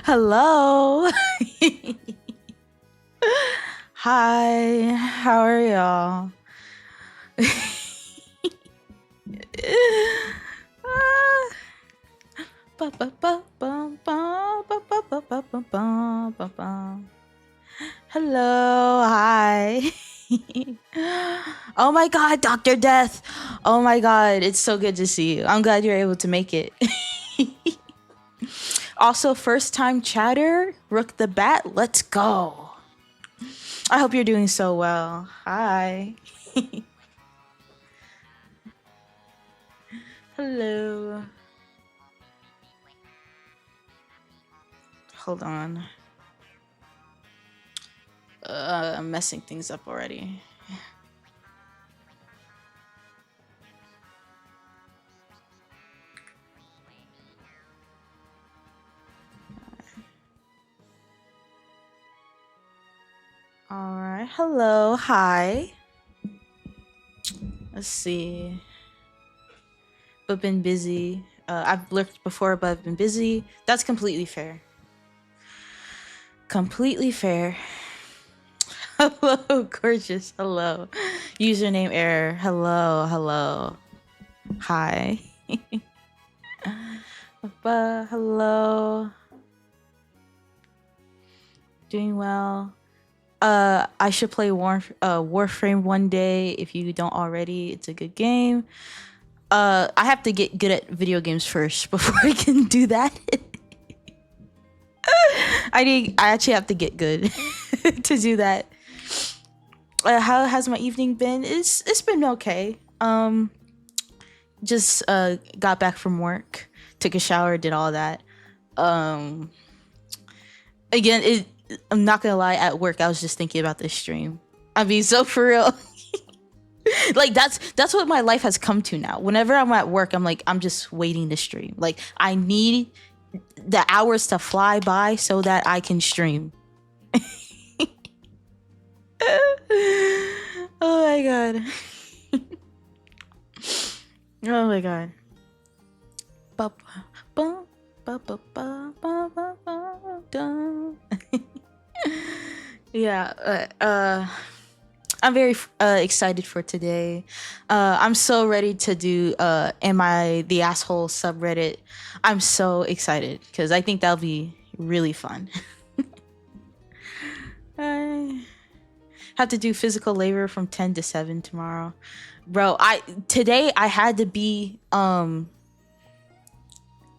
Hello. Hi. How are y'all? Hello. Hi. Oh my god, Dr. Death. Oh my god, it's so good to see you. I'm glad you're able to make it. Also, first time chatter, Rook the Bat, let's go. I hope you're doing so well. Hi. Hello. Hold on. I'm messing things up already. All right. Hello. Hi. Let's see. But been busy. I've lurked before, but I've been busy. That's completely fair. Completely fair. Hello, gorgeous. Hello. Username error. Hello. Hello. Hi. Hello. Doing well. I should play Warframe one day if you don't already. It's a good game. I have to get good at video games first before I can do that. I actually have to get good to do that. How has my evening been? It's been okay. Just got back from work, took a shower, did all that. Again, I'm not gonna lie, at work I was just thinking about this stream. I mean, so for real. Like that's what my life has come to now. Whenever I'm at work, I'm like, I'm just waiting to stream. Like I need the hours to fly by so that I can stream. Oh my god. Oh my god. Yeah, I'm very excited for today. I'm so ready to do Am I the Asshole subreddit. I'm so excited because I think that'll be really fun. I have to do physical labor from 10 to 7 tomorrow. Bro, today I had to be I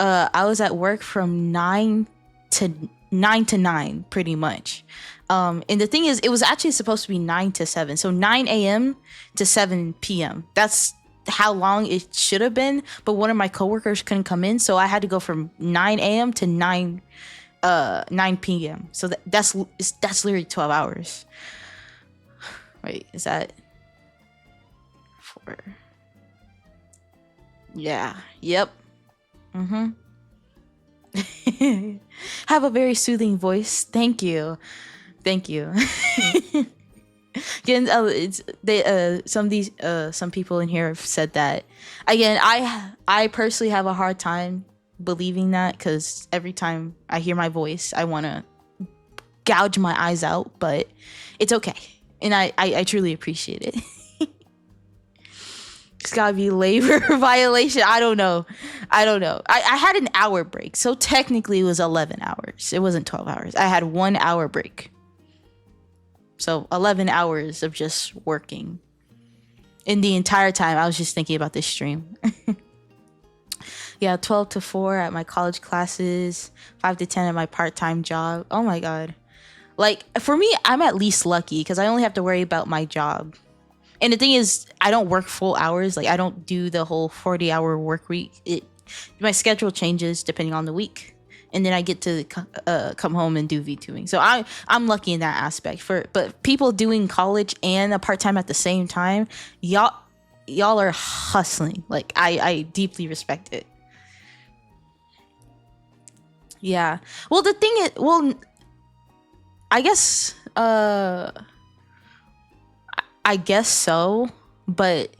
was at work from 9 to 9 pretty much. And the thing is, it was actually supposed to be 9 to 7. So 9 a.m. to 7 p.m. That's how long it should have been. But one of my coworkers couldn't come in. So I had to go from 9 a.m. to 9 p.m. So that's literally 12 hours. Wait, is that 4? Yeah. Yep. Mm-hmm. Have a very soothing voice. Thank you. Thank you. Again, some people in here have said that. Again, I personally have a hard time believing that because every time I hear my voice, I want to gouge my eyes out, but it's okay. And I truly appreciate it. It's gotta be labor violation. I don't know. I had an hour break, so technically it was 11 hours. It wasn't 12 hours. I had 1 hour break. So 11 hours of just working. In the entire time, I was just thinking about this stream. Yeah, 12 to 4 at my college classes, 5 to 10 at my part-time job. Oh my god. Like, for me, I'm at least lucky because I only have to worry about my job. And the thing is, I don't work full hours. Like, I don't do the whole 40-hour work week. My schedule changes depending on the week. And then I get to come home and do VTubing. So I'm lucky in that aspect. But people doing college and a part-time at the same time, y'all are hustling. Like, I deeply respect it. Yeah. Well, the thing is, I guess I guess so, but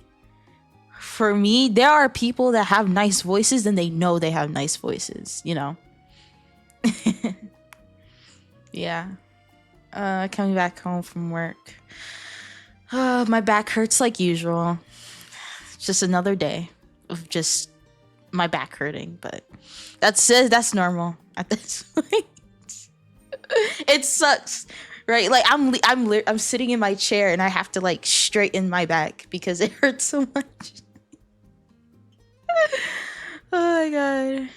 for me, there are people that have nice voices and they know they have nice voices, you know? Yeah. Coming back home from work. My back hurts like usual. It's just another day of just my back hurting, but that's normal at this point. It sucks, right? Like I'm sitting in my chair and I have to like straighten my back because it hurts so much. Oh my god.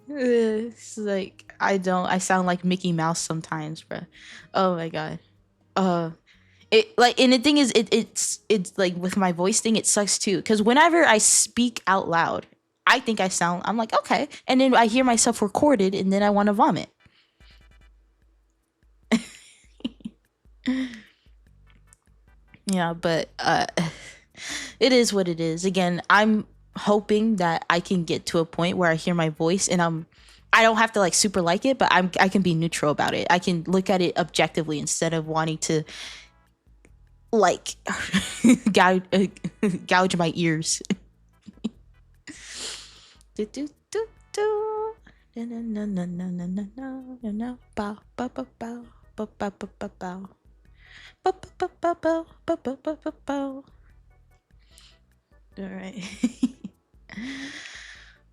It's like I sound like Mickey Mouse sometimes, bro. Oh my god. It like, and the thing is it's like with my voice thing it sucks too because whenever I speak out loud I think I'm like okay, and then I hear myself recorded and then I want to vomit. Yeah, but it is what it is. Again, I'm hoping that I can get to a point where I hear my voice and I don't have to like super like it, but I can be neutral about it. I can look at it objectively instead of wanting to like gouge my ears. Do, do, do, do. Na, na, na, na, na, na, na, na. Bow, bow, bow, bow, bow, bow, bow, bow, bow. Bow, bow, bow, bow, bow, bow, bow, bow, bow. All right.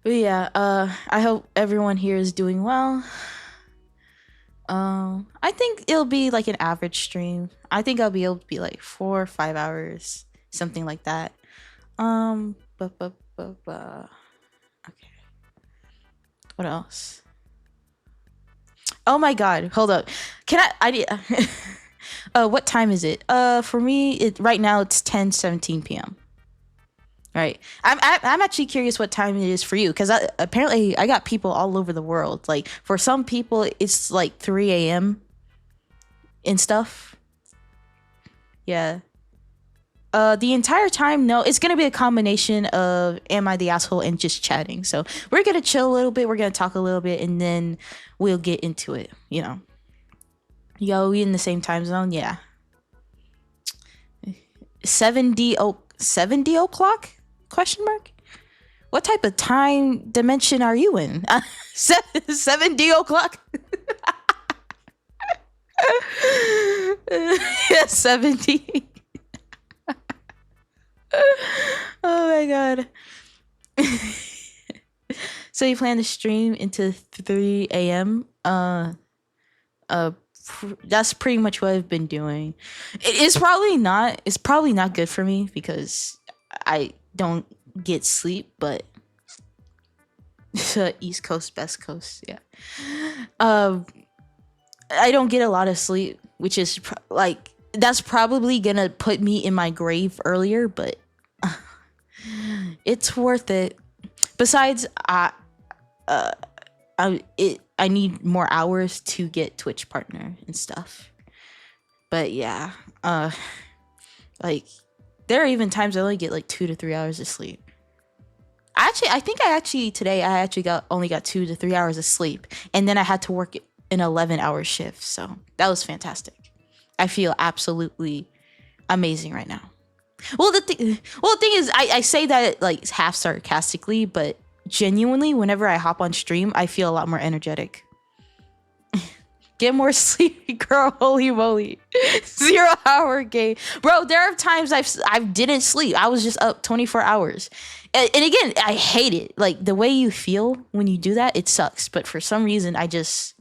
But yeah, I hope everyone here is doing well. I think it'll be like an average stream. I think I'll be able to be like 4 or 5 hours, something like that. Okay. What else? Oh my god, hold up. Can what time is it? For me, right now it's 10:17 p.m. Right. I'm actually curious what time it is for you because apparently I got people all over the world. Like for some people it's like 3 a.m. and stuff. Yeah. The entire time, no, it's gonna be a combination of am I the asshole and just chatting. So we're gonna chill a little bit, we're gonna talk a little bit, and then we'll get into it. You know. Yo, we in the same time zone, yeah. 70 o'clock? Question mark? What type of time dimension are you in? 70 o'clock? Yeah, 70. Oh my god. So you plan to stream into 3 a.m.? That's pretty much what I've been doing. It's probably not good for me because I don't get sleep, but East Coast, West Coast, yeah. I don't get a lot of sleep, which is like that's probably gonna put me in my grave earlier, but it's worth it. Besides, I need more hours to get Twitch partner and stuff. But yeah, like there are even times I only get like 2 to 3 hours of sleep. I think today I only got 2 to 3 hours of sleep, and then I had to work an 11-hour shift. So that was fantastic. I feel absolutely amazing right now. Well, the thing is, I say that like half sarcastically, but genuinely, whenever I hop on stream, I feel a lot more energetic. Get more sleep, girl. Holy moly. 0-hour game. Bro, there are times I didn't sleep. I was just up 24 hours. And again, I hate it. Like the way you feel when you do that, it sucks. But for some reason, it's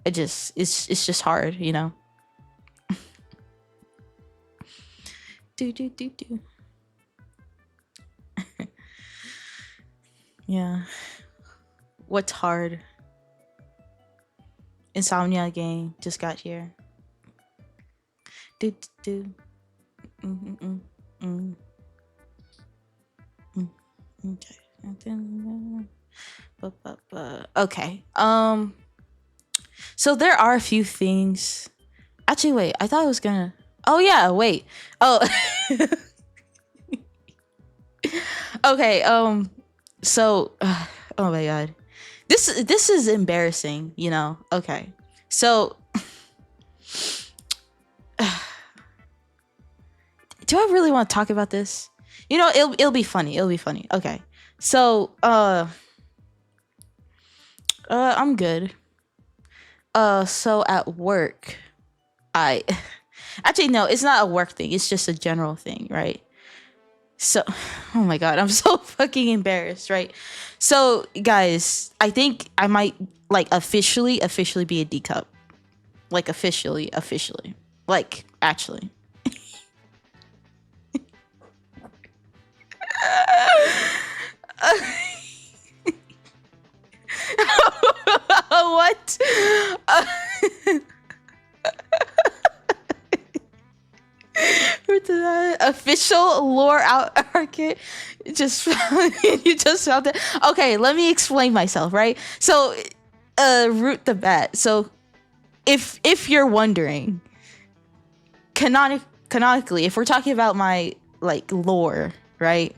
just hard, you know? do. Yeah. What's hard? Insomnia game just got here. Do. Okay. So there are a few things. Actually, wait. I thought I was gonna. Oh yeah. Wait. Oh. Okay. So, oh my god, this is embarrassing. You know. Okay. So, do I really want to talk about this? You know, it'll be funny. It'll be funny. Okay. So, I'm good. So at work, I actually no, it's not a work thing. It's just a general thing, right? So, oh my god, I'm so fucking embarrassed, right? So, guys, I think I might like officially be a D cup. Like officially. Like actually. What? Official lore out arcade. Just you just found it. Okay, let me explain myself, right? So, root the bat. So, if you're wondering, canonically, if we're talking about my like lore, right?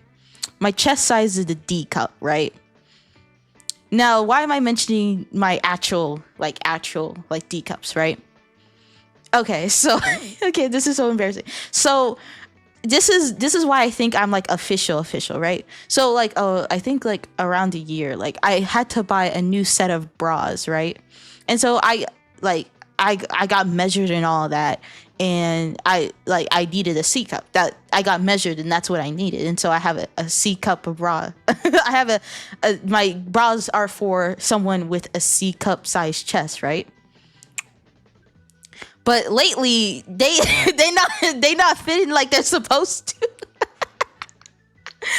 My chest size is a D cup, right? Now, why am I mentioning my actual D cups, right? Okay, so okay, this is so embarrassing. So this is why I think I'm like official, right? So like I think like around a year, like I had to buy a new set of bras, right? And so like I got measured and all that, and I needed a C cup. That I got measured and that's what I needed. And so I have a C cup of bra. I have my bras are for someone with a C cup size chest, right? But lately they not fitting like they're supposed to.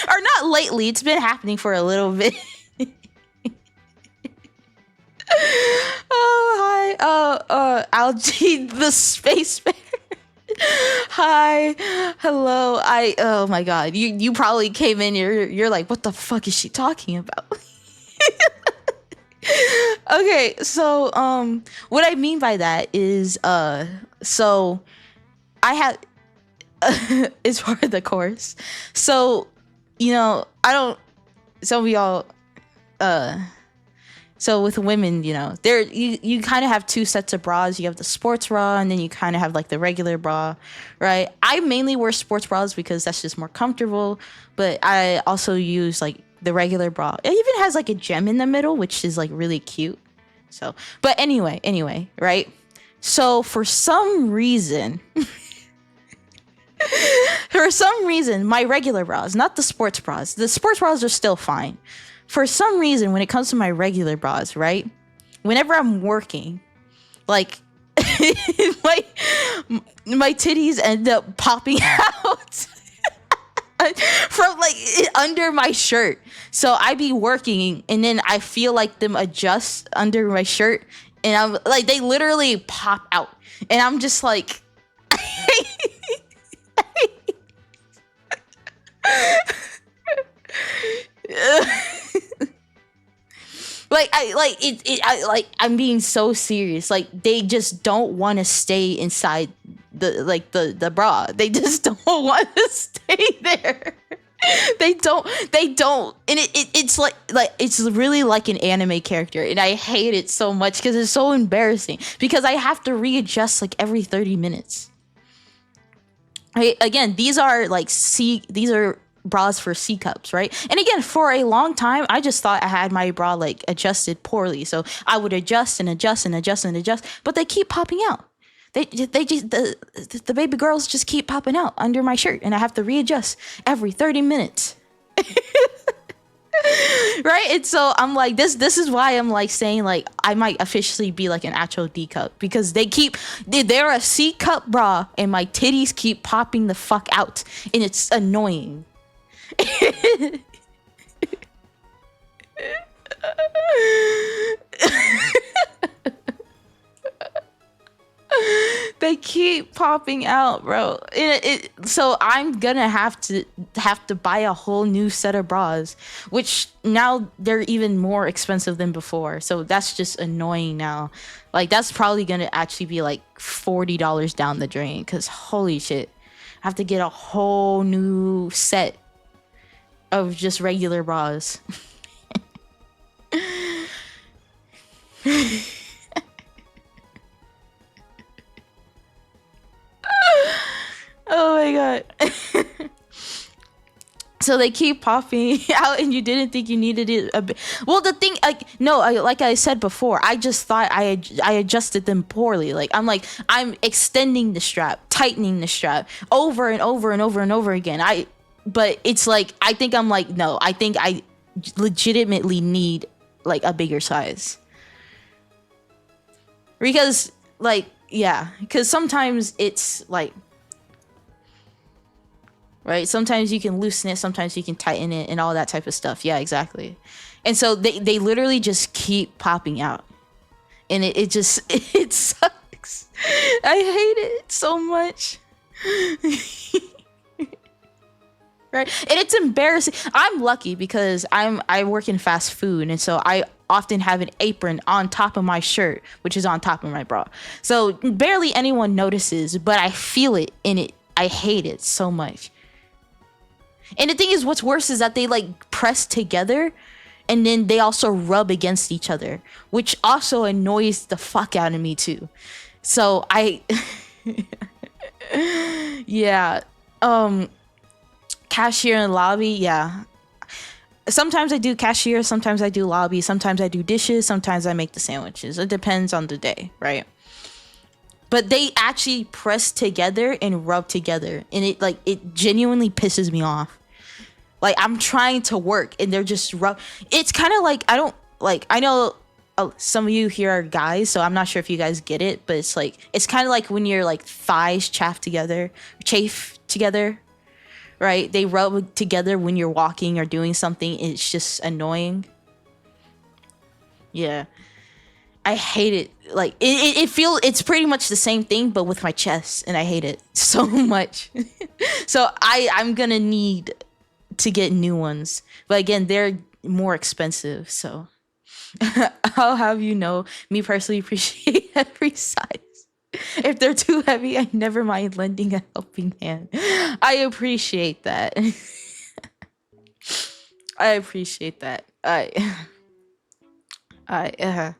Or not lately, it's been happening for a little bit. Oh hi, Algae the space bear. Hi, hello. Oh my god, you probably came in. You're like, what the fuck is she talking about? Okay, so what I mean by that is so I have is part of the course. So, I don't some of y'all so with women, there you kind of have two sets of bras. You have the sports bra and then you kind of have like the regular bra, right? I mainly wear sports bras because that's just more comfortable, but I also use like the regular bra. It even has like a gem in the middle, which is like really cute. So, but anyway, right? So for some reason, my regular bras, not the sports bras are still fine. For some reason, when it comes to my regular bras, right? Whenever I'm working, like my titties end up popping out from like under my shirt. So I be working and then I feel like them adjust under my shirt and I'm like they literally pop out and I'm just like I'm being so serious. Like they just don't want to stay inside the bra. They just don't want to stay there. They don't and it's like it's really like an anime character and I hate it so much because it's so embarrassing because I have to readjust like every 30 minutes. Again, these are bras for C cups, right? And again, for a long time, I just thought I had my bra like adjusted poorly. So I would adjust and adjust and adjust and adjust, but they keep popping out. They just the baby girls just keep popping out under my shirt, and I have to readjust every 30 minutes. Right? And so I'm like, this is why I'm like saying like I might officially be like an actual D cup because they're a C cup bra and my titties keep popping the fuck out and it's annoying. They keep popping out, bro. So I'm gonna have to buy a whole new set of bras, which now they're even more expensive than before. So that's just annoying now. Like that's probably gonna actually be like $40 down the drain because holy shit, I have to get a whole new set of just regular bras. Oh my god. So they keep popping out, and you didn't think you needed it a bit. Well, the thing, like, no, like I said before, I just thought I adjusted them poorly. Like I'm extending the strap, tightening the strap over and over and over and over again. But it's like I think I'm like, no, I think I legitimately need like a bigger size, because like, yeah, because sometimes it's like, right, sometimes you can loosen it, sometimes you can tighten it, and all that type of stuff. Yeah, exactly. And so they literally just keep popping out, and it just it sucks. I hate it so much. Right, and it's embarrassing. I'm lucky because I work in fast food, and so I often have an apron on top of my shirt, which is on top of my bra, so barely anyone notices, but I feel it, and I hate it so much. And the thing is, what's worse is that they like press together, and then they also rub against each other, which also annoys the fuck out of me too. So yeah, cashier and lobby, yeah. Sometimes I do cashier, sometimes I do lobby, sometimes I do dishes, sometimes I make the sandwiches. It depends on the day, right? But they actually press together and rub together, and it genuinely pisses me off. Like, I'm trying to work and they're just rub. It's kind of like, I know some of you here are guys, so I'm not sure if you guys get it, but it's kind of like when your like thighs chafe together, right? They rub together when you're walking or doing something. It's just annoying. Yeah. I hate it. Like it's pretty much the same thing, but with my chest, and I hate it so much. So I'm gonna need to get new ones, but again, they're more expensive. So I'll have you know, me personally appreciate every size. If they're too heavy, I never mind lending a helping hand. I appreciate that. I appreciate that. I I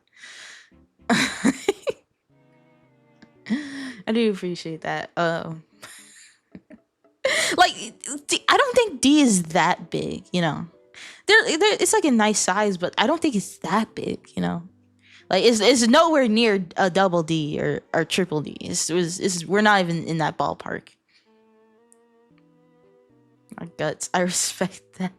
do appreciate that. Like, I don't think D is that big, you know. It's like a nice size, but I don't think it's that big, you know. Like, it's nowhere near a double D or triple D. We're not even in that ballpark. My guts. I respect that.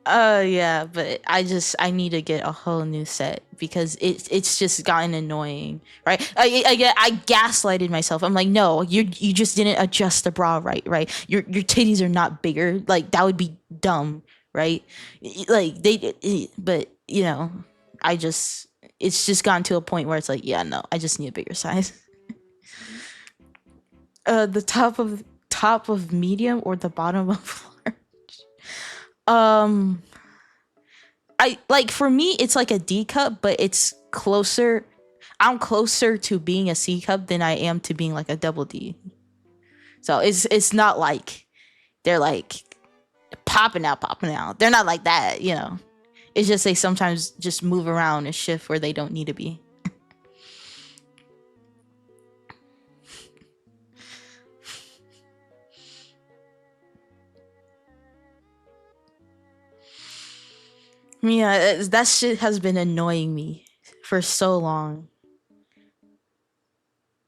Yeah, but I need to get a whole new set because it's just gotten annoying, right? I gaslighted myself. I'm like, no, you just didn't adjust the bra right? Your titties are not bigger. Like, that would be dumb, right? Like, but you know, it's just gotten to a point where it's like, yeah, no, I just need a bigger size. The top of medium or the bottom of large. I like, for me it's like a D cup, but it's closer. I'm closer to being a C cup than I am to being like a double D. So it's not like they're like popping out. They're not like that, you know. It's just they sometimes just move around and shift where they don't need to be. Yeah, that shit has been annoying me for so long.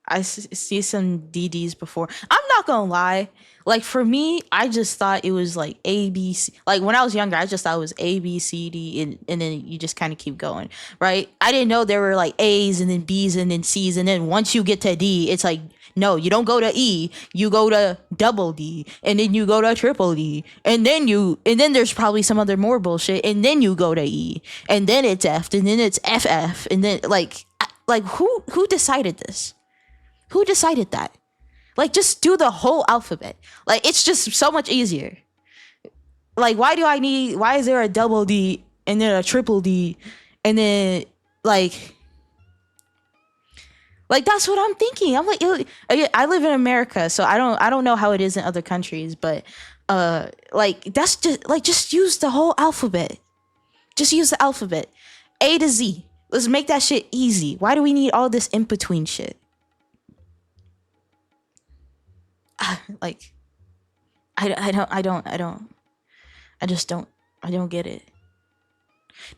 I see some DDs before. I'm not gonna lie. Like, for me, I just thought it was like A, B, C. Like, when I was younger, I just thought it was A, B, C, D, and then you just kind of keep going, right? I didn't know there were like A's and then B's and then C's. And then once you get to D, it's like, no, you don't go to E. You go to double D. And then you go to triple D. And then there's probably some other more bullshit. And then you go to E. And then it's F. And then it's FF. And then, like who decided this? Who decided that? Like, just do the whole alphabet. Like, it's just so much easier. Like, why is there a double D and then a triple D and then like that's what I'm thinking. I'm like, I live in America, so I don't know how it is in other countries, but like, that's just use the whole alphabet. Just use the alphabet. A to Z. Let's make that shit easy. Why do we need all this in between shit? Like, I just don't. I don't get it.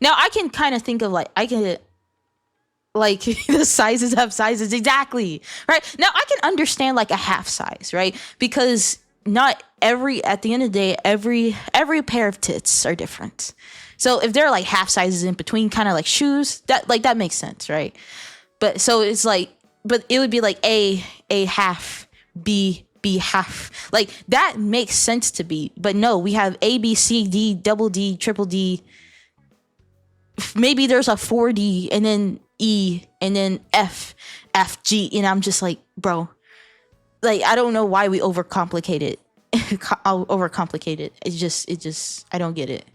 Now I can kind of think of like I can like the sizes have sizes exactly right. Now I can understand like a half size, right? Because not every at the end of the day every pair of tits are different. So if there are like half sizes in between, kind of like shoes, that makes sense, right? But so it's like, but it would be like a half, B half, like that makes sense to be. But no, we have A B C D double D triple D. Maybe there's a 4D and then E and then F G, and I'm just like, bro, like I don't know why we overcomplicate it. Overcomplicate it. It just I don't get it.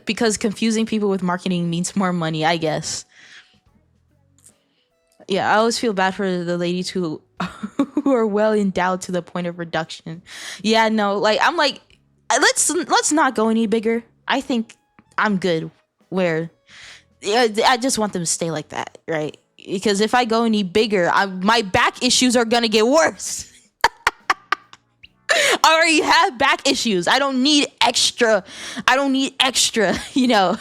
Because confusing people with marketing means more money, I guess. Yeah, I always feel bad for the ladies who who are well endowed to the point of reduction. Yeah, no, like I'm like, let's not go any bigger. I think I'm good where, yeah, I just want them to stay like that, right? Because if I go any bigger, my back issues are gonna get worse. I already have back issues. I don't need extra, you know.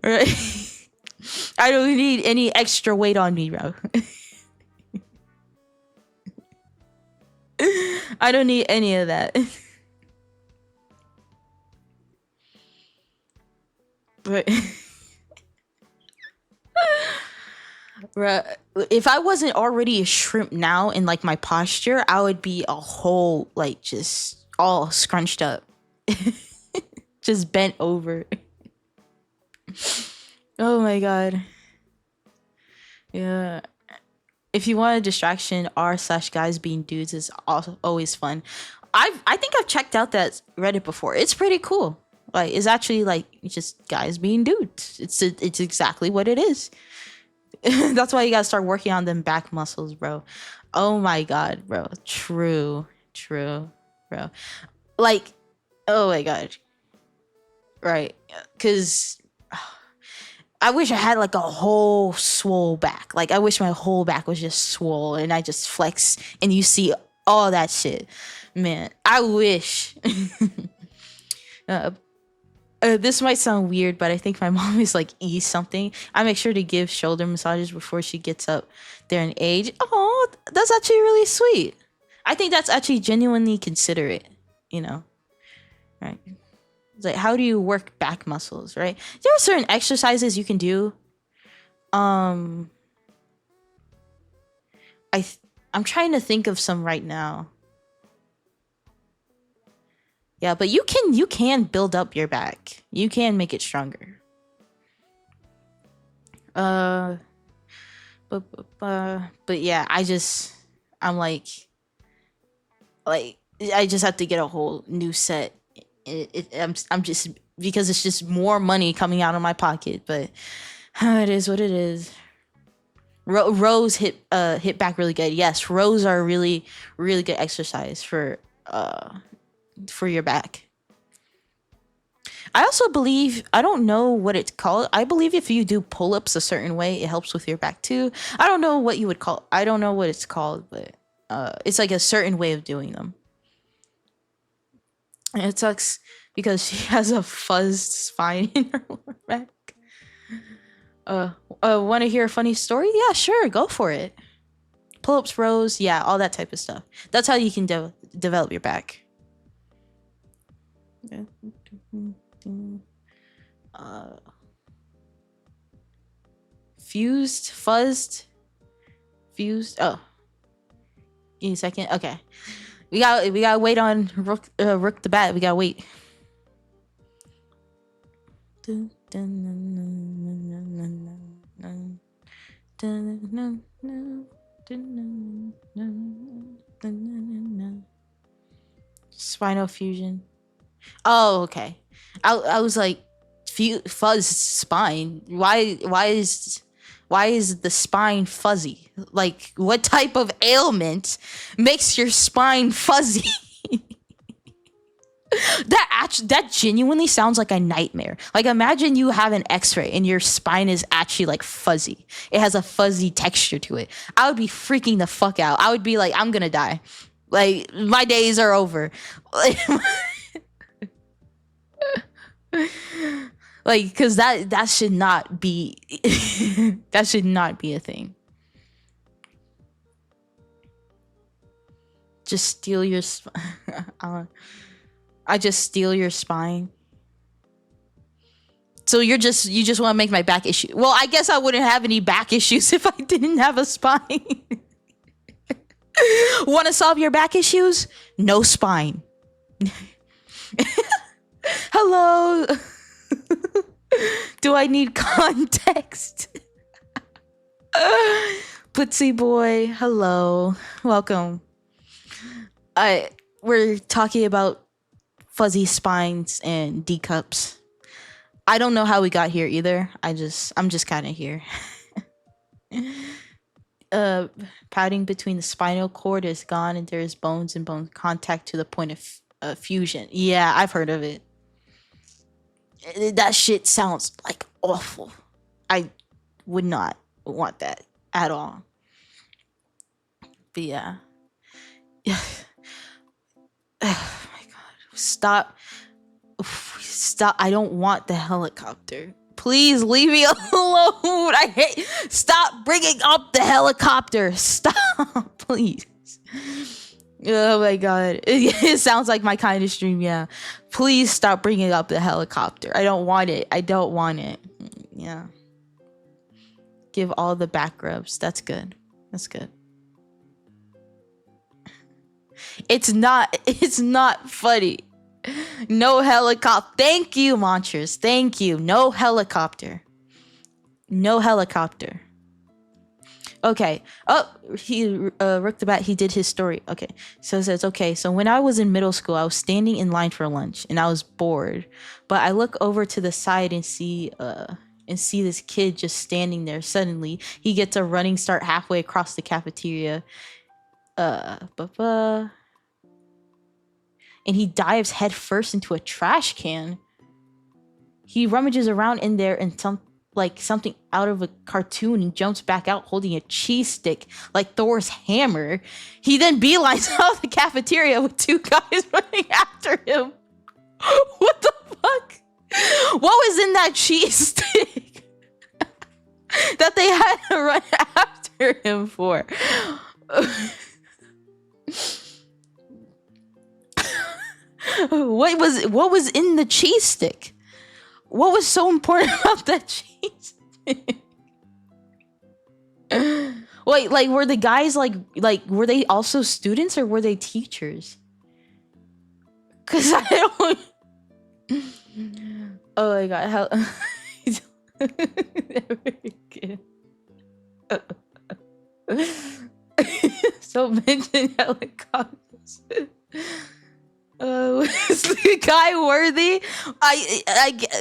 Right? I don't need any extra weight on me, bro. I don't need any of that. But bruh, if I wasn't already a shrimp now in like my posture, I would be a whole like just all scrunched up. Just bent over. Oh my god. Yeah. If you want a distraction, r/guys being dudes is also always fun. I think I've checked out that Reddit before. It's pretty cool. Like it's actually like just guys being dudes. It's exactly what it is. That's why you gotta start working on them back muscles, bro. Oh my god, bro. True, bro. Like, oh my god. Right. Cause I wish I had like a whole swole back. Like I wish my whole back was just swole and I just flex and you see all that shit. Man, I wish. This might sound weird, but I think my mom is like something. I make sure to give shoulder massages before she gets up there in age. Oh, that's actually really sweet. I think that's actually genuinely considerate, you know? Right. It's like, how do you work back muscles, right? There are certain exercises you can do. I'm trying to think of some right now. Yeah, but you can build up your back. You can make it stronger. But yeah, I'm like I just have to get a whole new set. I'm just because it's just more money coming out of my pocket, but it is what it is. Rows hit back really good. Yes, rows are really really good exercise for your back. I also believe, I don't know what it's called. I believe if you do pull-ups a certain way, it helps with your back too. I don't know what you would call. I don't know what it's called, but it's like a certain way of doing them. And it sucks because she has a fuzzed spine in her lower back. Want to hear a funny story? Yeah, sure, go for it. Pull-ups, rows, yeah, all that type of stuff. That's how you can develop your back. Fused. Oh, give me a second. Okay, we gotta wait on Rook the Bat. We gotta wait. Spinal fusion. Oh, okay. I was like, fuzz spine. Why is the spine fuzzy? Like, what type of ailment makes your spine fuzzy? That genuinely sounds like a nightmare. Like, imagine you have an X-ray and your spine is actually like fuzzy. It has a fuzzy texture to it. I would be freaking the fuck out. I would be like, I'm gonna die. Like, my days are over. Like, because that should not be that should not be a thing. Just steal your I just steal your spine. So you just want to make my back issue. Well, I guess I wouldn't have any back issues if I didn't have a spine. Want to solve your back issues? No spine. Hello. Do I need context? Putsy boy, hello. Welcome. We're talking about fuzzy spines and D cups. I don't know how we got here either. I'm just kind of here. Padding between the spinal cord is gone and there is bones and bone contact to the point of fusion. Yeah, I've heard of it. That shit sounds like awful. I would not want that at all. But yeah. Oh my god. Stop. I don't want the helicopter. Please leave me alone. I hate. Stop bringing up the helicopter. Stop, please. Oh my god. It sounds like my kind of stream, yeah. Please stop bringing up the helicopter. I don't want it. I don't want it. Yeah. Give all the back rubs. That's good. That's good. It's not funny. No helicopter. Thank you, Monsters. Thank you. No helicopter. No helicopter. Okay. Oh, he Rook the Bat, he did his story. Okay. So it says, okay, so when I was in middle school, I was standing in line for lunch and I was bored. But I look over to the side and see this kid just standing there. Suddenly, he gets a running start halfway across the cafeteria. And he dives head first into a trash can. He rummages around in there and something out of a cartoon and jumps back out holding a cheese stick like Thor's hammer. He then beelines out of the cafeteria with two guys running after him. What the fuck? What was in that cheese stick that they had to run after him for? What was in the cheese stick? What was so important about that cheese stick? Wait, like were the guys like were they also students or were they teachers? Cause I don't. Oh my god! How? So mention helicopters. Is the guy worthy?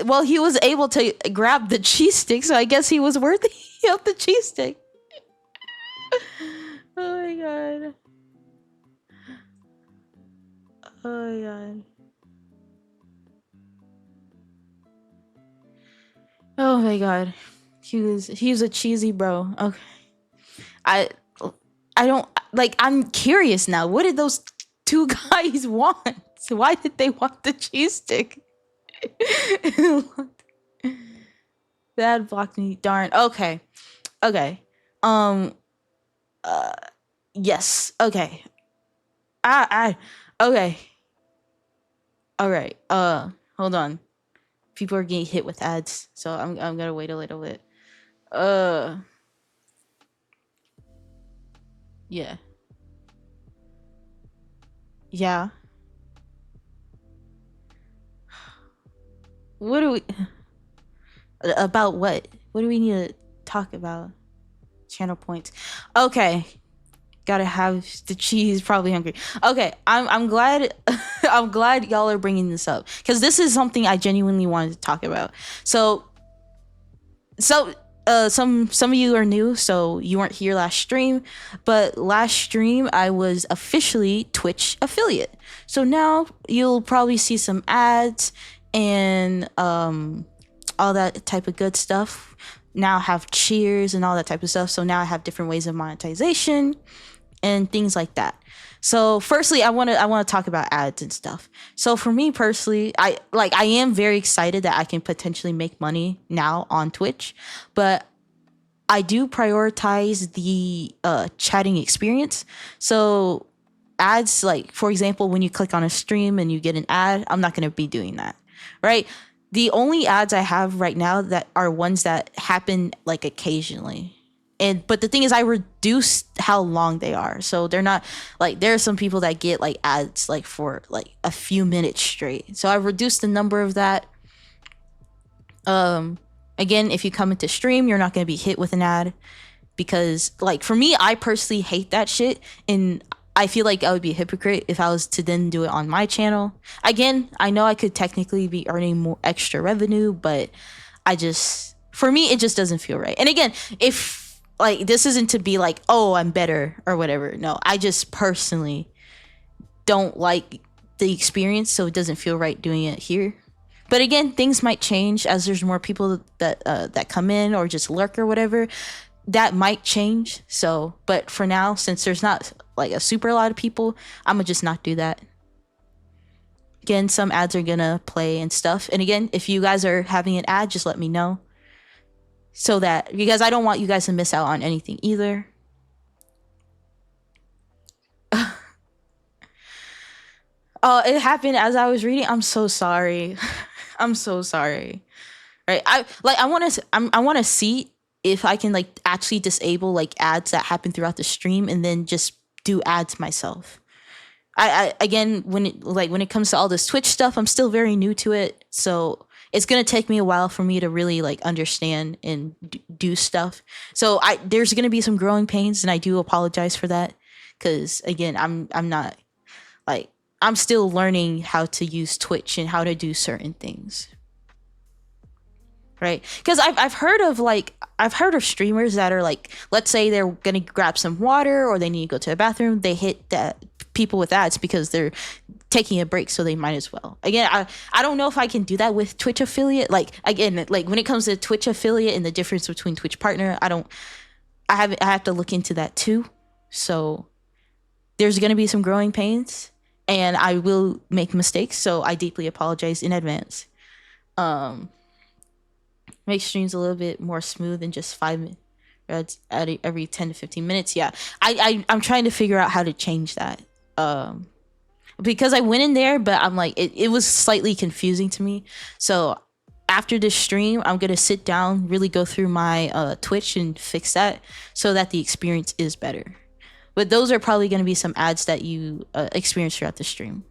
Well, he was able to grab the cheese stick, so I guess he was worthy of the cheese stick. Oh my god. Oh my god. Oh my god. He was a cheesy bro. Okay. I don't like. I'm curious now. What did those two guys want? So why did they want the cheese stick? That blocked me. Darn. Okay. Yes. Okay. Okay. All right. Hold on. People are getting hit with ads, so I'm gonna wait a little bit. Yeah. Yeah. What do we about what? What do we need to talk about? Channel points. Okay. Gotta have the cheese. Probably hungry. Okay, I'm glad I'm glad y'all are bringing this up because this is something I genuinely wanted to talk about. So some of you are new, so you weren't here last stream, but last stream I was officially Twitch affiliate. So now you'll probably see some ads and all that type of good stuff. Now I have cheers and all that type of stuff. So now I have different ways of monetization. and things like that. So firstly, I want to talk about ads and stuff. So for me personally, I am very excited that I can potentially make money now on Twitch, but I do prioritize the chatting experience. So ads, like for example, when you click on a stream and you get an ad, I'm not going to be doing that, right? The only ads I have right now that are ones that happen like occasionally. And but the thing is I reduced how long they are. So they're not like there are some people that get like ads like for like a few minutes straight. So I reduced the number of that. Um Again, if you come into stream, you're not going to be hit with an ad because like for me, I personally hate that shit, and I feel like I would be a hypocrite if I was to then do it on my channel. Again, I know I could technically be earning more extra revenue, but I just for me it just doesn't feel right. And again, if like this isn't to be like, oh, I'm better or whatever. No, I just personally don't like the experience, so it doesn't feel right doing it here. But again, things might change as there's more people that come in or just lurk or whatever. That might change. So, but for now, since there's not like a super lot of people, I'm gonna just not do that. Again, some ads are gonna play and stuff. And again, if you guys are having an ad, just let me know, so that because I don't want you guys to miss out on anything either. It happened as I was reading. I'm so sorry. I'm so sorry. Right? I want to see if I can like actually disable like ads that happen throughout the stream and then just do ads myself. I again when it comes to all this Twitch stuff, I'm still very new to it, so it's gonna take me a while for me to really like understand and do stuff. So there's gonna be some growing pains, and I do apologize for that, because again, I'm not like I'm still learning how to use Twitch and how to do certain things. Right? Because I've heard of streamers that are like, let's say they're gonna grab some water or they need to go to the bathroom, they hit that people with ads because they're taking a break, so they might as well. Again, I don't know if I can do that with Twitch affiliate. Like again, like when it comes to Twitch affiliate and the difference between Twitch partner, I have to look into that too. So there's gonna be some growing pains, and I will make mistakes, so I deeply apologize in advance. Make streams a little bit more smooth than just 5 minutes every 10 to 15 minutes. Yeah, I'm trying to figure out how to change that. Because I went in there, but I'm like, it was slightly confusing to me. So after this stream, I'm gonna sit down, really go through my Twitch and fix that so that the experience is better. But those are probably gonna be some ads that you experience throughout the stream.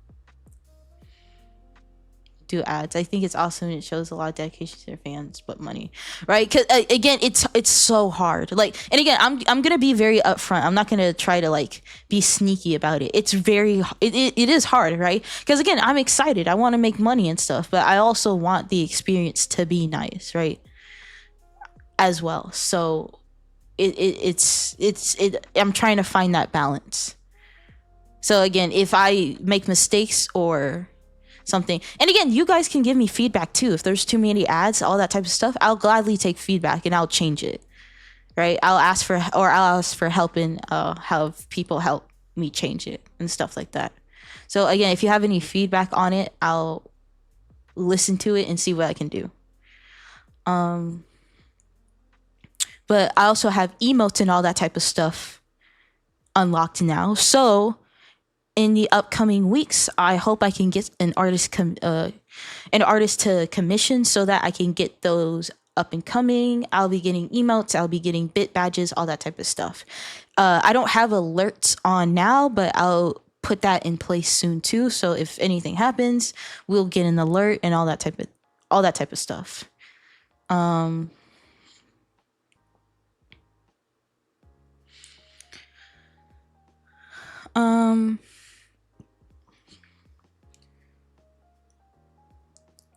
Do ads. I think it's awesome. It shows a lot of dedication to their fans, but money, right? Because again, it's so hard. Like, and again, I'm gonna be very upfront. I'm not gonna try to like be sneaky about it. It's very it is hard, right? Because again, I'm excited. I want to make money and stuff, but I also want the experience to be nice, right? As well. So it's I'm trying to find that balance. So again, if I make mistakes or something, and again, you guys can give me feedback too. If there's too many ads, all that type of stuff, I'll gladly take feedback and I'll change it, right? I'll ask for help and have people help me change it and stuff like that. So again, if you have any feedback on it, I'll listen to it and see what I can do. But I also have emotes and all that type of stuff unlocked now. So in the upcoming weeks, I hope I can get an artist to commission so that I can get those up and coming. I'll be getting emotes, I'll be getting bit badges, all that type of stuff. I don't have alerts on now, but I'll put that in place soon too. So if anything happens, we'll get an alert and all that type of stuff.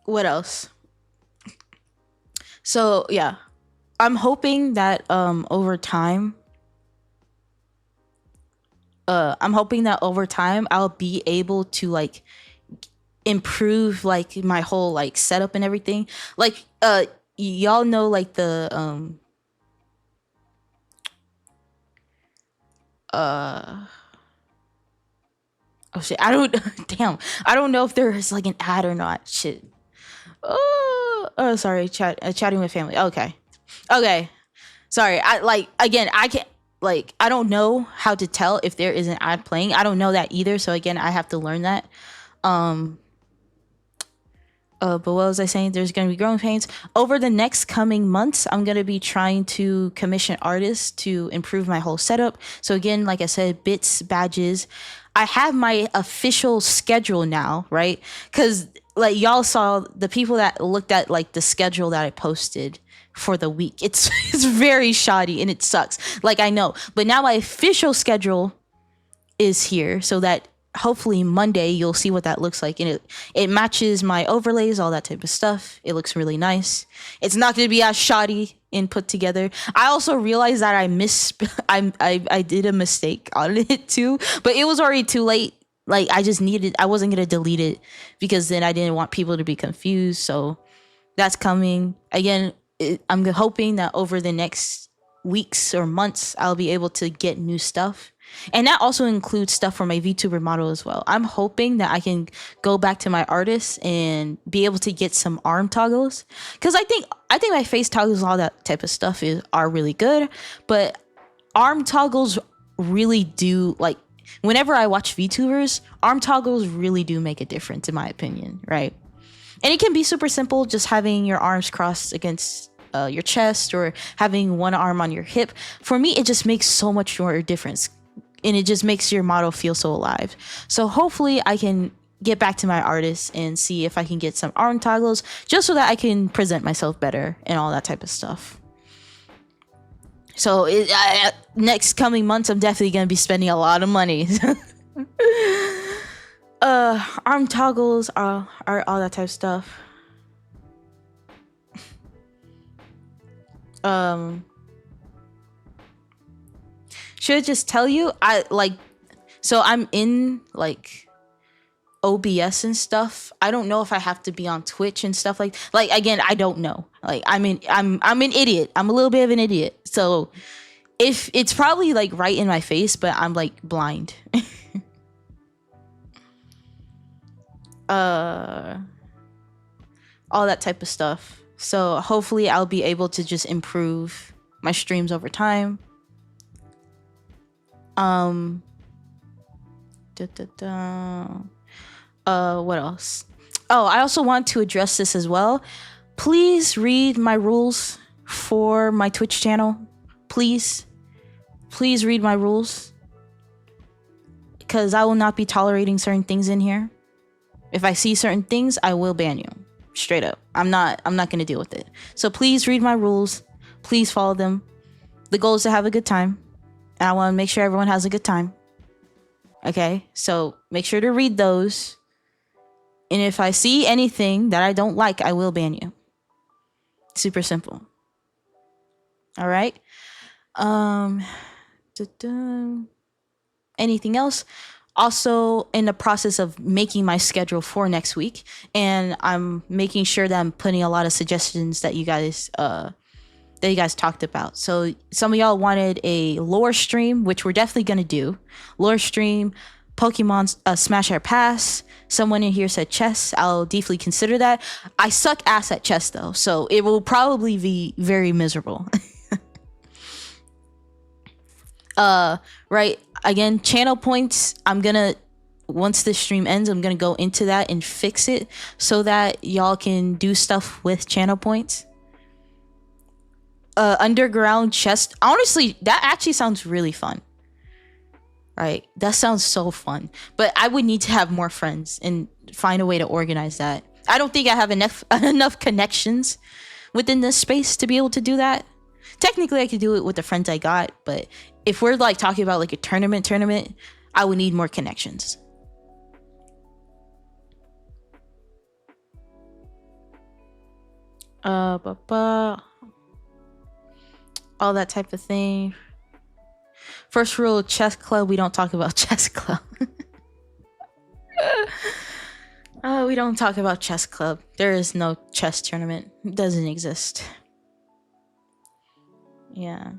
What else? So yeah, I'm hoping that over time I'll be able to like improve like my whole like setup and everything. Like y'all know like the Uh oh shit. I don't damn. I don't know if there is like an ad or not. Shit. Oh sorry, chatting with family. Okay. Okay. Sorry. I like again, I can't like I don't know how to tell if there is an ad playing. I don't know that either, so again, I have to learn that. Um but what was I saying? There's going to be growing pains. Over the next coming months, I'm going to be trying to commission artists to improve my whole setup. So again, like I said, bits, badges. I have my official schedule now, right? Because like y'all saw the people that looked at like the schedule that I posted for the week. It's very shoddy and it sucks. Like I know, but now my official schedule is here so that hopefully Monday you'll see what that looks like, and it matches my overlays, all that type of stuff. It looks really nice. It's not going to be as shoddy and put together. I also realized that I did a mistake on it too, but it was already too late. Like I wasn't going to delete it because then I didn't want people to be confused. So that's coming again. I'm hoping that over the next weeks or months I'll be able to get new stuff. And that also includes stuff for my VTuber model as well. I'm hoping that I can go back to my artists and be able to get some arm toggles, because I think my face toggles and all that type of stuff are really good, but arm toggles really do, like whenever I watch VTubers, arm toggles really do make a difference in my opinion, right? And it can be super simple, just having your arms crossed against your chest or having one arm on your hip. For me, it just makes so much more difference. And it just makes your model feel so alive. So hopefully I can get back to my artists and see if I can get some arm toggles just so that I can present myself better and all that type of stuff. So next coming months, I'm definitely going to be spending a lot of money. Arm toggles are all that type of stuff. Should I just tell you? So I'm in like OBS and stuff. I don't know if I have to be on Twitch and stuff like again, I don't know. Like I'm an idiot. I'm a little bit of an idiot. So if it's probably like right in my face, but I'm like blind. All that type of stuff. So hopefully I'll be able to just improve my streams over time. What else? Oh, I also want to address this as well. Please read my rules for my Twitch channel. Please read my rules, because I will not be tolerating certain things in here. If I see certain things, I will ban you. Straight up. I'm not gonna deal with it. So please read my rules. Please follow them. The goal is to have a good time. And I want to make sure everyone has a good time. Okay? So make sure to read those. And if I see anything that I don't like, I will ban you. Super simple. All right? Anything else? Also in the process of making my schedule for next week, and I'm making sure that I'm putting a lot of suggestions that you guys talked about. So some of y'all wanted a lore stream, which we're definitely gonna do. Lore stream, Pokemon Smash or Pass. Someone in here said chess. I'll definitely consider that. I suck ass at chess though, so it will probably be very miserable. Right, again, channel points, once this stream ends, I'm gonna go into that and fix it so that y'all can do stuff with channel points. Underground chest, honestly, that actually sounds really fun. Right, that sounds so fun, but I would need to have more friends and find a way to organize that. I don't think I have enough connections within this space to be able to do that. Technically I could do it with the friends I got, but if we're like talking about like a tournament, I would need more connections. All that type of thing. First rule of chess club, we don't talk about chess club. We don't talk about chess club. There is no chess tournament. It doesn't exist. Yeah.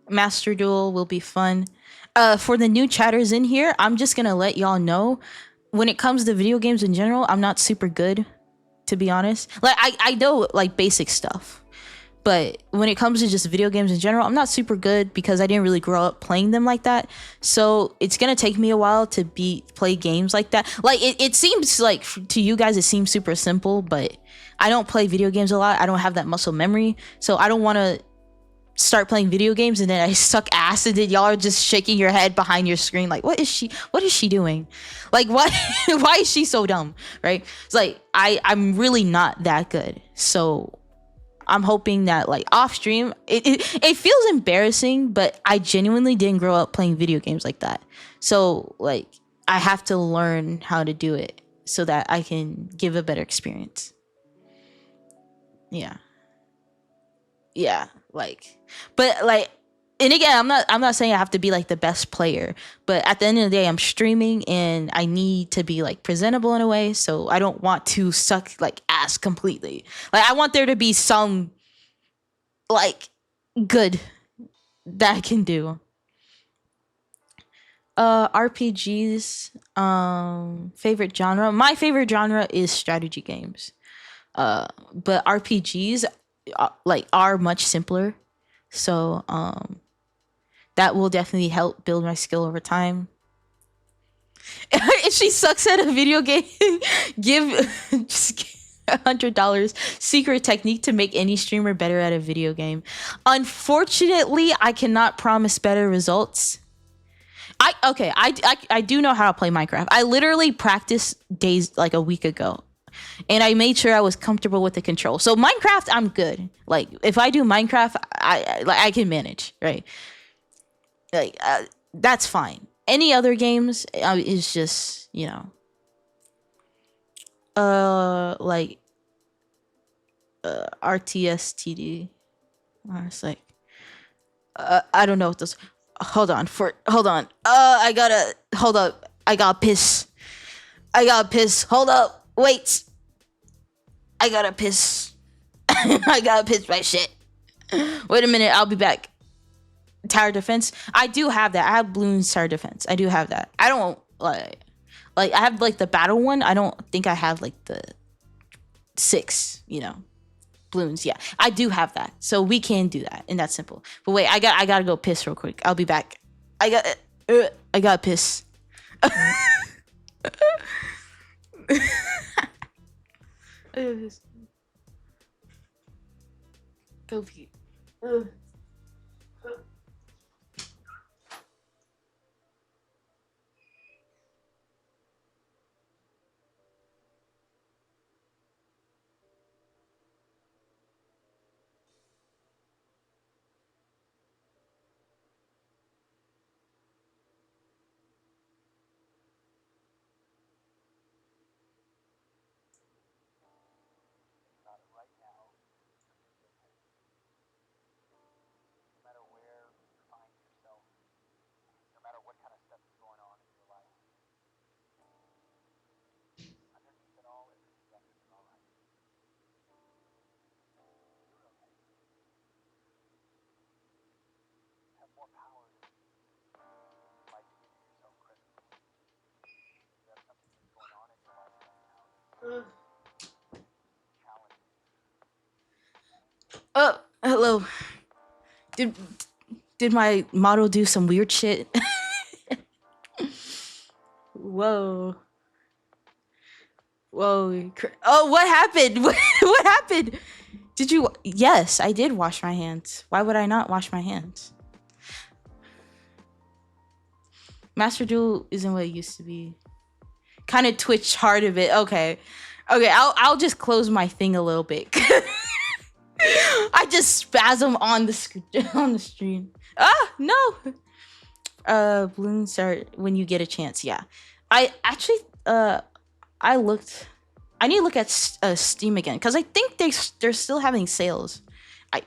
Master Duel will be fun. For the new chatters in here, I'm just gonna let y'all know, when it comes to video games in general, I'm not super good, to be honest. Like I know like basic stuff, but when it comes to just video games in general, I'm not super good because I didn't really grow up playing them like that. So it's gonna take me a while to play games like that. Like it seems like to you guys it seems super simple, but I don't play video games a lot. I don't have that muscle memory, so I don't want to start playing video games and then I suck ass and then y'all are just shaking your head behind your screen like what is she doing, like what why is she so dumb, right? It's like I'm really not that good, so I'm hoping that like off stream it feels embarrassing, but I genuinely didn't grow up playing video games like that, so like I have to learn how to do it so that I can give a better experience. Yeah, like, but like, and again, I'm not saying I have to be like the best player, but at the end of the day, I'm streaming and I need to be like presentable in a way, so I don't want to suck like ass completely. Like I want there to be some like good that I can do. RPGs, favorite genre. My favorite genre is strategy games. But RPGs like are much simpler, so that will definitely help build my skill over time. If she sucks at a video game, give just $100 secret technique to make any streamer better at a video game. Unfortunately, I cannot promise better results. I do know how to play Minecraft. I literally practiced days like a week ago, and I made sure I was comfortable with the control. So Minecraft, I'm good. Like if I do Minecraft, I can manage, right? Like that's fine. Any other games is just like RTS TD. It's like I don't know what this. Hold on. I gotta hold up. I gotta piss. Hold up. Wait. I gotta piss. I gotta piss my shit. Wait a minute. I'll be back. Tower defense. I do have that. I have Bloons tower defense. I do have that. I don't like I have like the battle one. I don't think I have like the 6. Bloons. Yeah, I do have that, so we can do that, and that's simple. But wait, I gotta go piss real quick. I'll be back. I gotta piss. Go pee. Oh, hello. Did my model do some weird shit? Whoa. Whoa. Oh, what happened? What happened? Did you? Yes, I did wash my hands. Why would I not wash my hands? Master Duel isn't what it used to be. Kind of twitched hard a bit. Okay. I'll just close my thing a little bit. I just spasm on the stream. No. Balloons are when you get a chance. Yeah. I actually I need to look at Steam again because I think they're still having sales.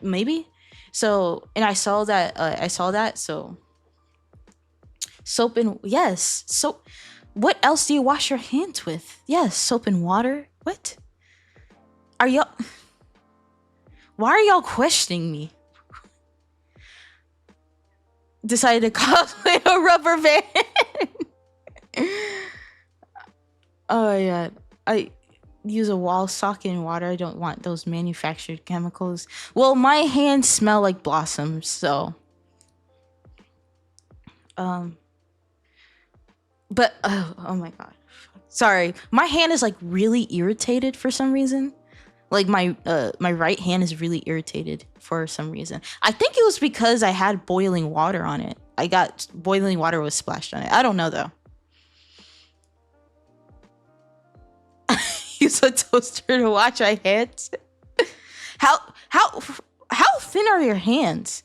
Maybe. So, and I saw that. So soap and yes. So what else do you wash your hands with? Yes, soap and water. What? Why are y'all questioning me? decided to cosplay a rubber band. Oh my god. I use a wall socket in water. I don't want those manufactured chemicals. Well, my hands smell like blossoms, so but oh my god. Sorry. My hand is like really irritated for some reason. Like my right hand is really irritated for some reason. I think it was because I had boiling water on it. I got boiling water was splashed on it. I don't know though. Use a toaster to wash my hands. How thin are your hands?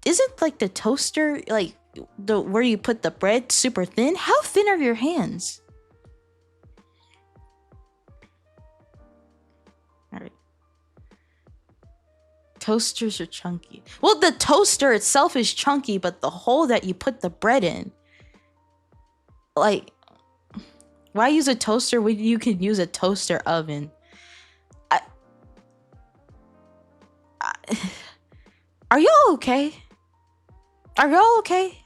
Isn't like the toaster like the where you put the bread super thin? How thin are your hands? All right. Toasters are chunky. Well, the toaster itself is chunky, but the hole that you put the bread in, like, why use a toaster when you can use a toaster oven? Are y'all okay? Are y'all okay?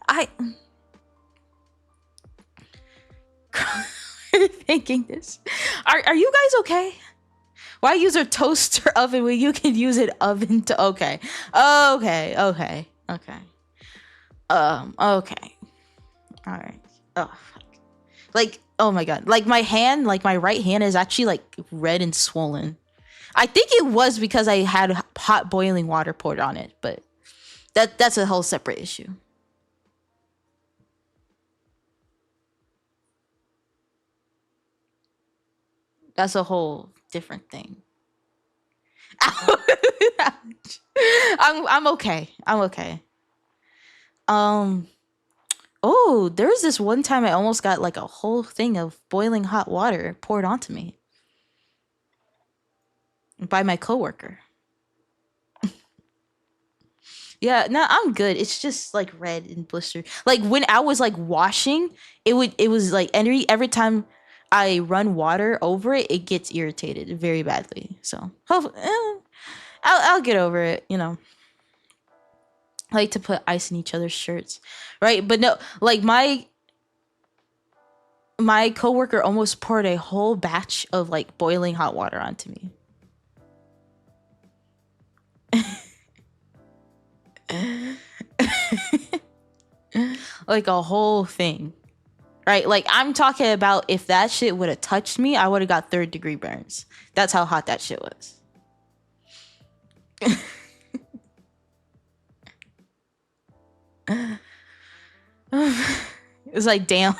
Thinking this. Are you guys okay? Why use a toaster oven when you can use an oven to okay. Okay. Okay. Alright. Oh fuck. Like, oh my god. Like my hand, like my right hand is actually like red and swollen. I think it was because I had hot boiling water poured on it, but that's a whole separate issue. That's a whole different thing. I'm okay. I'm okay. Oh, there was this one time I almost got like a whole thing of boiling hot water poured onto me by my coworker. Yeah, no, I'm good. It's just like red and blistered. Like when I was like washing, it was like every time I run water over it, it gets irritated very badly. So hopefully, I'll get over it. You know, I like to put ice in each other's shirts, right? But no, like my coworker almost poured a whole batch of like boiling hot water onto me. Like a whole thing, right? Like I'm talking about if that shit would have touched me, I would have got 3rd-degree burns. That's how hot that shit was. It's like, damn.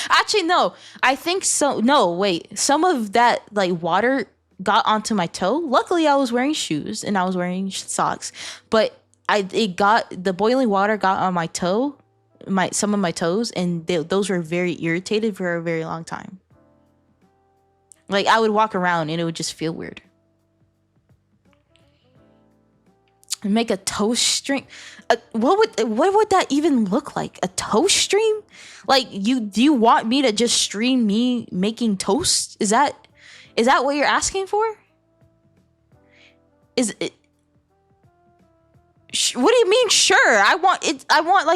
Actually, no. I think so. No, wait. Some of that like water got onto my toe. Luckily, I was wearing shoes and I was wearing socks, but the boiling water got on my toe, some of my toes, and those were very irritated for a very long time. Like I would walk around and it would just feel weird. Make a toast stream. What would that even look like? A toast stream? Like do you want me to just stream me making toast? Is that what you're asking for? Is it? What do you mean? Sure, I want it. I want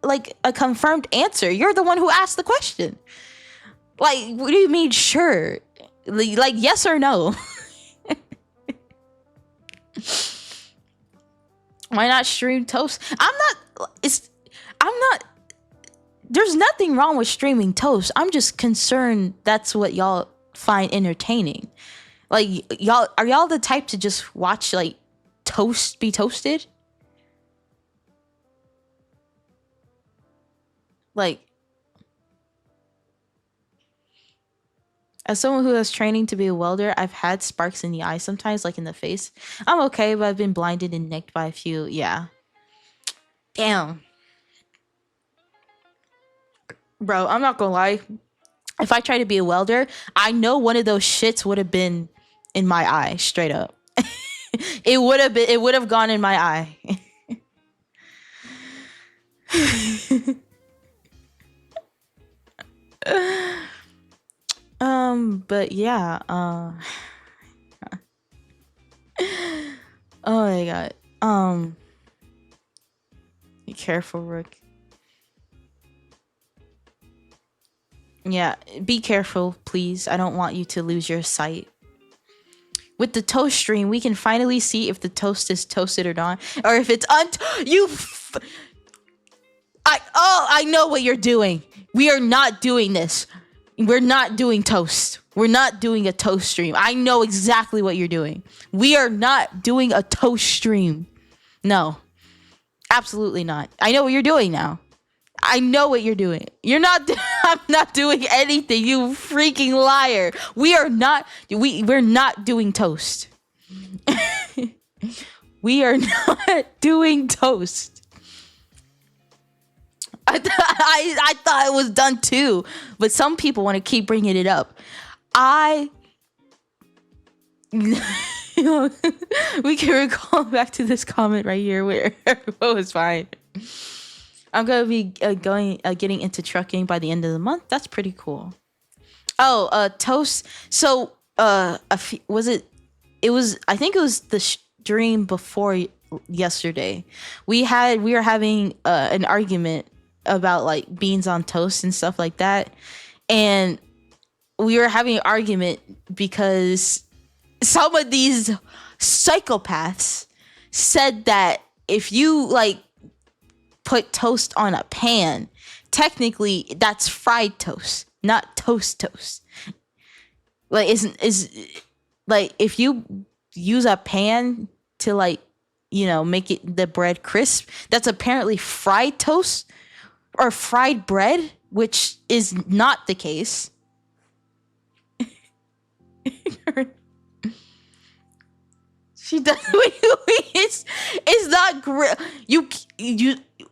like a confirmed answer. You're the one who asked the question. Like, what do you mean? Sure, like yes or no? Why not stream toast? I'm not. There's nothing wrong with streaming toast. I'm just concerned that's what y'all find entertaining. Like are y'all the type to just watch like toast be toasted? Like, as someone who has training to be a welder, I've had sparks in the eye sometimes, like in the face. I'm okay, but I've been blinded and nicked by a few. Yeah. Damn. Bro, I'm not gonna lie. If I tried to be a welder, I know one of those shits would have been in my eye, straight up. It would have gone in my eye. But yeah, oh my god. Um, be careful, Rook. Yeah, be careful, please. I don't want you to lose your sight. With the toast stream, we can finally see if the toast is toasted or not, or if it's I know what you're doing. We are not doing this. We're not doing toast. We're not doing a toast stream. I know exactly what you're doing. We are not doing a toast stream. No, absolutely not. I know what you're doing now. I know what you're doing. You're not. I'm not doing anything. You freaking liar. We're not doing toast. We are not doing toast. I thought it was done too, but some people want to keep bringing it up. We can recall back to this comment right here where everyone was fine. I'm gonna be getting into trucking by the end of the month. That's pretty cool. Oh, toast. So, was it? It was. I think it was the stream before yesterday. We were having an argument about like beans on toast and stuff like that, and we were having an argument because some of these psychopaths said that if you like put toast on a pan, technically that's fried toast, not toast. Like is like if you use a pan to like, you know, make it the bread crisp, that's apparently fried toast or fried bread, which is not the case. She does. It's not grill. You.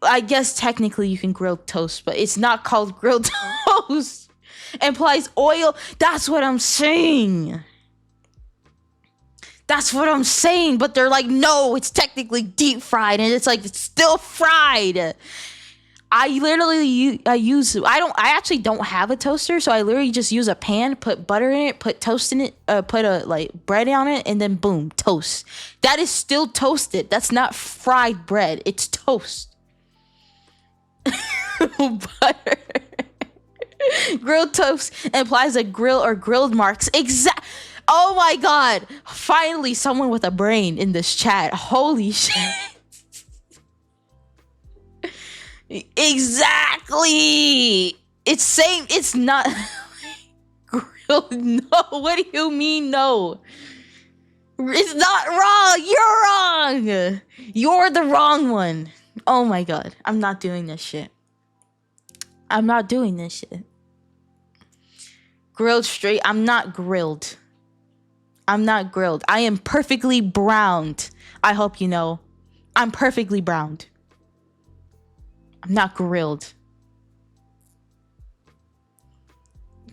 I guess technically you can grill toast, but it's not called grilled toast. Implies oil. That's what I'm saying. But they're like, no, it's technically deep fried, and it's like it's still fried. I actually don't have a toaster, so I literally just use a pan, put butter in it, put toast in it, put a like bread on it, and then boom, toast. That is still toasted. That's not fried bread. It's toast. Butter. Grilled toast implies a grill or grilled marks. Oh my god. Finally, someone with a brain in this chat. Holy shit. Exactly. It's not grilled. No, what do you mean no? It's not wrong. You're wrong. You're the wrong one. Oh my god. I'm not doing this shit. Grilled straight. I'm not grilled. I am perfectly browned. I hope you know. I'm perfectly browned. I'm not grilled.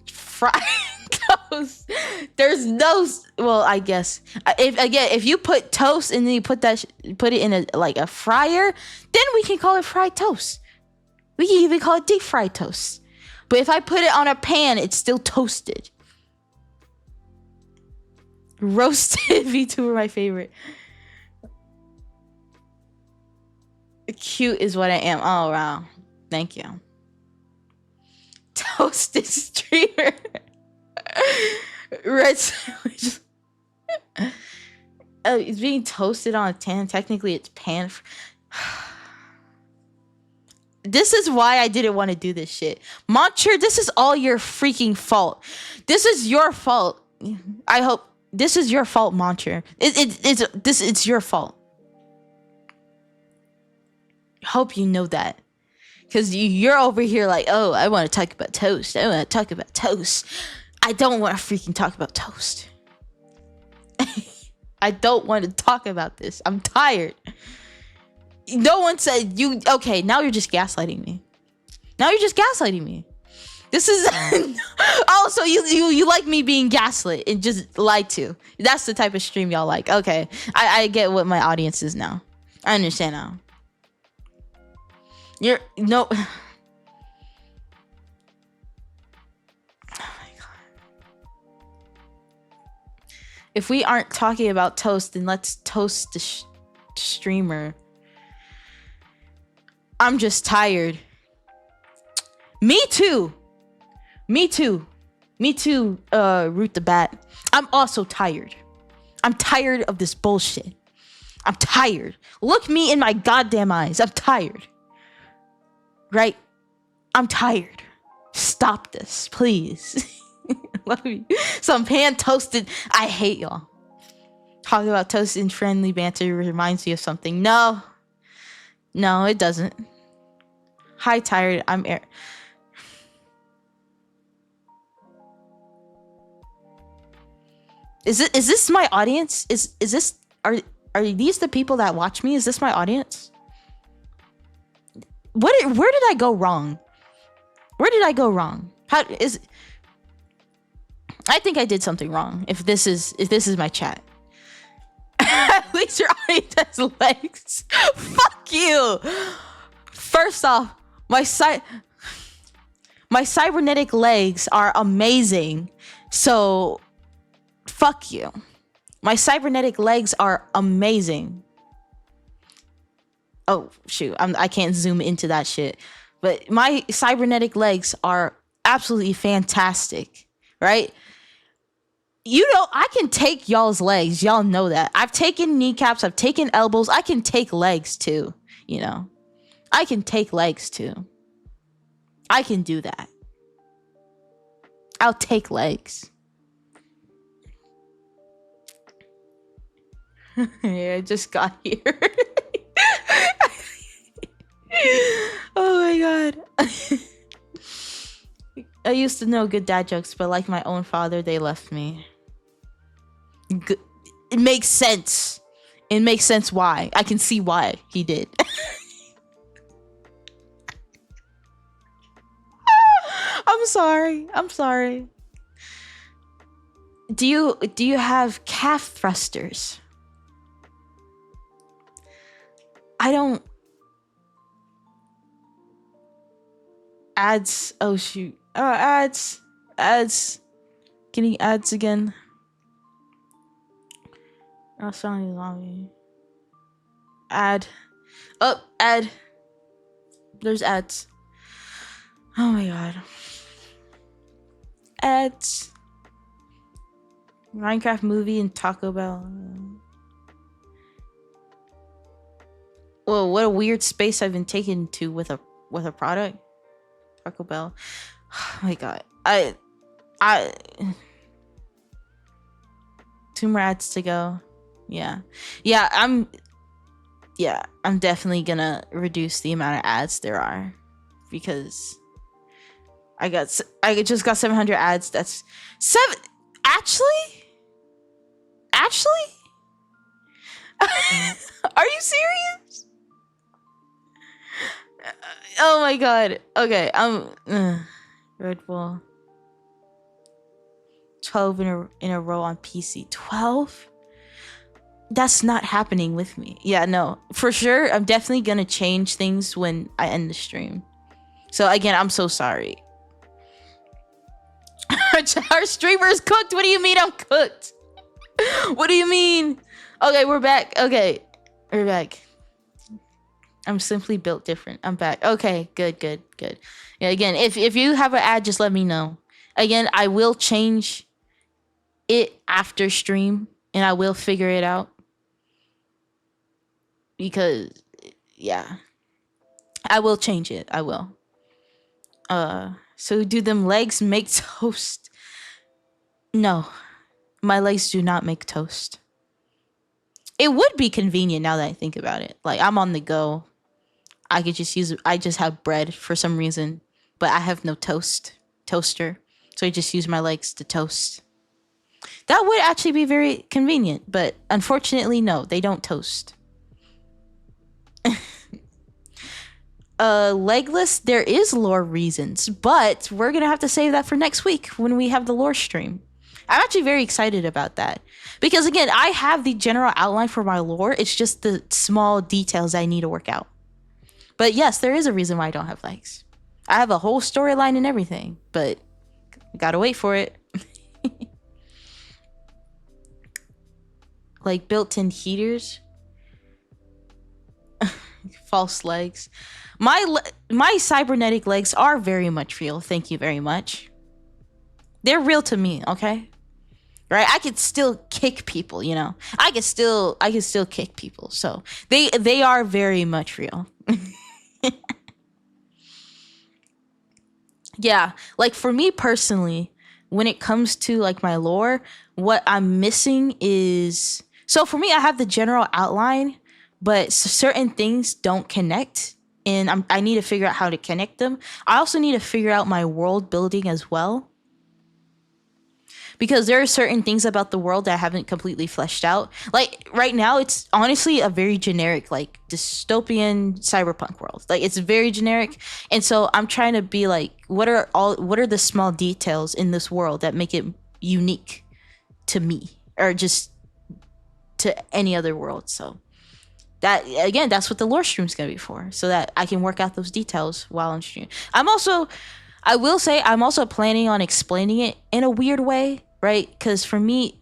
Fried toast. There's no. Well, I guess if you put toast and then you put it in a fryer, then we can call it fried toast. We can even call it deep fried toast. But if I put it on a pan, it's still toasted. Roasted VTuber, my favorite. Cute is what I am. Oh wow, thank you. Toasted streamer. Red sandwich. It's being toasted on a tan. Technically, it's pan. This is why I didn't want to do this shit. Moncher, this is all your freaking fault. This is your fault. I hope this is your fault, Moncher. It's your fault. Hope you know that. Because you're over here like, oh, I want to talk about toast. I don't want to freaking talk about toast. I don't want to talk about this. I'm tired. No one said you. Okay, now you're just gaslighting me. This is. Oh, so you like me being gaslit and just lied to. That's the type of stream y'all like. Okay, I get what my audience is now. I understand now. Oh my god. If we aren't talking about toast, then let's toast the streamer. I'm just tired. Me too. Root the bat. I'm also tired. I'm tired of this bullshit. I'm tired. Look me in my goddamn eyes. I'm tired. Right? I'm tired. Stop this, please. Love you. Some pan toasted. I hate y'all. Talking about toasted and friendly banter reminds me of something. No, it doesn't. Hi, tired. I'm air. Is this my audience? Is this are these the people that watch me? Is this my audience? Where did I go wrong? How is? I think I did something wrong. If this is my chat. At least your audience has legs. Fuck you. First off, my cybernetic legs are amazing. So fuck you. My cybernetic legs are amazing. Oh shoot, I can't zoom into that shit. But my cybernetic legs are absolutely fantastic, right? You know, I can take y'all's legs. Y'all know that. I've taken kneecaps. I've taken elbows. I can take legs too, you know. I can take legs too. I can do that. I'll take legs. Yeah, I just got here. Oh my god. I used to know good dad jokes, but like my own father, they left me. It makes sense. It makes sense why. I can see why he did. I'm sorry. Do you have calf thrusters? I don't. Ads. Oh shoot. Ads. Getting ads again. Oh, sounding zombie. Ad. Oh, ad. There's ads. Oh my god. Ads. Minecraft movie and Taco Bell. Whoa, what a weird space I've been taken to with a product. Taco Bell. Oh my god. I 2 more ads to go. Yeah, I'm definitely gonna reduce the amount of ads there are, because I just got 700 ads. That's 7. Actually? Are you serious? Oh my god. Okay, Red Bull. 12 in a row on PC. 12? That's not happening with me. Yeah, no. For sure, I'm definitely gonna change things when I end the stream. So again, I'm so sorry. Our streamer is cooked. What do you mean I'm cooked? What do you mean? Okay, we're back. Okay, we're back. I'm simply built different. I'm back. Okay, good. Yeah, again, if you have an ad, just let me know. Again, I will change it after stream, and I will figure it out. Because, yeah. I will change it. I will. So do them legs make toast? No. My legs do not make toast. It would be convenient now that I think about it. Like, I'm on the go. I just have bread for some reason, but I have no toaster. So I just use my legs to toast. That would actually be very convenient, but unfortunately, no, they don't toast. Legless, there is lore reasons, but we're gonna have to save that for next week when we have the lore stream. I'm actually very excited about that, because again, I have the general outline for my lore. It's just the small details I need to work out. But yes, there is a reason why I don't have legs. I have a whole storyline and everything, but gotta wait for it. Like built-in heaters. False legs. My cybernetic legs are very much real. Thank you very much. They're real to me, okay? Right? I could still kick people, you know. I can still kick people. So they are very much real. Yeah, like for me personally, when it comes to like my lore, what I'm missing is, so for me I have the general outline, but certain things don't connect, and I need to figure out how to connect them. I also need to figure out my world building as well, because there are certain things about the world that I haven't completely fleshed out. Like right now, it's honestly a very generic, like dystopian cyberpunk world. Like it's very generic, and so I'm trying to be like, what are the small details in this world that make it unique to me, or just to any other world? So that, again, that's what the lore stream is gonna be for, so that I can work out those details while I'm streaming. I will say I'm also planning on explaining it in a weird way, right? Because for me,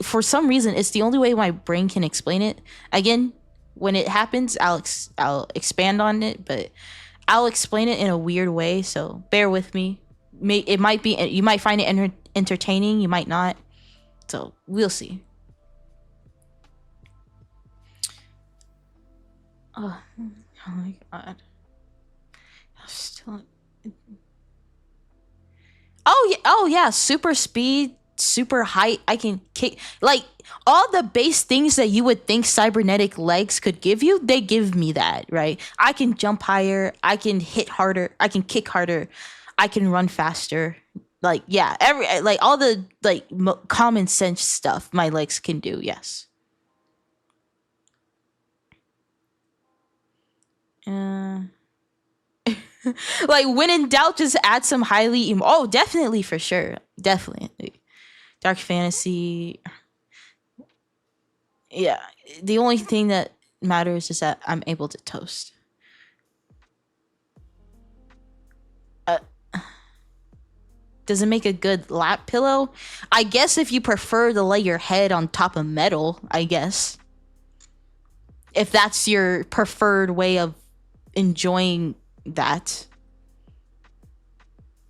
for some reason it's the only way my brain can explain it. Again, when it happens, I'll expand on it, but I'll explain it in a weird way. So bear with me. It might be, you might find it entertaining, you might not. So we'll see. Oh my god. I'm still. Oh yeah, super speed, super height. I can kick, like all the base things that you would think cybernetic legs could give you, they give me that, right? I can jump higher, I can hit harder, I can kick harder, I can run faster. Like yeah, like all the like common sense stuff my legs can do. Yes. Uh like when in doubt, just add some highly oh, definitely, for sure, definitely dark fantasy. Yeah, the only thing that matters is that I'm able to toast. uh, does it make a good lap pillow? I guess if you prefer to lay your head on top of metal, I guess, if that's your preferred way of enjoying that.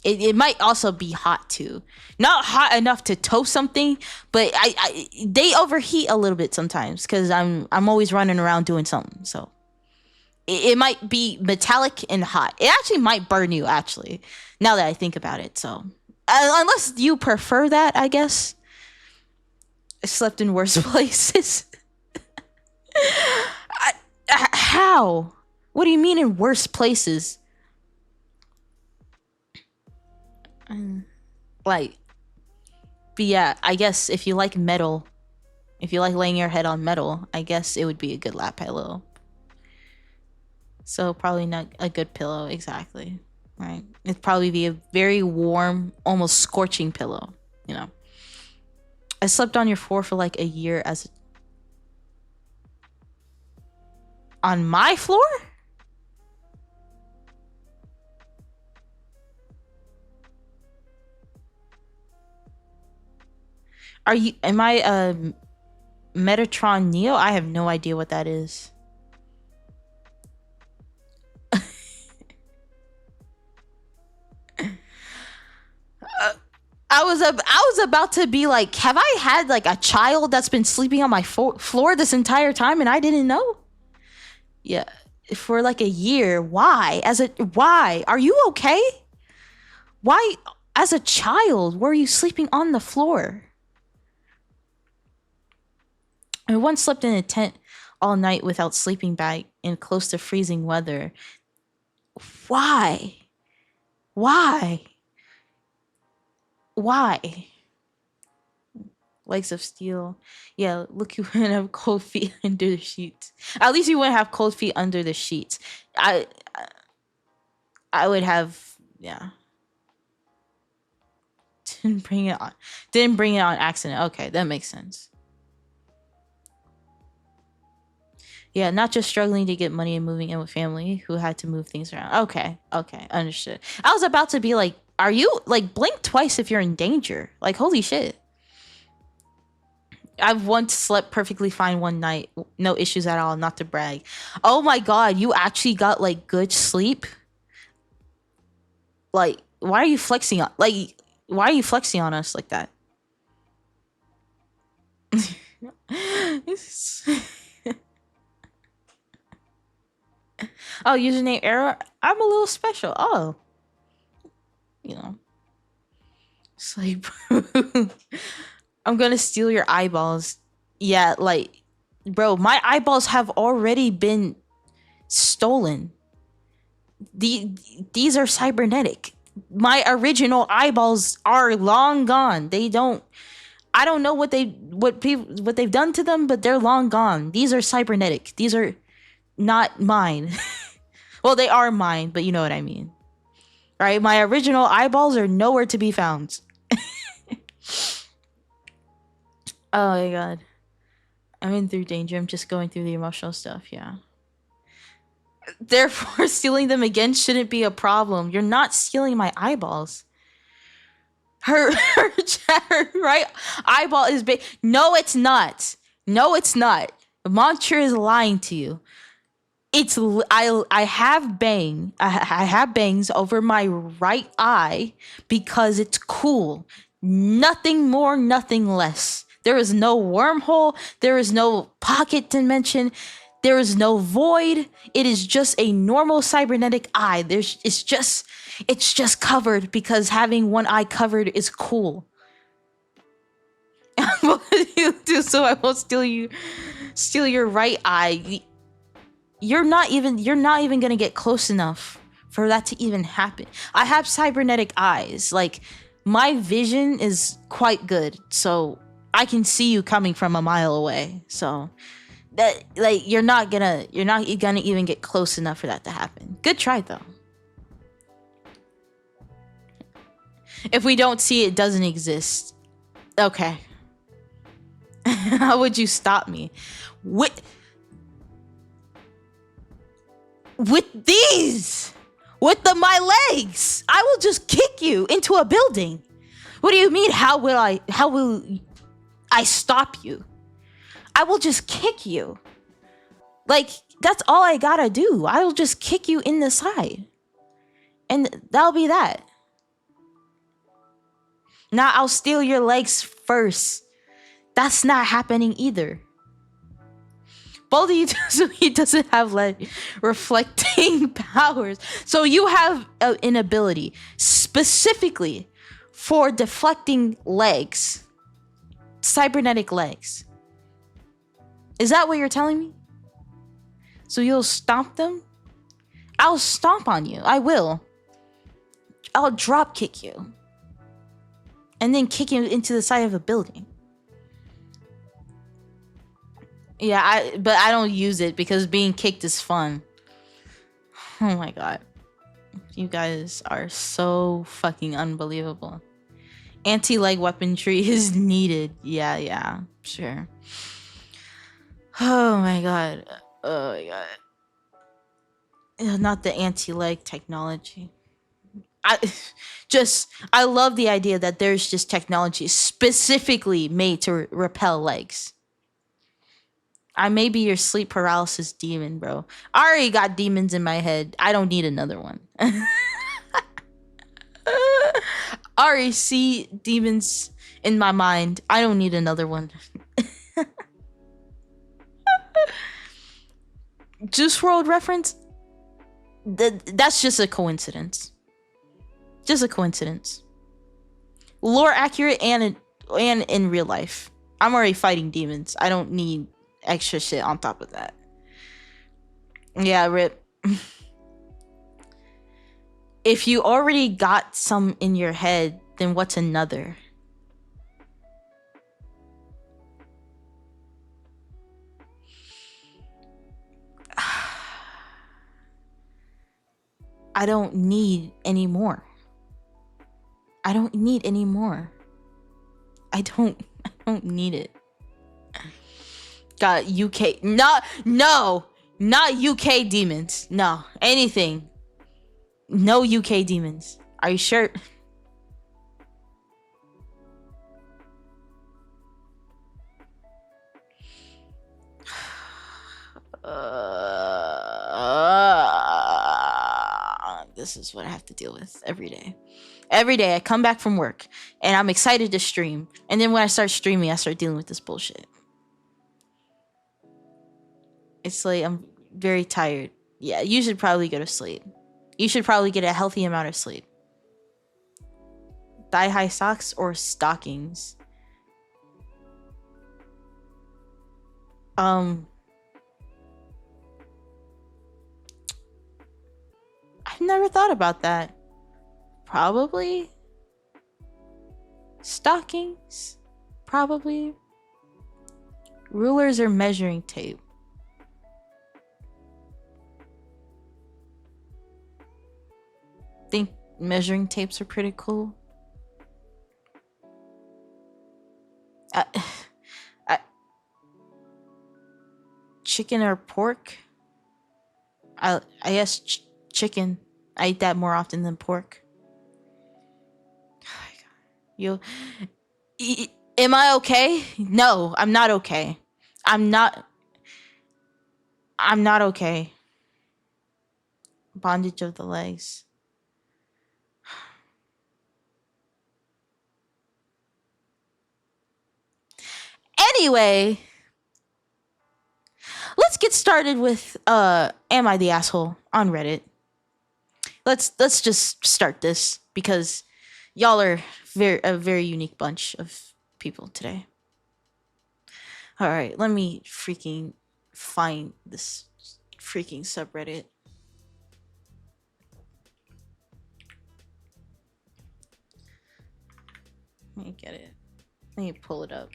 It might also be hot too. Not hot enough to toast something, but they overheat a little bit sometimes because I'm always running around doing something. So it might be metallic and hot. It actually might burn you, actually, now that I think about it. So unless you prefer that, I guess. I slept in worse places. How? What do you mean in worse places? Like, but yeah, I guess if you like metal, if you like laying your head on metal, I guess it would be a good lap pillow. So probably not a good pillow, exactly. Right? It'd probably be a very warm, almost scorching pillow, you know. I slept on your floor for like a year on my floor? Am I Metatron Neo? I have no idea what that is. I was about to be like, have I had like a child that's been sleeping on my floor this entire time and I didn't know? Yeah, for like a year. Why? Why? Are you okay? Why, as a child, were you sleeping on the floor? I once slept in a tent all night without sleeping bag in close to freezing weather. Why? Why? Why? Legs of steel. Yeah, look, you wouldn't have cold feet under the sheets. At least you wouldn't have cold feet under the sheets. I would have, yeah. Didn't bring it on accident. Okay, that makes sense. Yeah, not just struggling to get money and moving in with family who had to move things around. Okay, understood. I was about to be like, are you, like, blink twice if you're in danger? Like, holy shit. I've once slept perfectly fine one night. No issues at all, not to brag. Oh my god, you actually got like good sleep? Like, why are you flexing on us like that? Oh, username error. I'm a little special. Oh, you know, sleep. I'm gonna steal your eyeballs. Yeah, like, bro, my eyeballs have already been stolen. These are cybernetic. My original eyeballs are long gone. They don't. I don't know what they've done to them, but they're long gone. These are cybernetic. These are not mine. Well, they are mine, but you know what I mean. Right? My original eyeballs are nowhere to be found. Oh my god. I'm in through danger. I'm just going through the emotional stuff, yeah. Therefore, stealing them again shouldn't be a problem. You're not stealing my eyeballs. Her right eyeball is big. No, it's not. No, it's not. Monster is lying to you. It's I have I have bangs over my right eye because it's cool. Nothing more, nothing less. There is no wormhole. There is no pocket dimension. There is no void. It is just a normal cybernetic eye. It's just covered because having one eye covered is cool. What do you do so I won't steal your right eye? You're not even gonna get close enough for that to even happen. I have cybernetic eyes. Like, my vision is quite good, so I can see you coming from a mile away. So that, like, you're not gonna even get close enough for that to happen. Good try though. If we don't see it, doesn't exist. Okay. How would you stop me? With these, with my legs, I will just kick you into a building. What do you mean? How will I stop you? I will just kick you. Like, that's all I gotta do. I will just kick you in the side, and that'll be that. Now I'll steal your legs first. That's not happening either. Both of you, so he doesn't have like reflecting powers. So you have an ability specifically for deflecting legs, cybernetic legs. Is that what you're telling me? So you'll stomp them? I'll stomp on you. I will. I'll drop kick you. And then kick you into the side of a building. Yeah, but I don't use it because being kicked is fun. Oh my god. You guys are so fucking unbelievable. Anti-leg weaponry is needed. Yeah, sure. Oh my god. Oh my god. Not the anti-leg technology. I love the idea that there's just technology specifically made to repel legs. I may be your sleep paralysis demon, bro. I already got demons in my head. I don't need another one. I already see demons in my mind. I don't need another one. Juice WRLD reference? That's just a coincidence. Just a coincidence. Lore accurate and in real life. I'm already fighting demons. I don't need extra shit on top of that. Yeah, rip. If you already got some in your head, then what's another? I don't need any more. I don't need any more. I don't need it. Got UK. Not UK demons. No, anything. No UK demons. Are you sure? This is what I have to deal with every day. Every day I come back from work and I'm excited to stream. And then when I start streaming, I start dealing with this bullshit. It's like I'm very tired. Yeah, you should probably go to sleep. You should probably get a healthy amount of sleep. Thigh-high socks or stockings? I've never thought about that. Probably stockings. Probably rulers or measuring tape. Think measuring tapes are pretty cool. Chicken or pork? I guess chicken. I eat that more often than pork. Am I okay? No, I'm not okay. I'm not okay. Bondage of the legs. Anyway, let's get started with Am I the Asshole on Reddit. Let's just start this because y'all are a very unique bunch of people today. All right, let me freaking find this freaking subreddit. Let me get it. Let me pull it up.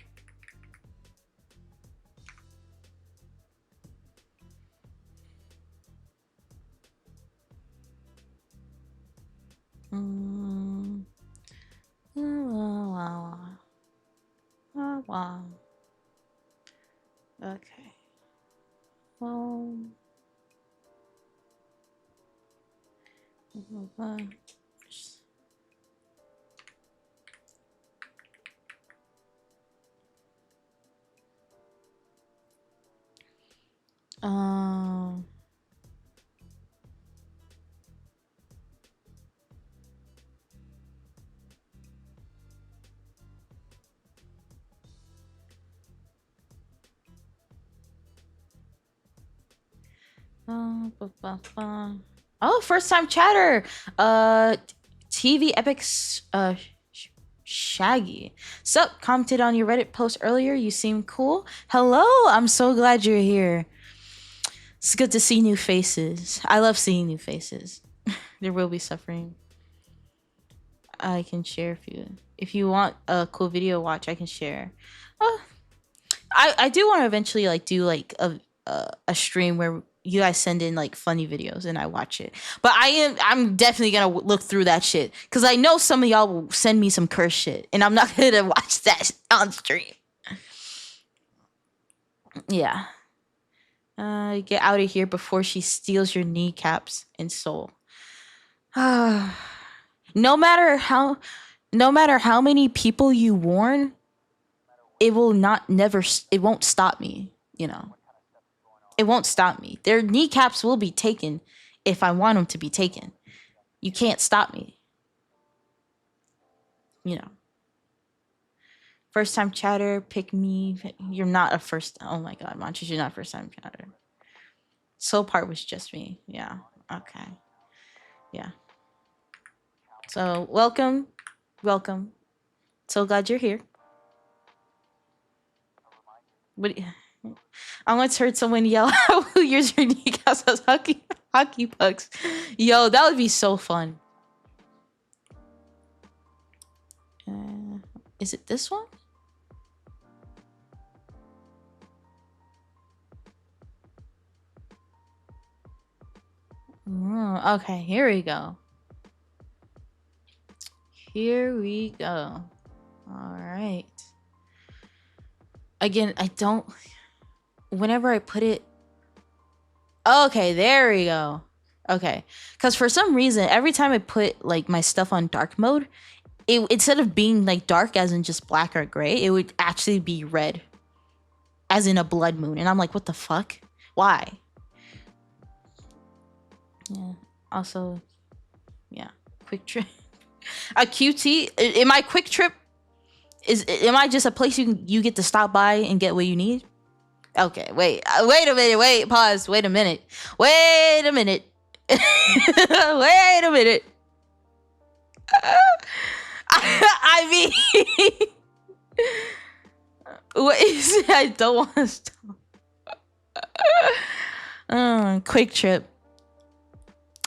Wow. Okay. Well. Oh, first time chatter. TV Epics Shaggy. Sup, commented on your Reddit post earlier. You seem cool. Hello, I'm so glad you're here. It's good to see new faces. I love seeing new faces. There will be suffering. I can share if you want a cool video watch, I can share. I do want to eventually like do like a stream where you guys send in like funny videos and I watch it. But I'm definitely gonna look through that shit because I know some of y'all will send me some curse shit and I'm not gonna watch that on stream. Yeah. Get out of here before she steals your kneecaps and soul. No matter how many people you warn, it won't stop me, you know. It won't stop me. Their kneecaps will be taken if I want them to be taken. You can't stop me. You know. First time chatter, pick me. You're not a first. Oh my god, Montres, you're not first time chatter. Soul part was just me. Yeah. Okay. Yeah. So welcome. So glad you're here. But I once heard someone yell, "Who use your kneecaps as hockey pucks?" Yo, that would be so fun. Is it this one? Okay, here we go. All right. Again, I don't. Whenever I put it. Okay, there we go. Okay, because for some reason, every time I put like my stuff on dark mode, it instead of being like dark as in just black or gray, it would actually be red, as in a blood moon. And I'm like, what the fuck? Why? Yeah. Also, yeah. Quick Trip. A QT. Am I Quick Trip? Am I just a place you get to stop by and get what you need? Okay, wait a minute, wait, pause, wait a minute. Wait a minute. I mean, what is it? I don't want to stop. Quick Trip.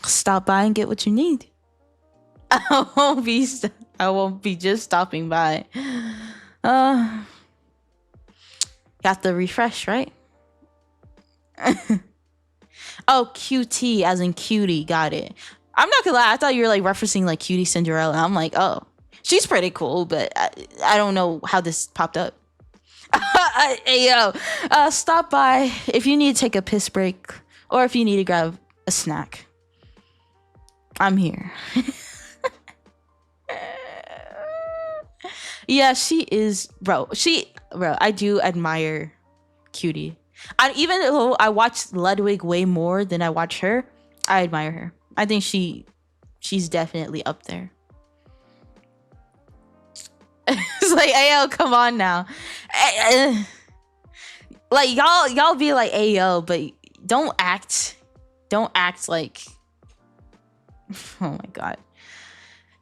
Stop by and get what you need. I won't be just stopping by. Got the refresh, right? Oh, QT as in cutie. Got it. I'm not gonna lie. I thought you were like referencing like Cutie Cinderella. I'm like, oh, she's pretty cool, but I don't know how this popped up. Hey, yo, stop by if you need to take a piss break or if you need to grab a snack. I'm here. Yeah, she is, bro. I do admire Cutie. Even though I watch Ludwig way more than I watch her, I admire her. I think she's definitely up there. It's like, ayo, come on now. Like y'all be like, ayo, but don't act like. Oh my god.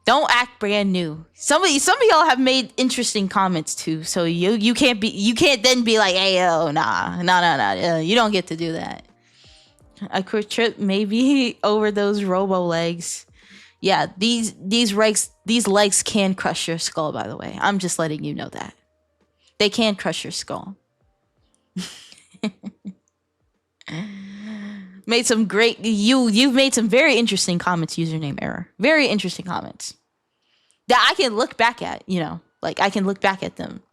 Don't act brand new. Some of y'all have made interesting comments too, so you can't then be like, ayo, nah. You don't get to do that. A Quick Trip maybe over those robo legs. Yeah, these legs can crush your skull, by the way. I'm just letting you know that. They can crush your skull. Made some great you've made some very interesting comments, username error. Very interesting comments. That I can look back at, you know. Like I can look back at them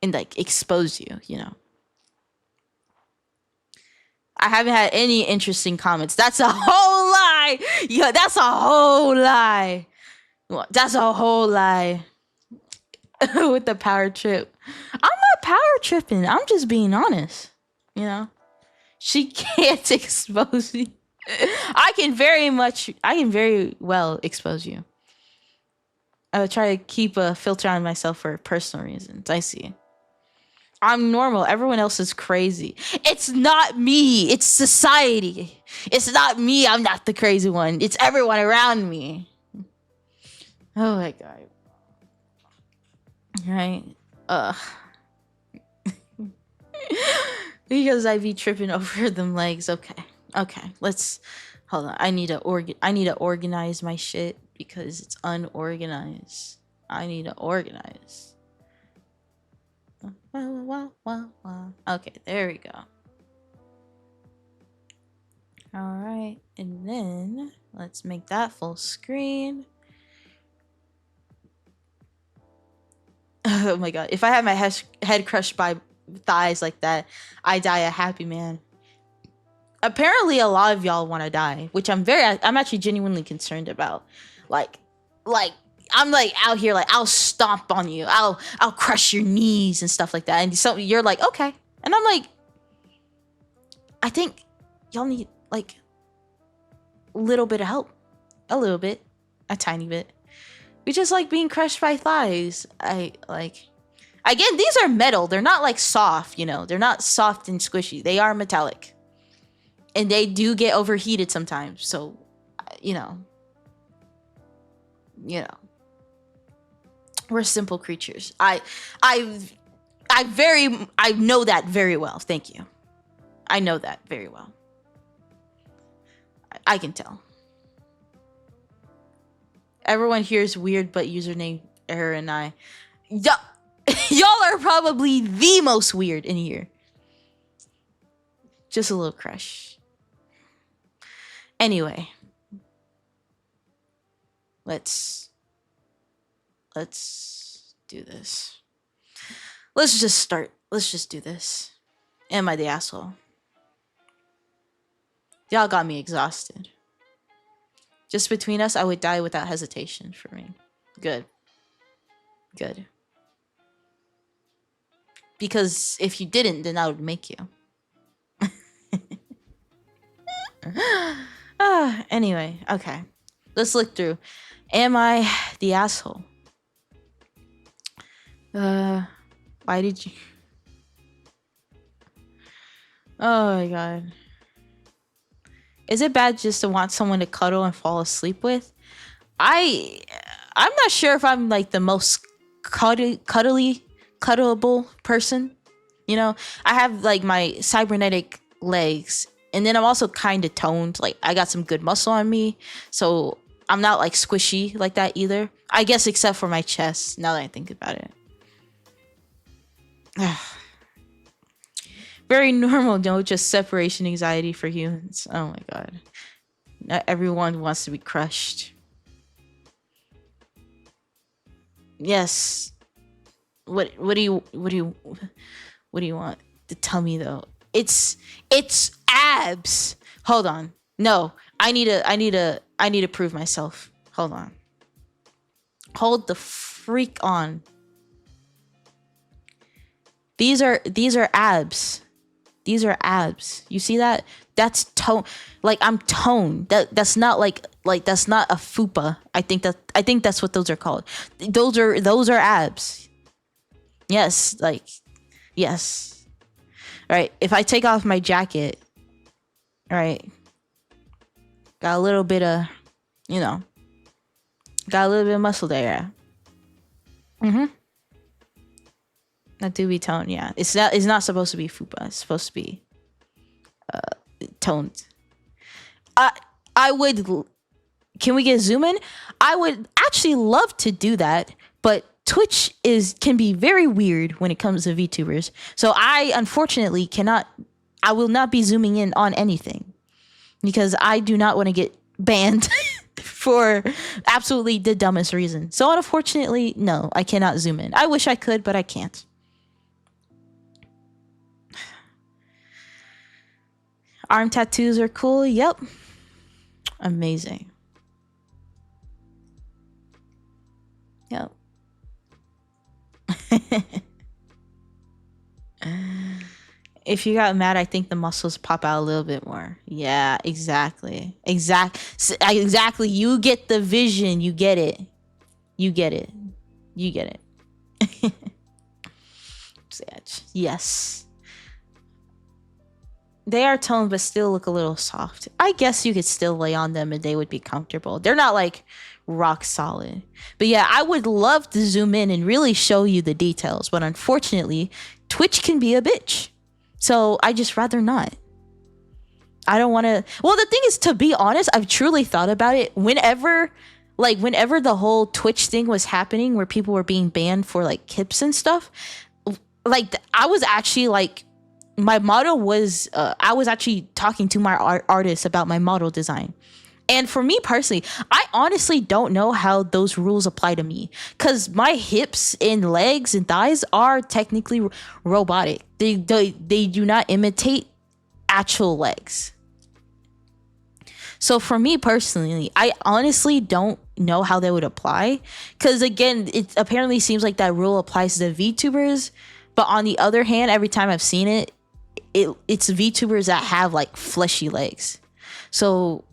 and like expose you, you know. I haven't had any interesting comments. That's a whole lie. Yeah, that's a whole lie. That's a whole lie. With the power trip. I'm not power tripping. I'm just being honest. You know? She can't expose me. I can very well expose you. I would try to keep a filter on myself for personal reasons. I see. I'm normal. Everyone else is crazy. It's not me. It's society. It's not me. I'm not the crazy one. It's everyone around me. Oh my god. Right? Because I be tripping over them legs. Okay. Let's hold on. I need to organize my shit because it's unorganized. I need to organize. Okay, there we go. All right, and then let's make that full screen. Oh my god, if I had my head crushed by thighs like that, I die a happy man. Apparently a lot of y'all want to die, which I'm actually genuinely concerned about. Like I'm like out here like I'll stomp on you, I'll crush your knees and stuff like that, and so you're like, okay, and I'm like, I think y'all need like a little bit of help, a tiny bit. We just like being crushed by thighs. I like, again, these are metal, they're not like soft, you know, they're not soft and squishy, they are metallic, and they do get overheated sometimes, so you know, we're simple creatures. I know that very well. Thank you. I know that very well. I can tell. Everyone here is weird, but username error and I. Y'all are probably the most weird in here. Just a little crush. Anyway. Let's do this. Let's just start. Let's just do this. Am I the asshole? Y'all got me exhausted. Just between us, I would die without hesitation for me. Good. Because if you didn't, then I would make you. Anyway, okay. Let's look through. Am I the asshole? Why did you? Oh my god. Is it bad just to want someone to cuddle and fall asleep with? I'm not sure if I'm like the most cuddleable person. You know, I have like my cybernetic legs, and then I'm also kind of toned. Like I got some good muscle on me, so I'm not like squishy like that either. I guess except for my chest. Now that I think about it, very normal. No, just separation anxiety for humans. Oh my god, not everyone wants to be crushed. Yes. What do you want to tell me though? It's abs. Hold on. No, I need to prove myself. Hold on. Hold the freak on. These are abs. These are abs. You see that? That's tone. Like I'm toned. That's not like that's not a fupa. I think that's what those are called. Those are abs. Yes, like yes. All right. If I take off my jacket, all right, got a little bit of, got a little bit of muscle there. That do be toned. Yeah, it's not supposed to be fupa. It's supposed to be toned. I would. Can we get zoom in? I would actually love to do that, but Twitch can be very weird when it comes to VTubers. So I unfortunately cannot. I will not be zooming in on anything because I do not want to get banned for absolutely the dumbest reason. So unfortunately, no, I cannot zoom in. I wish I could, but I can't. Arm tattoos are cool. Yep. Amazing. Yep. If you got mad, I think the muscles pop out a little bit more. Yeah, exactly. Exactly. You get the vision. You get it. You get it. You get it. Yes. They are toned, but still look a little soft. I guess you could still lay on them and they would be comfortable. They're not like rock solid. But yeah, I would love to zoom in and really show you the details. But unfortunately, Twitch can be a bitch. So I just rather not. I don't want to. Well, the thing is, to be honest, I've truly thought about it. Whenever the whole Twitch thing was happening where people were being banned for like hips and stuff, like I was actually like, my model was, I was actually talking to my artist about my model design. And for me personally, I honestly don't know how those rules apply to me because my hips and legs and thighs are technically robotic. They do not imitate actual legs. So for me personally, I honestly don't know how they would apply because again, it apparently seems like that rule applies to the VTubers. But on the other hand, every time I've seen it, it's VTubers that have like fleshy legs. So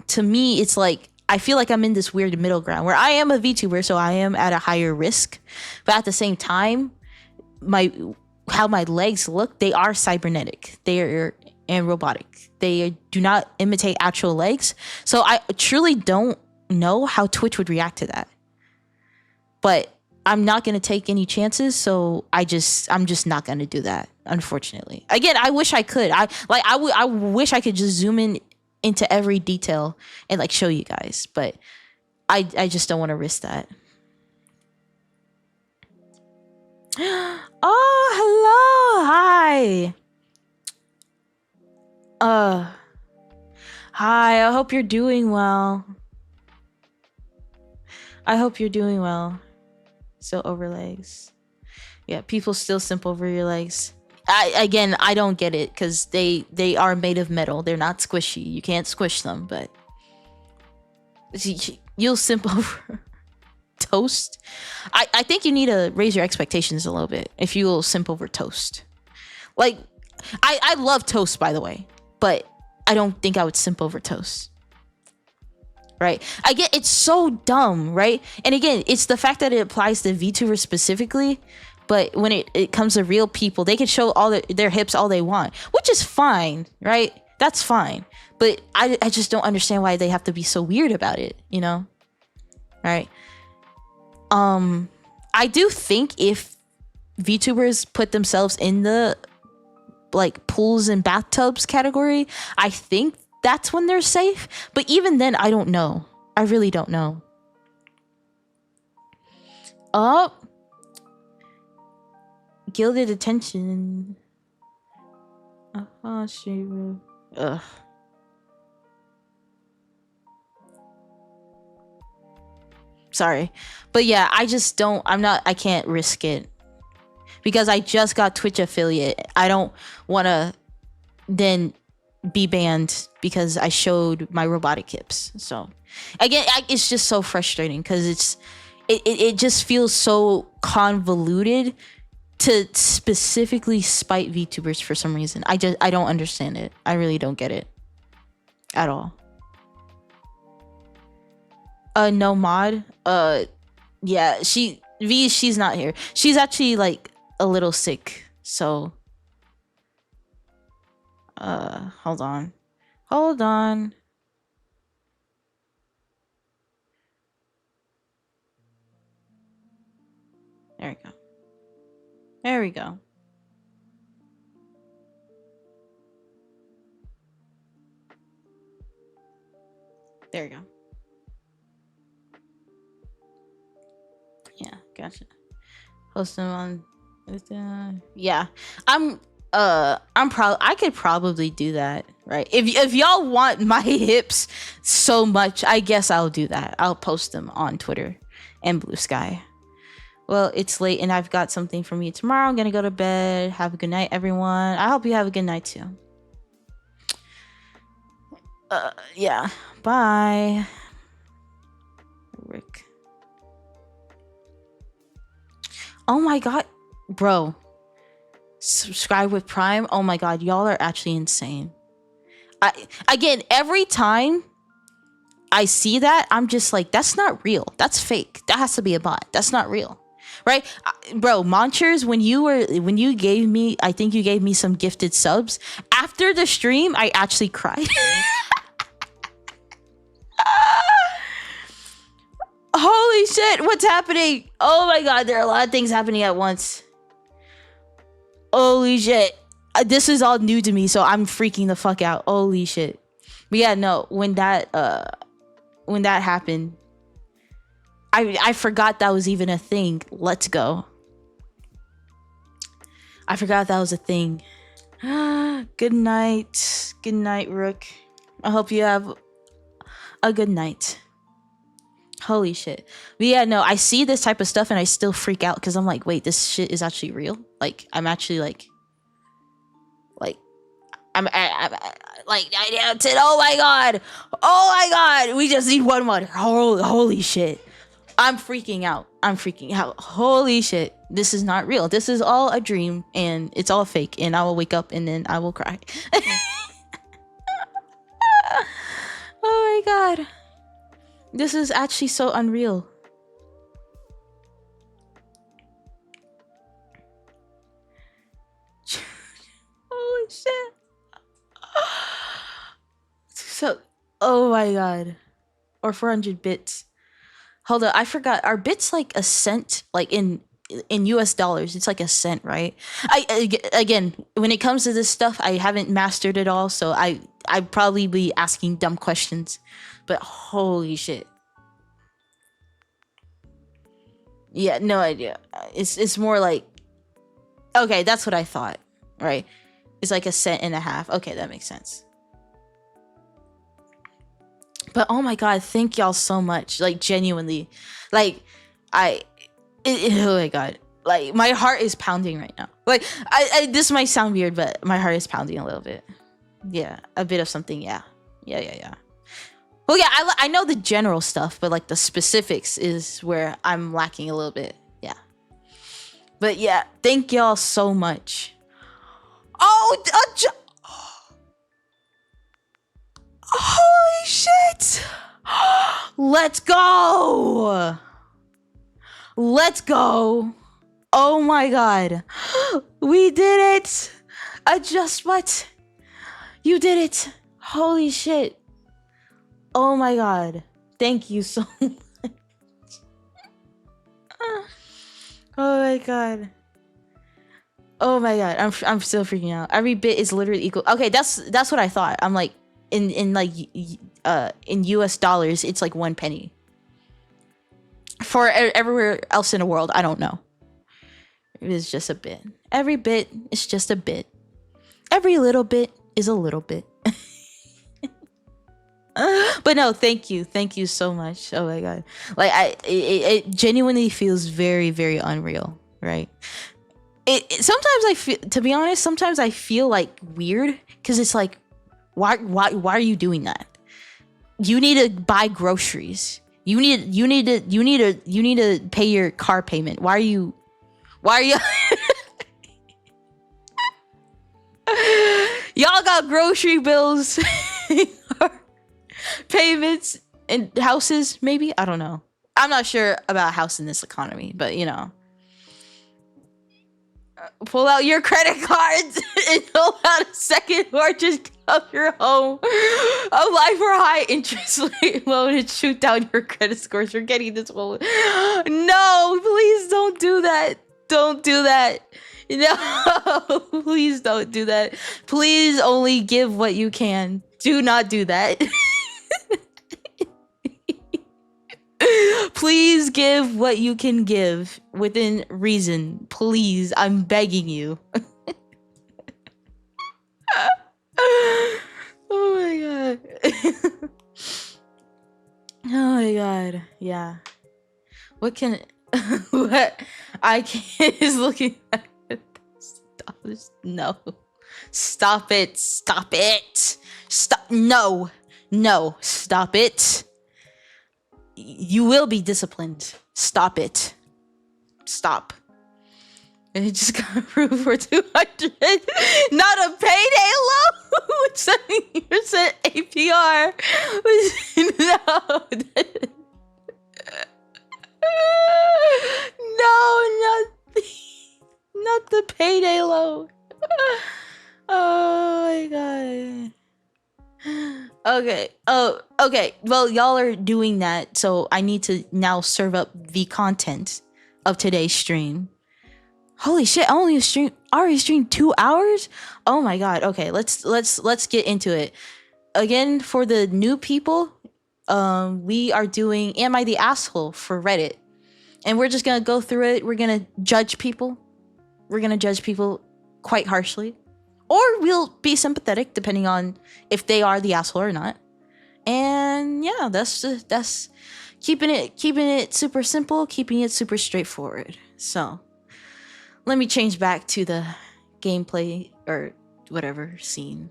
to me, it's like I feel like I'm in this weird middle ground where I am a VTuber, so I am at a higher risk. But at the same time, how my legs look, they are cybernetic. They are and robotic. They do not imitate actual legs. So I truly don't know how Twitch would react to that. But I'm not going to take any chances, so I'm just not going to do that, unfortunately. Again, I wish I could. I wish I could just zoom in into every detail and like show you guys, but I just don't want to risk that. Oh, hello. Hi. Hi. I hope you're doing well. Still over legs. Yeah, people still simp over your legs. I don't get it because they are made of metal. They're not squishy. You can't squish them, but you'll simp over toast. I think you need to raise your expectations a little bit if you will simp over toast. Like, I love toast, by the way, but I don't think I would simp over toast. Right? I get it's so dumb, right? And again, it's the fact that it applies to VTubers specifically, but when it comes to real people, they can show all their hips all they want, which is fine, right? That's fine. But I just don't understand why they have to be so weird about it, you know? Right? I do think if VTubers put themselves in the like pools and bathtubs category, I think that's when they're safe. But even then, I don't know. I really don't know. Oh, gilded attention. Ugh. Sorry, but yeah, I can't risk it because I just got Twitch affiliate. I don't want to then be banned because I showed my robotic hips. So again, it's just so frustrating because it just feels so convoluted to specifically spite VTubers for some reason. I don't understand it. I really don't get it at all. No mod. Yeah, she's not here. She's actually like a little sick. So hold on. There we go. There we go. Yeah, gotcha. Post them on. Yeah, I could probably do that, right? If y'all want my hips so much, I guess I'll do that. I'll post them on Twitter and Blue Sky. Well, it's late and I've got something for me tomorrow. I'm gonna go to bed. Have a good night, everyone. I hope you have a good night too. Yeah. Bye. Rick. Oh my god, bro. Subscribe with Prime. Oh my god, y'all are actually insane. Again, every time I see that, I'm just like, that's not real. That's fake. That has to be a bot. That's not real. Right? Bro, Monchers, when you gave me, I think you gave me some gifted subs. After the stream, I actually cried. Holy shit, what's happening? Oh my god, there are a lot of things happening at once. Holy shit. This is all new to me, so I'm freaking the fuck out. Holy shit. But yeah, no, when that happened, I forgot that was even a thing. Let's go. I forgot that was a thing. Good night. Good night, Rook. I hope you have a good night. Holy shit. But yeah, no, I see this type of stuff and I still freak out because I'm like, wait, this shit is actually real? Like, I'm actually I'm I said, oh my god, we just need one more. Holy shit. I'm freaking out. Holy shit. This is not real. This is all a dream and it's all fake and I will wake up and then I will cry. Oh my god. This is actually so unreal. Holy shit. So, oh my god. Or 400 bits. Hold on, I forgot. Are bits like a cent? Like in US dollars, it's like a cent, right? Again, when it comes to this stuff, I haven't mastered it all, so I'd probably be asking dumb questions. But holy shit. Yeah, no idea. It's more like, okay, that's what I thought, right? It's like a cent and a half. Okay, that makes sense. But oh my god, thank y'all so much. Like genuinely. Like oh my god. Like my heart is pounding right now. Like this might sound weird, but my heart is pounding a little bit. Yeah, a bit of something, yeah. Yeah. Well, yeah, I know the general stuff, but like the specifics is where I'm lacking a little bit. Yeah. But yeah, thank y'all so much. Oh, Holy shit! Let's go! Let's go! Oh my god. We did it! Adjust what? You did it! Holy shit. Oh my god. Thank you so much. Oh my god. Oh my god. I'm still freaking out. Every bit is literally equal. Okay, that's what I thought. I'm like in US dollars, it's like 1 penny. For everywhere else in the world, I don't know. It is just a bit. Every bit is just a bit. Every little bit is a little bit. But no, thank you so much. Oh my god, like it genuinely feels very, very unreal, right? Sometimes I feel, to be honest, sometimes I feel like weird because it's like, why are you doing that? You need to buy groceries. You need to pay your car payment. Why are you y'all got grocery bills, payments, and houses, maybe? I don't know. I'm not sure about a house in this economy, but you know. Pull out your credit cards and pull out a second mortgage of your home. Apply for high interest rate loan and shoot down your credit scores for getting this loan. No, please don't do that. Don't do that. No, please don't do that. Please only give what you can. Do not do that. Please give what you can give within reason. Please, I'm begging you. Oh my god. Oh my god. Yeah. What can what I can is looking at it. Stop this. No. Stop it. Stop it. Stop. No. No. Stop it. You will be disciplined. Stop it. Stop. And it just got approved for 200. Not a payday loan with 70% APR. No. No, not the payday loan. Oh my god. Okay. Oh, okay. Well, y'all are doing that, so I need to now serve up the content of today's stream. Holy shit! I already streamed 2 hours. Oh my god. Okay, let's get into it. Again, for the new people, we are doing "Am I the Asshole" for Reddit, and we're just gonna go through it. We're gonna judge people. We're gonna judge people quite harshly. Or we'll be sympathetic depending on if they are the asshole or not. And yeah, that's keeping it super simple, keeping it super straightforward. So let me change back to the gameplay or whatever scene.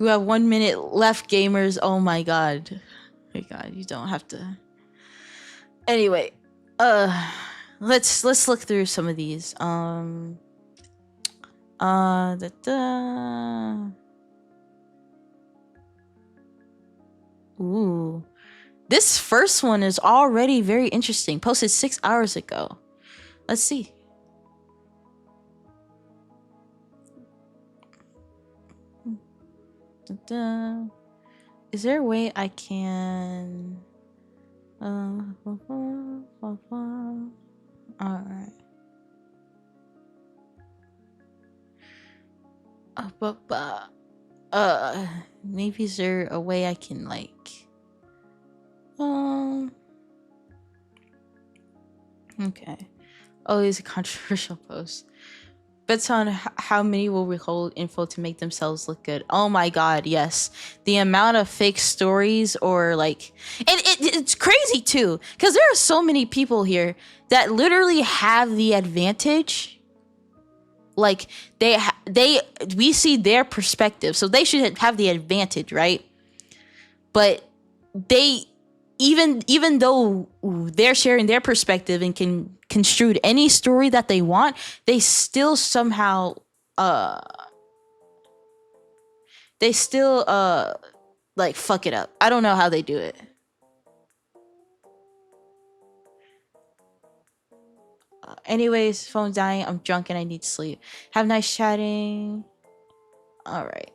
We have 1 minute left, gamers. Oh my god. Oh my god, you don't have to. Anyway, let's look through some of these. Ooh, this first one is already very interesting. Posted 6 hours ago. Let's see. Is there a way I can? Alright. Maybe is there a way I can like okay. Oh, it's a controversial post. Bets on how many will withhold info to make themselves look good. Oh my god, yes. The amount of fake stories or like... And it's crazy too, because there are so many people here that literally have the advantage. Like, we see their perspective, so they should have the advantage, right? But they... Even though they're sharing their perspective and can construed any story that they want, they still somehow they still like fuck it up. I don't know how they do it. Anyways, phone's dying. I'm drunk and I need sleep. Have nice chatting. All right.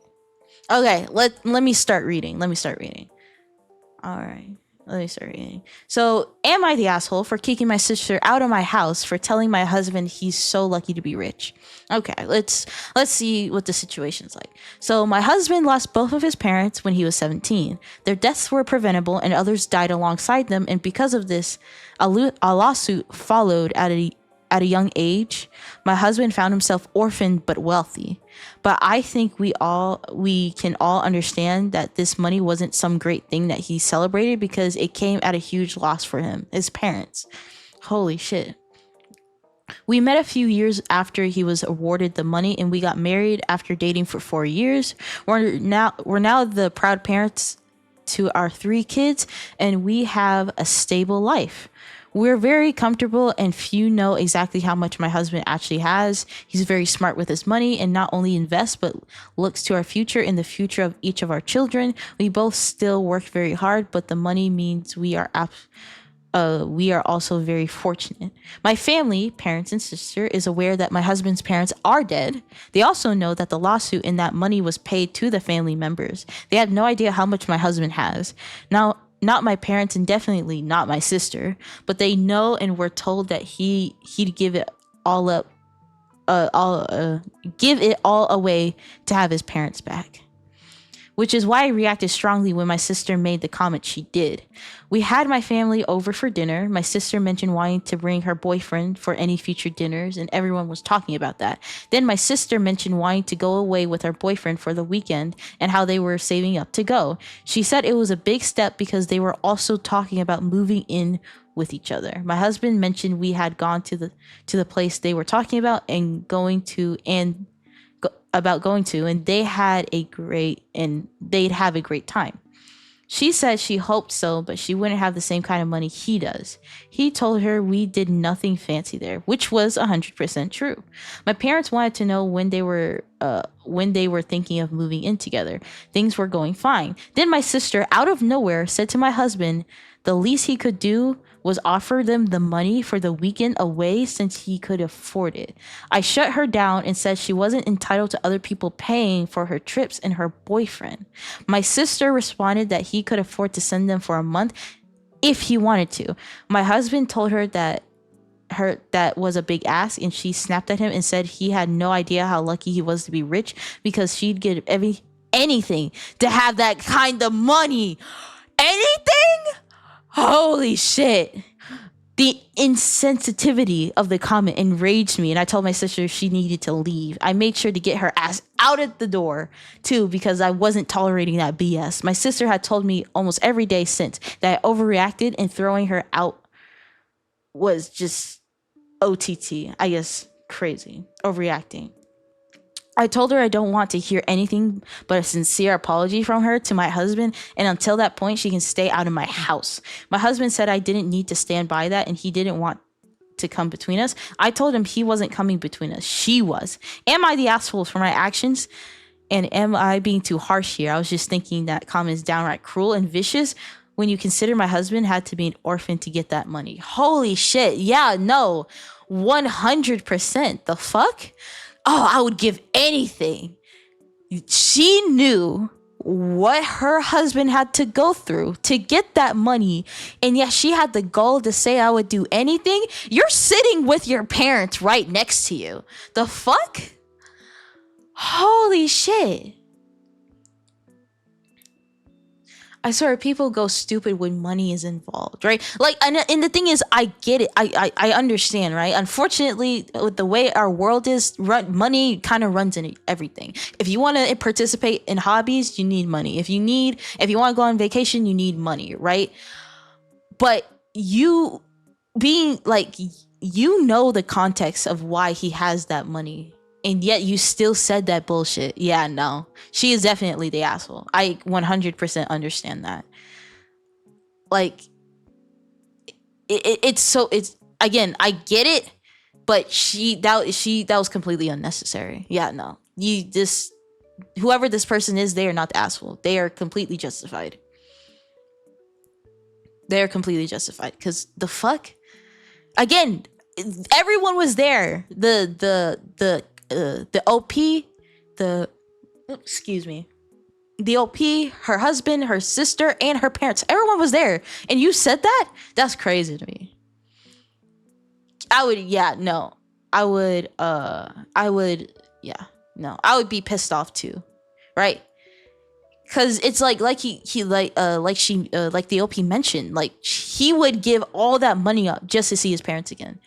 Okay, let me start reading. All right. Let me start reading. So, am I the asshole for kicking my sister out of my house for telling my husband he's so lucky to be rich? Okay, let's see what the situation's like. So, my husband lost both of his parents when he was 17. Their deaths were preventable and others died alongside them, and because of this, a lawsuit followed at a young age. My husband found himself orphaned but wealthy. But I think we can all understand that this money wasn't some great thing that he celebrated because it came at a huge loss for him, his parents. Holy shit. We met a few years after he was awarded the money, and we got married after dating for 4 years. We're now the proud parents to our 3 kids, and we have a stable life. We're very comfortable, and few know exactly how much my husband actually has. He's very smart with his money and not only invests, but looks to our future and the future of each of our children. We both still work very hard, but the money means we are also very fortunate. My family, parents and sister, is aware that my husband's parents are dead. They also know that the lawsuit and that money was paid to the family members. They have no idea how much my husband has. Now, not my parents and definitely not my sister, but they know and were told that he'd give it all up, give it all away to have his parents back. Which is why I reacted strongly when my sister made the comment she did. We had my family over for dinner. My sister mentioned wanting to bring her boyfriend for any future dinners, and everyone was talking about that. Then my sister mentioned wanting to go away with her boyfriend for the weekend and how they were saving up to go. She said it was a big step because they were also talking about moving in with each other. My husband mentioned we had gone to the place they were talking about and going to, and they'd have a great time. She said she hoped so, but she wouldn't have the same kind of money he does. He told her we did nothing fancy there, which was 100% true. My parents wanted to know when they were thinking of moving in together. Things were going fine. Then my sister, out of nowhere, said to my husband the least he could do was offer them the money for the weekend away since he could afford it. I shut her down and said she wasn't entitled to other people paying for her trips and her boyfriend. My sister responded that he could afford to send them for a month if he wanted to. My husband told her that was a big ask, and she snapped at him and said he had no idea how lucky he was to be rich because she'd give anything to have that kind of money. Anything? Holy shit. The insensitivity of the comment enraged me, and I told my sister she needed to leave. I made sure to get her ass out at the door, too, because I wasn't tolerating that BS. My sister had told me almost every day since that I overreacted, and throwing her out was just OTT. I guess crazy. Overreacting. I told her I don't want to hear anything but a sincere apology from her to my husband, and until that point, she can stay out of my house. My husband said I didn't need to stand by that, and he didn't want to come between us. I told him he wasn't coming between us. She was. Am I the asshole for my actions? And am I being too harsh here? I was just thinking that comment is downright cruel and vicious when you consider my husband had to be an orphan to get that money. Holy shit. Yeah, no. 100%. The fuck? Oh, I would give anything. She knew what her husband had to go through to get that money, and yet she had the gall to say I would do anything. You're sitting with your parents right next to you. The fuck? Holy shit. I swear people go stupid when money is involved, right? Like, and the thing is, I get it. I understand, right? Unfortunately, with the way our world is run, money kind of runs in everything. If you want to participate in hobbies, you need money. If you want to go on vacation, you need money, right? But you being like, you know the context of why he has that money, and yet you still said that bullshit. Yeah, no. She is definitely the asshole. I 100% understand that. Like, it's again, I get it, but that was completely unnecessary. Yeah, no. Whoever this person is, they are not the asshole. They are completely justified. They are completely justified. Because the fuck? Again, everyone was there. The OP, excuse me. The OP, her husband, her sister, and her parents. Everyone was there. And you said that? That's crazy to me. I would be pissed off too. Right? Cause it's like the OP mentioned, like he would give all that money up just to see his parents again.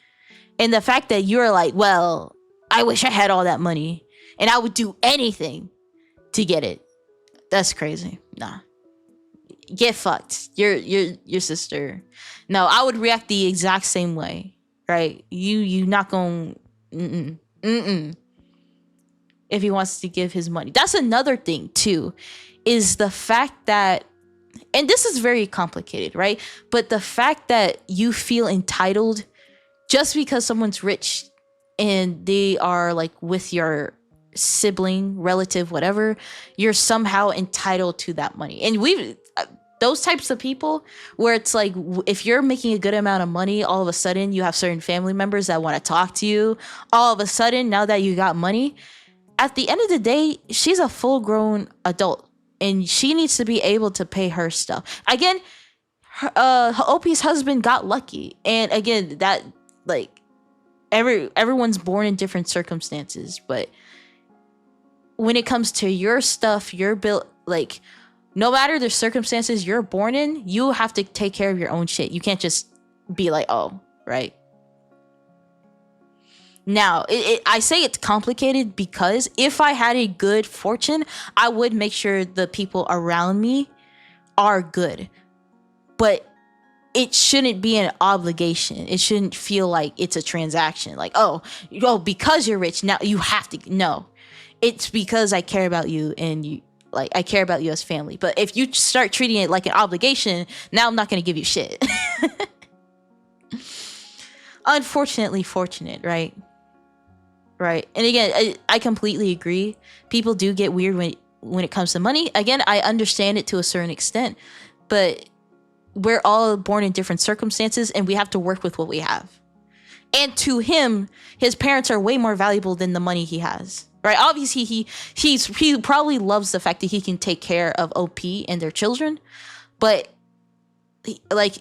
And the fact that you're like, well, I wish I had all that money and I would do anything to get it. That's crazy. Nah. Get fucked. Your sister. No, I would react the exact same way. Right? You not gonna if he wants to give his money. That's another thing too, is the fact that, and this is very complicated, right? But the fact that you feel entitled just because someone's rich and they are like with your sibling, relative, whatever, you're somehow entitled to that money. And those types of people where it's like, if you're making a good amount of money, all of a sudden you have certain family members that want to talk to you. All of a sudden, now that you got money, at the end of the day, she's a full-grown adult and she needs to be able to pay her stuff. Again, her OP's husband got lucky. And again, that like everyone's born in different circumstances, but when it comes to your stuff, your bill, like no matter the circumstances you're born in, you have to take care of your own shit. You can't just be like, oh, right. Now, I say it's complicated because if I had a good fortune, I would make sure the people around me are good. But it shouldn't be an obligation. It shouldn't feel like it's a transaction. Like, oh, because you're rich, now you have to. No, it's because I care about you and you. Like, I care about you as family. But if you start treating it like an obligation, now I'm not going to give you shit. Unfortunately, fortunate, right? Right. And again, I completely agree. People do get weird when it comes to money. Again, I understand it to a certain extent. But we're all born in different circumstances and we have to work with what we have. And to him, his parents are way more valuable than the money he has. Right? Obviously, he probably loves the fact that he can take care of OP and their children. But like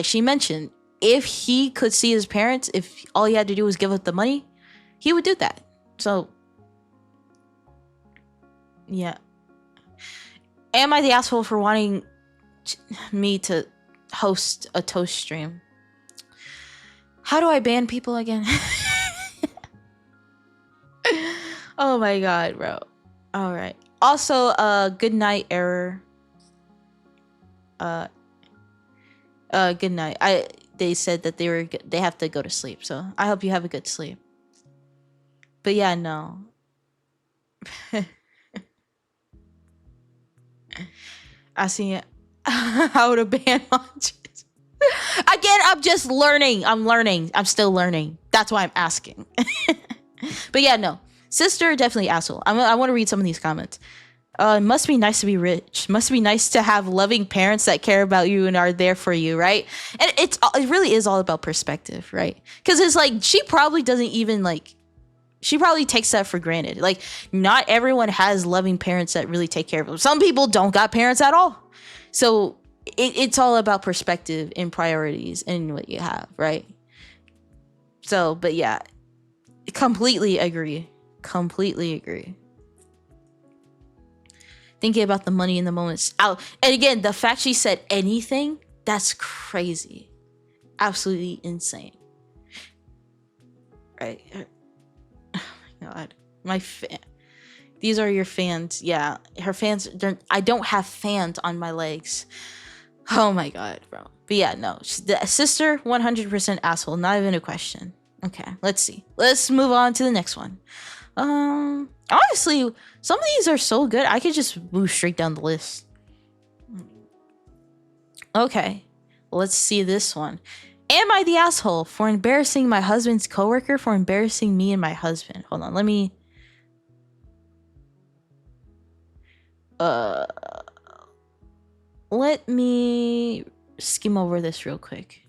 she mentioned, if he could see his parents, if all he had to do was give up the money, he would do that. So, yeah. Am I the asshole for wanting me to host a toast stream? How do I ban people again? Oh my god, bro. All right. Also, good night, Error. Good night. They said that they have to go to sleep, so I hope you have a good sleep. But yeah, no. I see how to ban launches. Again, I'm just learning. I'm still learning. That's why I'm asking. But yeah, no. Sister, definitely asshole. I want to read some of these comments. Must be nice to be rich. Must be nice to have loving parents that care about you and are there for you, right? And it really is all about perspective, right? Because it's like she probably doesn't even like. She probably takes that for granted. Like, not everyone has loving parents that really take care of them. Some people don't got parents at all. So it's all about perspective and priorities and what you have, right? So, but yeah, completely agree. Thinking about the money in the moments out. And again, the fact she said anything, that's crazy. Absolutely insane. Right. Oh my god. These are your fans. Yeah. Her fans. I don't have fans on my legs. Oh my god, bro. But yeah, no. The sister, 100% asshole. Not even a question. Okay, let's see. Let's move on to the next one. Honestly, some of these are so good, I could just move straight down the list. Okay, let's see this one. Am I the asshole for embarrassing my husband's coworker for embarrassing me and my husband? Hold on, let me skim over this real quick.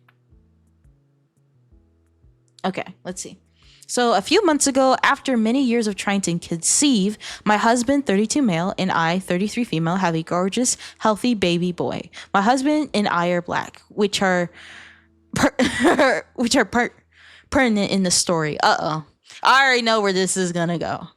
Okay, let's see. So a few months ago, after many years of trying to conceive, my husband, 32 male, and I, 33 female, have a gorgeous, healthy baby boy. My husband and I are black, which are pertinent in the story. I already know where this is gonna go.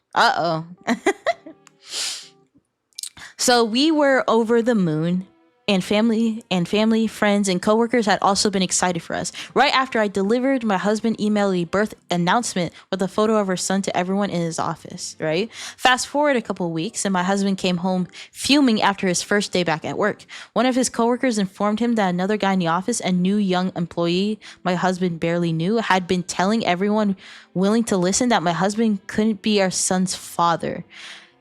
So we were over the moon, and family, friends, and coworkers had also been excited for us. Right after I delivered, my husband emailed a birth announcement with a photo of our son to everyone in his office, right? Fast forward a couple of weeks, and my husband came home fuming after his first day back at work. One of his coworkers informed him that another guy in the office, a new young employee my husband barely knew, had been telling everyone willing to listen that my husband couldn't be our son's father.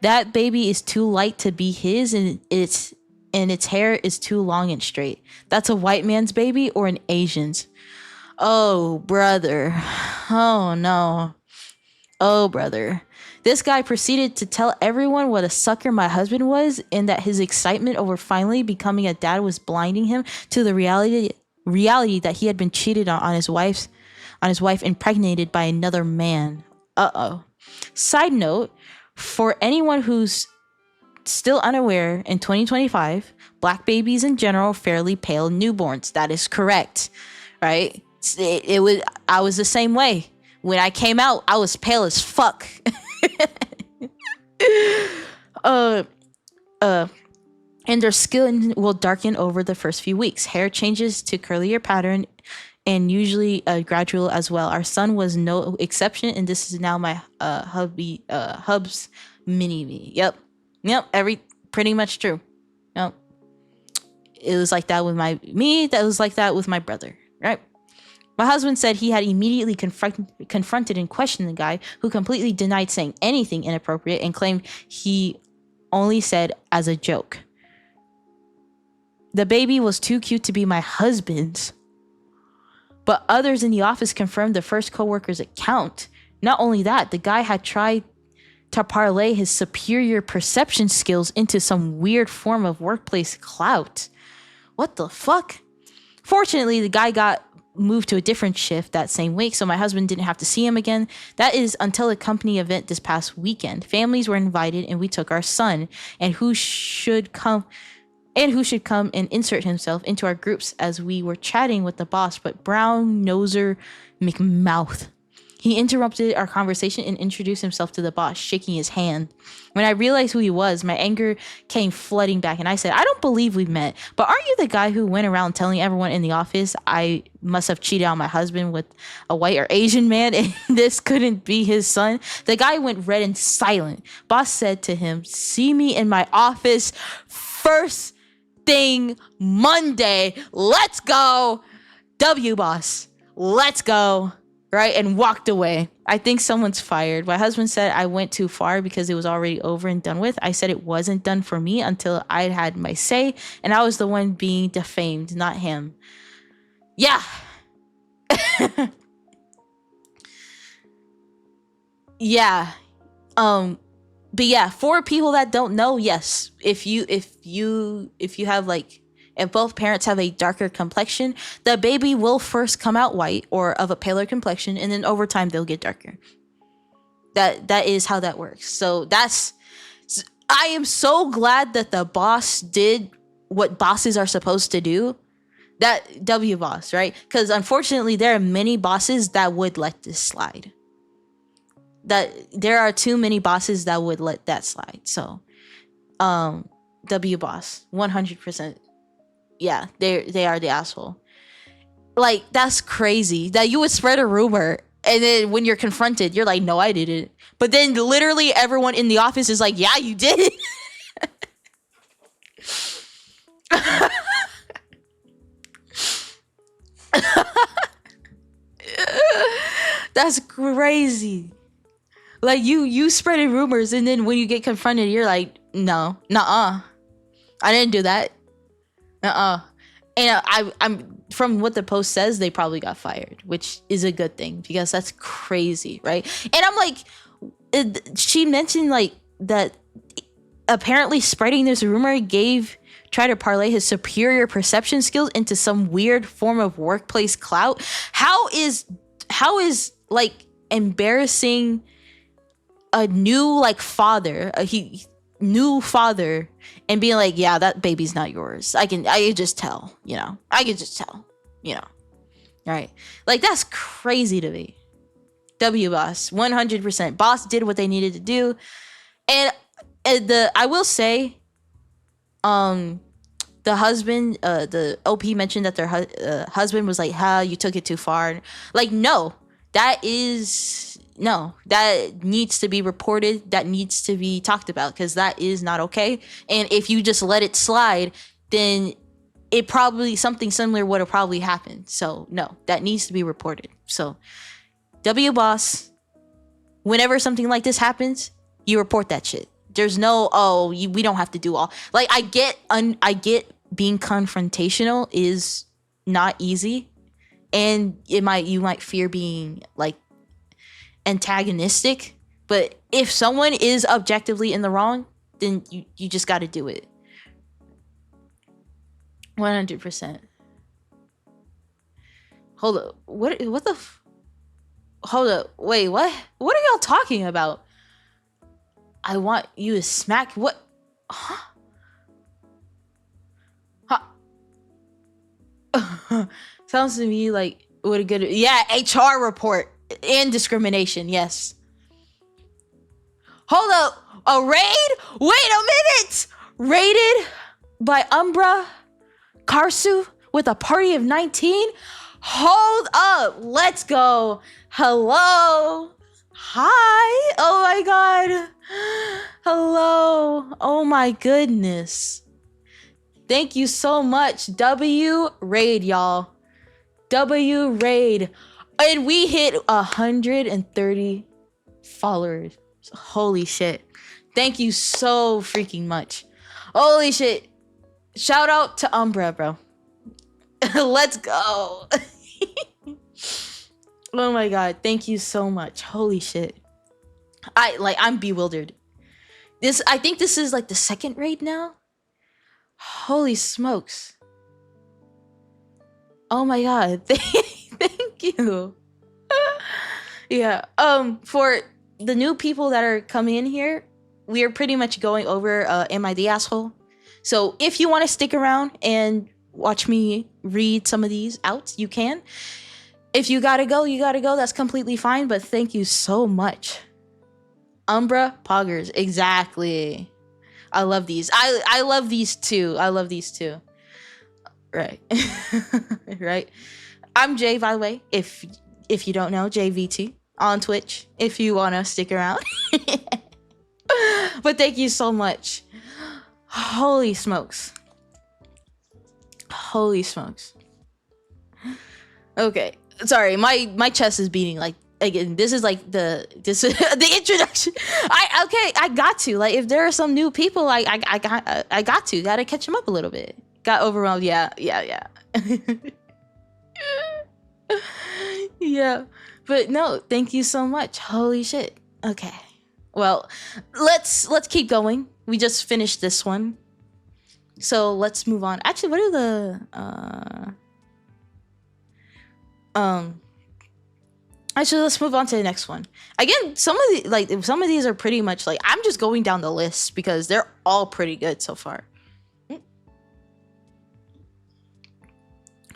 That baby is too light to be his, and its hair is too long and straight. That's a white man's baby or an Asian's. Oh, brother. Oh, no. Oh, brother. This guy proceeded to tell everyone what a sucker my husband was and that his excitement over finally becoming a dad was blinding him to the reality that he had been cheated on his wife impregnated by another man. Side note, for anyone who's still unaware, in 2025, black babies in general fairly pale newborns. That is correct, right? I was the same way. When I came out, I was pale as fuck. And their skin will darken over the first few weeks. Hair changes to curlier pattern and usually gradual as well. Our son was no exception, and this is now my hub's mini me. Yep, pretty much true. Yep. It was like that with that was like that with my brother, right? My husband said he had immediately confronted and questioned the guy, who completely denied saying anything inappropriate and claimed he only said as a joke. The baby was too cute to be my husband's. But others in the office confirmed the first coworker's account. Not only that, the guy had tried to parlay his superior perception skills into some weird form of workplace clout. What the fuck? Fortunately, the guy got moved to a different shift that same week, so my husband didn't have to see him again. That is until a company event this past weekend. Families were invited, and we took our son, and who should come and insert himself into our groups as we were chatting with the boss, but brown noser McMouth. He interrupted our conversation and introduced himself to the boss, shaking his hand. When I realized who he was, my anger came flooding back, and I said, I don't believe we've met, but aren't you the guy who went around telling everyone in the office I must have cheated on my husband with a white or Asian man and this couldn't be his son? The guy went red and silent. Boss said to him, see me in my office first thing Monday. Let's go. W boss. Let's go. Right? And walked away. I think someone's fired. My husband said I went too far because it was already over and done with. I said it wasn't done for me until I had my say, and I was the one being defamed, not him. Yeah. Yeah. But yeah, for people that don't know, yes, if you have like, if both parents have a darker complexion, the baby will first come out white or of a paler complexion, and then over time they'll get darker. That is how that works. So I am so glad that the boss did what bosses are supposed to do. That W boss, right? Because unfortunately, there are many bosses that would let this slide. That there are too many bosses that would let that slide. So, W boss, 100%. Yeah, they are the asshole. Like, that's crazy that you would spread a rumor, and then when you're confronted, you're like, no, I didn't. But then literally everyone in the office is like, yeah, you did. That's crazy. Like, you spreading rumors, and then when you get confronted, you're like, no, nuh-uh. I didn't do that. And I'm from what the post says, they probably got fired, which is a good thing because that's crazy, right? And I'm like, she mentioned like that apparently spreading this rumor try to parlay his superior perception skills into some weird form of workplace clout. How is like embarrassing a new like father, new father, and being like, yeah, that baby's not yours. I can just tell, I can just tell, right? Like, that's crazy to me. W boss, 100%. Boss did what they needed to do. And I will say, the husband, the OP mentioned that their husband was like, you took it too far. Like, no, that needs to be reported. That needs to be talked about, because that is not okay. And if you just let it slide, then something similar would have probably happened. So no, that needs to be reported. So W boss, whenever something like this happens, you report that shit. There's no, we don't have to do all. Like, I get being confrontational is not easy, and you might fear being like antagonistic, but if someone is objectively in the wrong, then you just got to do it. 100%. Hold up. Hold up. Wait, what are y'all talking about? I want you to smack what? Huh? Sounds to me like what a good HR report and discrimination. Yes. Hold up. A raid? Wait a minute. Raided by Umbra Karsu with a party of 19? Hold up. Let's go. Hello. Hi. Oh my god. Hello. Oh my goodness. Thank you so much. W raid, y'all. W raid. And we hit 130 followers. Holy shit. Thank you so freaking much. Holy shit. Shout out to Umbra, bro. Let's go. Oh my god. Thank you so much. Holy shit. I'm bewildered. I think this is like the second raid now. Holy smokes. Oh my god. Thank you. Yeah. For the new people that are coming in here, we are pretty much going over Am I the Asshole? So if you want to stick around and watch me read some of these out, you can. If you gotta go, you gotta go. That's completely fine, but thank you so much. Umbra Poggers. Exactly. I love these. I love these too. I love these too. Right. Right. I'm Jay, by the way. If you don't know, JVT on Twitch, if you want to stick around. But thank you so much. Holy smokes. Holy smokes. Okay. Sorry, my chest is beating like again. This is like the introduction. I got to, like, if there are some new people, like I gotta catch them up a little bit. Got overwhelmed. Yeah. Yeah, but no, thank you so much. Holy shit. Okay, well, let's keep going. We just finished this one, so let's move on. Actually, what are the actually, let's move on to the next one. Again, some of these are pretty much like, I'm just going down the list because they're all pretty good so far.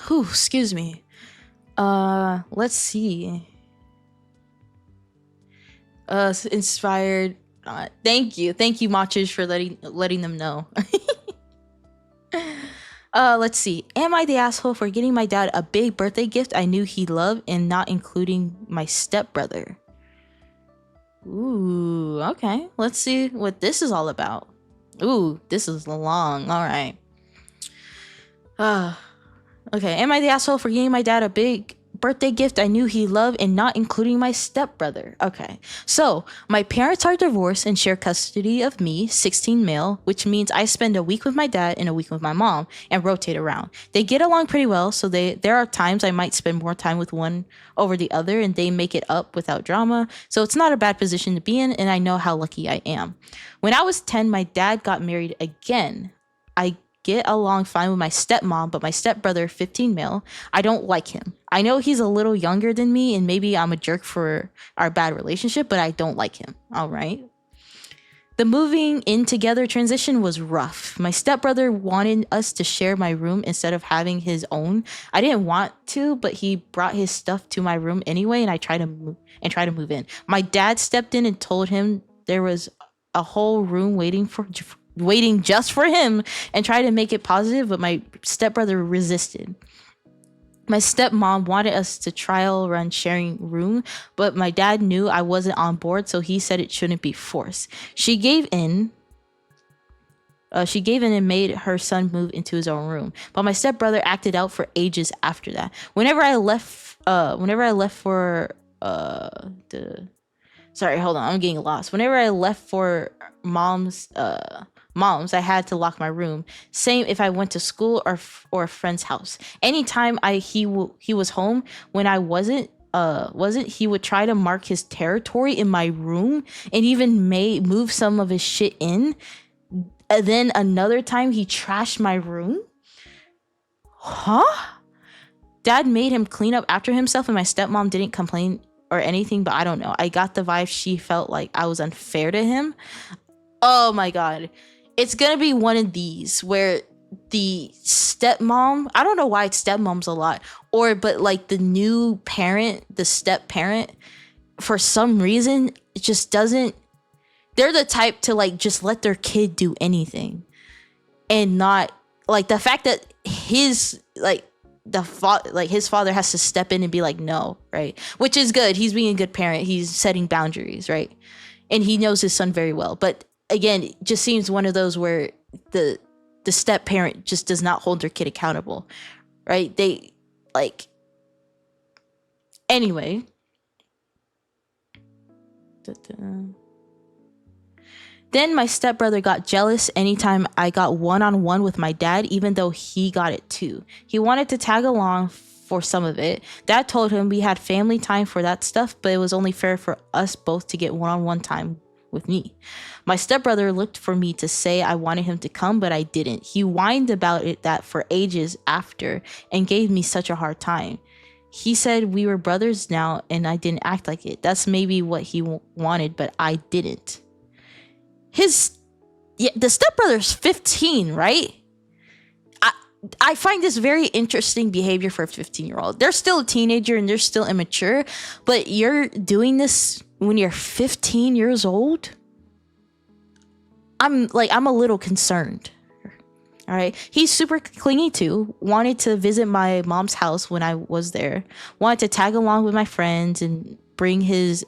Whew, excuse me. Let's see. Inspired. Thank you, Machers, for letting them know. Let's see. Am I the asshole for getting my dad a big birthday gift I knew he'd love and not including my stepbrother? Ooh, okay. Let's see what this is all about. Ooh, this is long. All right. Okay. Am I the asshole for getting my dad a big birthday gift I knew he loved and not including my stepbrother. Okay. So, my parents are divorced and share custody of me, 16 male, which means I spend a week with my dad and a week with my mom and rotate around. They get along pretty well, so there are times I might spend more time with one over the other and they make it up without drama. So, it's not a bad position to be in, and I know how lucky I am. When I was 10, my dad got married again. I get along fine with my stepmom, but my stepbrother, 15 male, I don't like him. I know he's a little younger than me and maybe I'm a jerk for our bad relationship, but I don't like him. All right. The moving in together transition was rough. My stepbrother wanted us to share my room instead of having his own. I didn't want to, but he brought his stuff to my room anyway, and I tried to move in. My dad stepped in and told him there was a whole room waiting just for him and tried to make it positive, but my stepbrother resisted. My stepmom wanted us to trial run sharing room, but my dad knew I wasn't on board, so he said it shouldn't be forced. She gave in and made her son move into his own room, but my stepbrother acted out for ages after that. Whenever I left for sorry, hold on, I'm getting lost. Whenever I left for mom's, I had to lock my room. Same if I went to school or a friend's house. Anytime he was home when I wasn't, he would try to mark his territory in my room and even move some of his shit in. And then another time he trashed my room. Huh? Dad made him clean up after himself, and my stepmom didn't complain or anything, but I don't know. I got the vibe she felt like I was unfair to him. Oh my God. It's gonna be one of these where the stepmom, I don't know why it's stepmoms a lot, but like the new parent, the step parent, for some reason, it just doesn't, they're the type to like just let their kid do anything and not like the fact that his father has to step in and be like, no, right? Which is good. He's being a good parent. He's setting boundaries, right? And he knows his son very well. But again, it just seems one of those where the step parent just does not hold their kid accountable, right? They like, anyway. Then my stepbrother got jealous anytime I got one-on-one with my dad, even though he got it too. He wanted to tag along for some of it. Dad told him we had family time for that stuff, but it was only fair for us both to get one-on-one time with me. My stepbrother looked for me to say I wanted him to come, but I didn't. He whined about it that for ages after and gave me such a hard time. He said we were brothers now and I didn't act like it. That's maybe what he wanted, but I didn't. The stepbrother's 15, right? I find this very interesting behavior for a 15-year-old. They're still a teenager and they're still immature, but you're doing this when you're 15 years old? I'm a little concerned. All right. He's super clingy too. Wanted to visit my mom's house when I was there. Wanted to tag along with my friends and bring his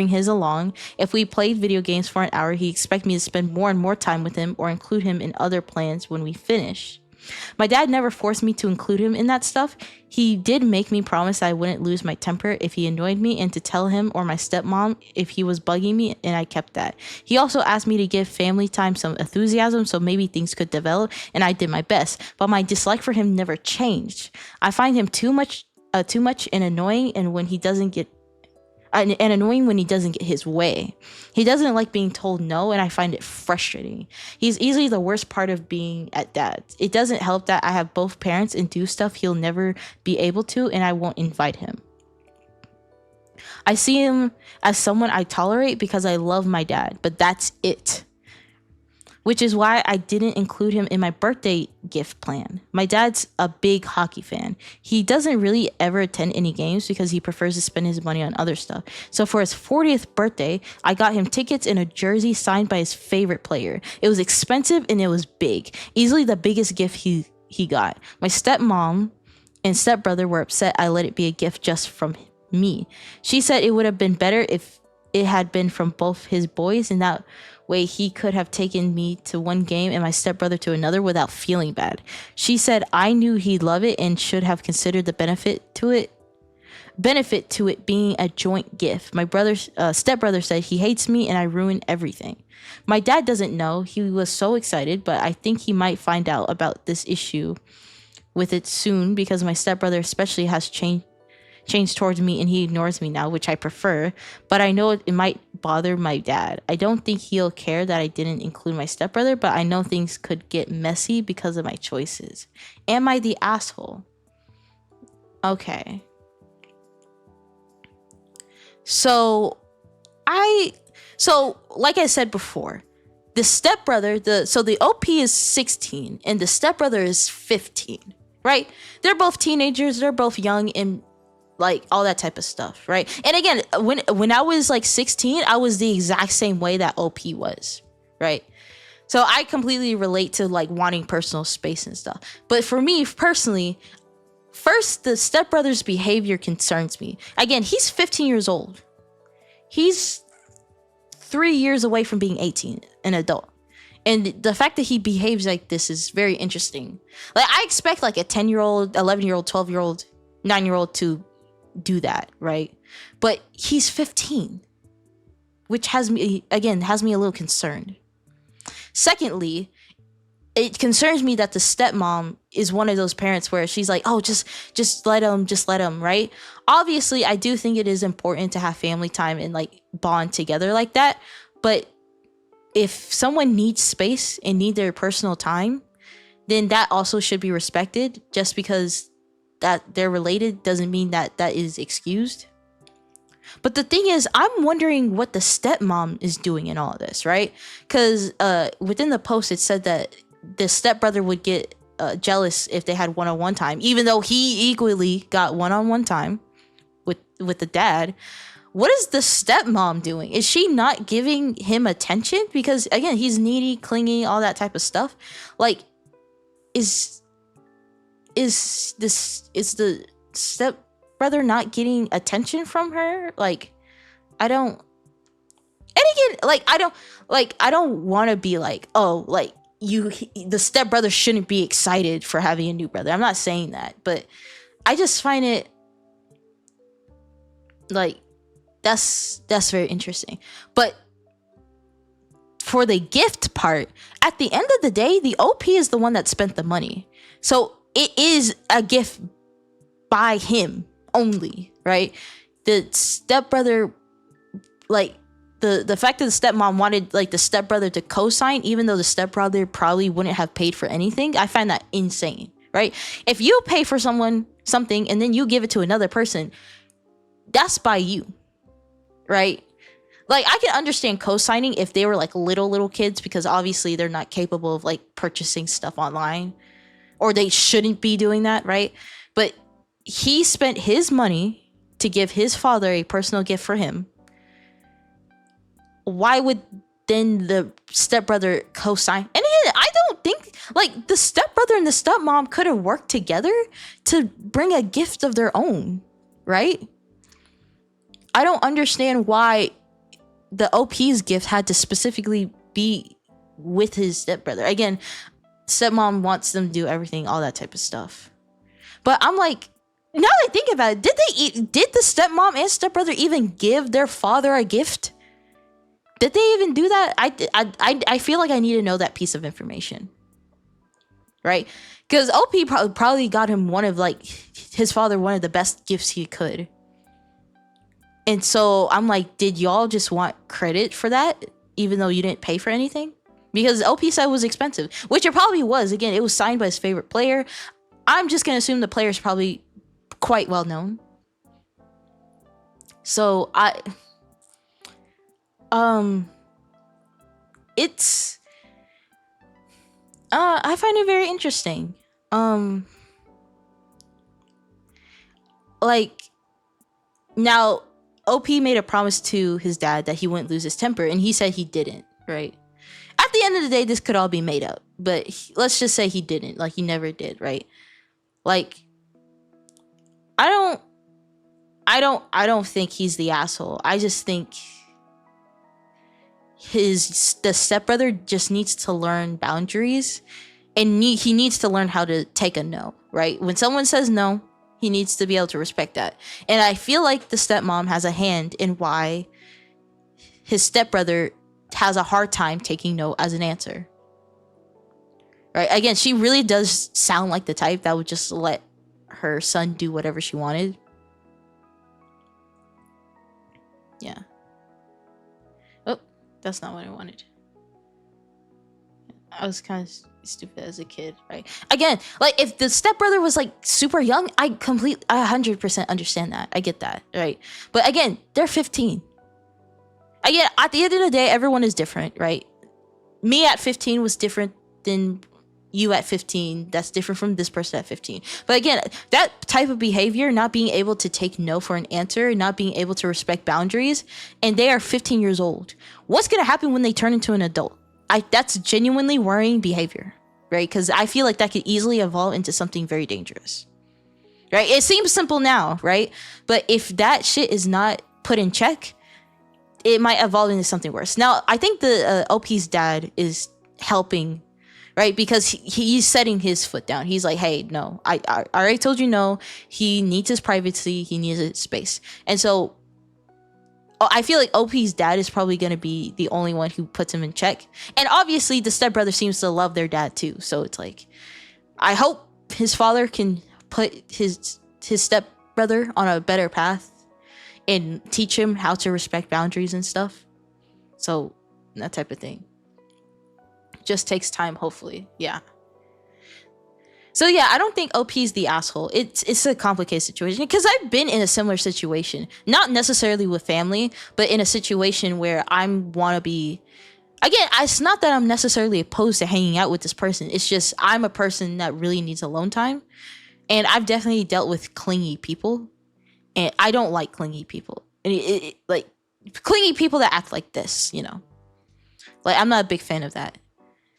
along. If we played video games for an hour, he expected me to spend more and more time with him or include him in other plans when we finish. My dad never forced me to include him in that stuff. He did make me promise I wouldn't lose my temper if he annoyed me and to tell him or my stepmom if he was bugging me, and I kept that. He also asked me to give family time some enthusiasm so maybe things could develop, and I did my best, but my dislike for him never changed. I find him too much and annoying, and when he doesn't get annoying when he doesn't get his way. He doesn't like being told no, and I find it frustrating. He's easily the worst part of being at dad. It doesn't help that I have both parents and do stuff he'll never be able to, and I won't invite him. I see him as someone I tolerate because I love my dad, but that's it. Which is why I didn't include him in my birthday gift plan. My dad's a big hockey fan. He doesn't really ever attend any games because he prefers to spend his money on other stuff. So for his 40th birthday, I got him tickets and a jersey signed by his favorite player. It was expensive and it was big. Easily the biggest gift he got. My stepmom and stepbrother were upset I let it be a gift just from me. She said it would have been better if it had been from both his boys, and that way he could have taken me to one game and my stepbrother to another without feeling bad. She said I knew he'd love it and should have considered the benefit to it benefit to it being a joint gift. My brother's stepbrother said he hates me and I ruined everything. My dad doesn't know. He was so excited, but I think he might find out about this issue with it soon because my stepbrother especially has changed towards me and he ignores me now, which I prefer, but I know it might bother my dad. I don't think he'll care that I didn't include my stepbrother, but I know things could get messy because of my choices. Am I the asshole? Okay. So like I said before, the stepbrother, the OP is 16 and the stepbrother is 15, right? They're both teenagers, they're both young and like all that type of stuff, right? And again, when I was like 16, I was the exact same way that OP was, right? So I completely relate to like wanting personal space and stuff. But for me personally, first, the stepbrother's behavior concerns me. Again, he's 15 years old. He's 3 years away from being 18, an adult. And the fact that he behaves like this is very interesting. Like I expect like a 10-year-old, 11-year-old, 12-year-old, 9-year-old to do that, right? But he's 15, which has me a little concerned. Secondly, it concerns me that the stepmom is one of those parents where she's like, oh, just let him, right? Obviously, I do think it is important to have family time and like bond together like that. But if someone needs space and need their personal time, then that also should be respected. Just because that they're related doesn't mean that is excused. But the thing is, I'm wondering what the stepmom is doing in all of this, right? Because within the post, it said that the stepbrother would get jealous if they had one-on-one time, even though he equally got one-on-one time with the dad. What is the stepmom doing? Is she not giving him attention? Because again, he's needy, clingy, all that type of stuff. Like, is the stepbrother not getting attention from her? Like, I don't. And again, I don't want to be like, oh, like the stepbrother shouldn't be excited for having a new brother. I'm not saying that, but I just find it like that's very interesting. But for the gift part, at the end of the day, the OP is the one that spent the money. So it is a gift by him only, right? The stepbrother, like the fact that the stepmom wanted like the stepbrother to co-sign, even though the stepbrother probably wouldn't have paid for anything, I find that insane, right? If you pay for someone something and then you give it to another person, that's by you, right? Like I can understand co-signing if they were like little kids, because obviously they're not capable of like purchasing stuff online, or they shouldn't be doing that, right? But he spent his money to give his father a personal gift for him. Why would then the stepbrother co-sign? And again, I don't think like the stepbrother and the stepmom could have worked together to bring a gift of their own, right? I don't understand why the OP's gift had to specifically be with his stepbrother. Again, stepmom wants them to do everything, all that type of stuff. But I'm like, now that I think about it, did the stepmom and stepbrother even give their father a gift? Did they even do that? I feel like I need to know that piece of information, right? Because OP probably got him one of like his father one of the best gifts he could. And so I'm like, did y'all just want credit for that, even though you didn't pay for anything? Because OP said it was expensive, which it probably was. Again, it was signed by his favorite player. I'm just gonna assume the player is probably quite well known. So it's I find it very interesting. Like now OP made a promise to his dad that he wouldn't lose his temper, and he said he didn't, right? At the end of the day, this could all be made up, but let's just say he didn't, like he never did, right? Like I don't think he's the asshole. I just think the stepbrother just needs to learn boundaries, and he needs to learn how to take a no, right? When someone says no, He needs to be able to respect that. And I feel like the stepmom has a hand in why his stepbrother has a hard time taking no as an answer. Right? Again, she really does sound like the type that would just let her son do whatever she wanted. Yeah. Oh, that's not what I wanted. I was kind of stupid as a kid, right? Again, like if the stepbrother was like super young, I 100% understand that. I get that, right? But again, they're 15. Again, at the end of the day, everyone is different, right? Me at 15 was different than you at 15. That's different from this person at 15. But again, that type of behavior, not being able to take no for an answer, not being able to respect boundaries, and they are 15 years old. What's going to happen when they turn into an adult? That's genuinely worrying behavior, right? Because I feel like that could easily evolve into something very dangerous, right? It seems simple now, right? But if that shit is not put in check, it might evolve into something worse. Now, I think the OP's dad is helping, right? Because he's setting his foot down. He's like, hey, no, I already told you no. He needs his privacy. He needs his space. And so I feel like OP's dad is probably going to be the only one who puts him in check. And obviously the stepbrother seems to love their dad too. So it's like, I hope his father can put his stepbrother on a better path and teach him how to respect boundaries and stuff. So that type of thing. Just takes time, hopefully. Yeah. So yeah, I don't think OP is the asshole. It's a complicated situation because I've been in a similar situation, not necessarily with family, but in a situation where I want to be. Again, it's not that I'm necessarily opposed to hanging out with this person. It's just I'm a person that really needs alone time, and I've definitely dealt with clingy people, and I don't like clingy people. And like clingy people that act like this, you know. Like I'm not a big fan of that.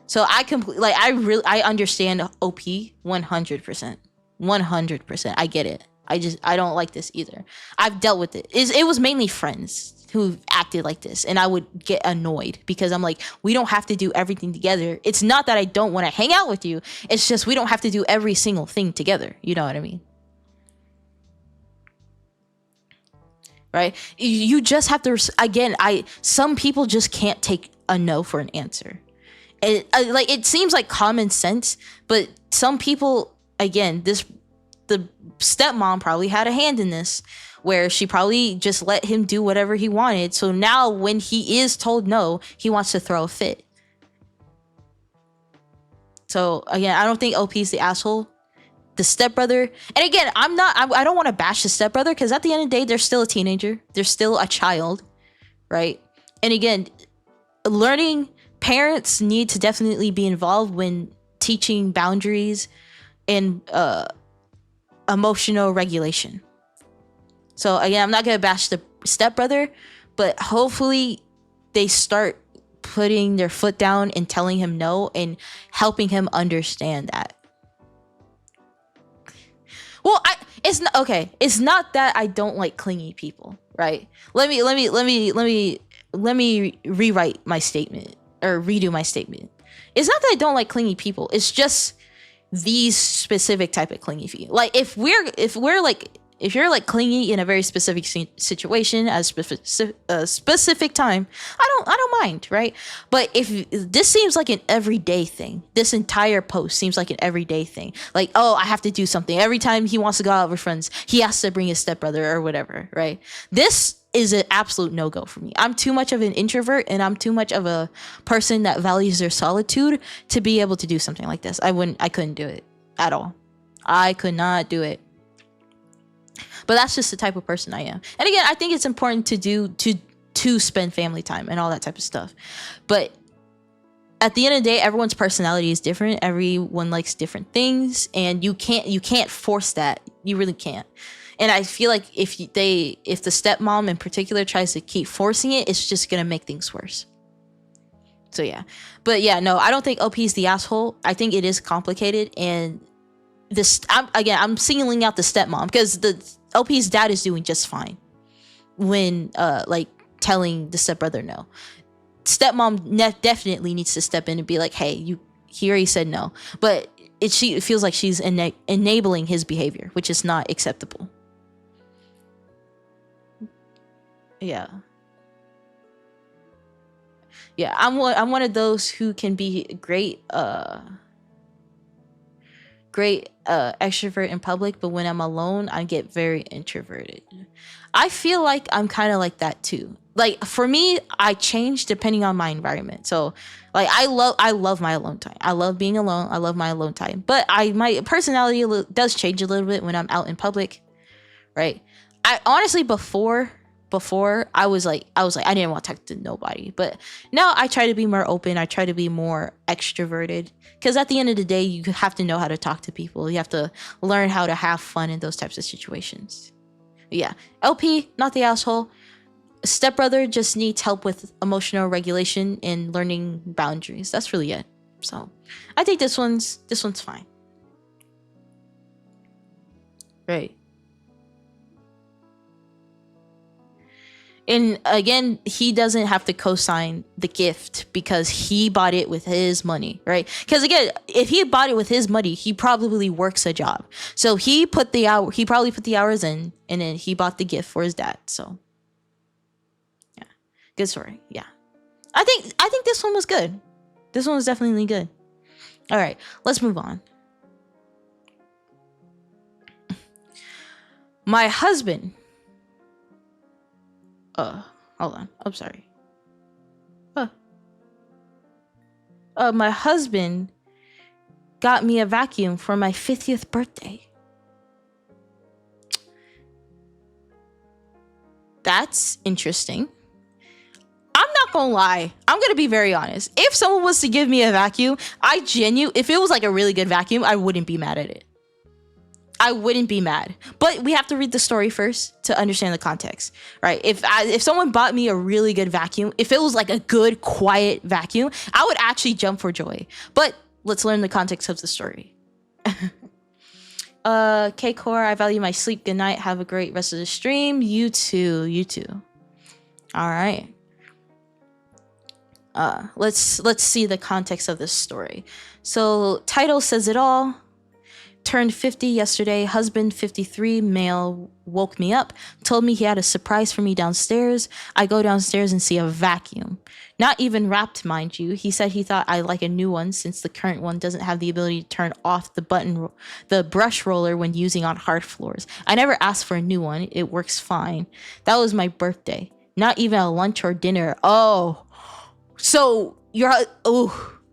So I understand OP 100%. 100%. I get it. I don't like this either. I've dealt with it. It was mainly friends who acted like this, and I would get annoyed because I'm like, we don't have to do everything together. It's not that I don't want to hang out with you. It's just we don't have to do every single thing together. You know what I mean? Right? You just have to some people just can't take a no for an answer. It seems like common sense, but some people, again, the stepmom probably had a hand in this, where she probably just let him do whatever he wanted. So now when he is told no, he wants to throw a fit. So again, I don't think OP is the asshole. The stepbrother, and again, I don't want to bash the stepbrother because at the end of the day, they're still a teenager. They're still a child, right? And again, parents need to definitely be involved when teaching boundaries and emotional regulation. So again, I'm not going to bash the stepbrother, but hopefully they start putting their foot down and telling him no and helping him understand that. Well, it's not okay. It's not that I don't like clingy people, right? Let me rewrite my statement. Or redo my statement. It's not that I don't like clingy people. It's just these specific type of clingy people. Like if you're like clingy in a very specific situation at a specific time, I don't mind, right? But if this seems like an everyday thing, this entire post seems like an everyday thing. Like, oh, I have to do something every time he wants to go out with friends. He has to bring his stepbrother or whatever, right? This is an absolute no-go for me. I'm too much of an introvert and I'm too much of a person that values their solitude to be able to do something like this. I couldn't do it at all. I could not do it. But that's just the type of person I am. And again, I think it's important to spend family time and all that type of stuff. But at the end of the day, everyone's personality is different. Everyone likes different things, and you can't force that. You really can't. And I feel like if the stepmom in particular tries to keep forcing it, it's just gonna make things worse. So yeah, but yeah, no, I don't think OP is the asshole. I think it is complicated, and I'm singling out the stepmom because the OP's dad is doing just fine when telling the stepbrother no. Stepmom definitely needs to step in and be like, hey, he already said no. But it feels like she's enabling his behavior, which is not acceptable. Yeah. Yeah, I'm one of those who can be great extrovert in public, but when I'm alone, I get very introverted. I feel like I'm kind of like that too. Like for me, I change depending on my environment. So like I love my alone time. I love being alone. I love my alone time. But my personality does change a little bit when I'm out in public, right? I honestly before I was like I didn't want to talk to nobody, but now I try to be more open. I try to be more extroverted, because at the end of the day, you have to know how to talk to people. You have to learn how to have fun in those types of situations. Yeah, LP, not the asshole. Stepbrother just needs help with emotional regulation and learning boundaries. That's really it. So I think this one's fine. Right. And again, he doesn't have to co-sign the gift because he bought it with his money, right? Because again, if he bought it with his money, he probably works a job. So he probably put the hours in, and then he bought the gift for his dad. So yeah, good story. Yeah, I think this one was good. This one was definitely good. All right, let's move on. My husband. Hold on. I'm sorry. My husband got me a vacuum for my 50th birthday. That's interesting. I'm not gonna lie. I'm gonna be very honest. If someone was to give me a vacuum, if it was like a really good vacuum, I wouldn't be mad at it. I wouldn't be mad, but we have to read the story first to understand the context, right? If someone bought me a really good vacuum, if it was like a good, quiet vacuum, I would actually jump for joy. But let's learn the context of the story. K-Core, I value my sleep. Good night. Have a great rest of the stream. You too. All right. Let's see the context of this story. So title says it all. Turned 50 yesterday. Husband 53, male, woke me up, told me he had a surprise for me downstairs. I go downstairs and see a vacuum. Not even wrapped, mind you. He said he thought I'd like a new one since the current one doesn't have the ability to turn off the brush roller when using on hard floors. I never asked for a new one. It works fine. That was my birthday. Not even a lunch or dinner. Oh, so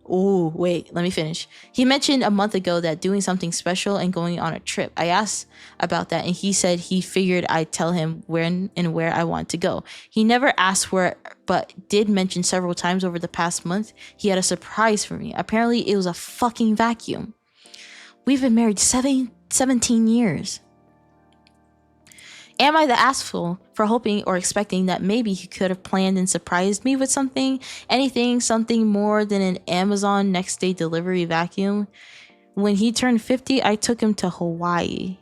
wait, let me finish. He mentioned a month ago that doing something special and going on a trip. I asked about that, and he said he figured I'd tell him when and where I want to go. He never asked where, but did mention several times over the past month he had a surprise for me. Apparently, it was a fucking vacuum. We've been married 17 years. Am I the asshole for hoping or expecting that maybe he could have planned and surprised me with something more than an Amazon next day delivery vacuum? When he turned 50, I took him to Hawaii.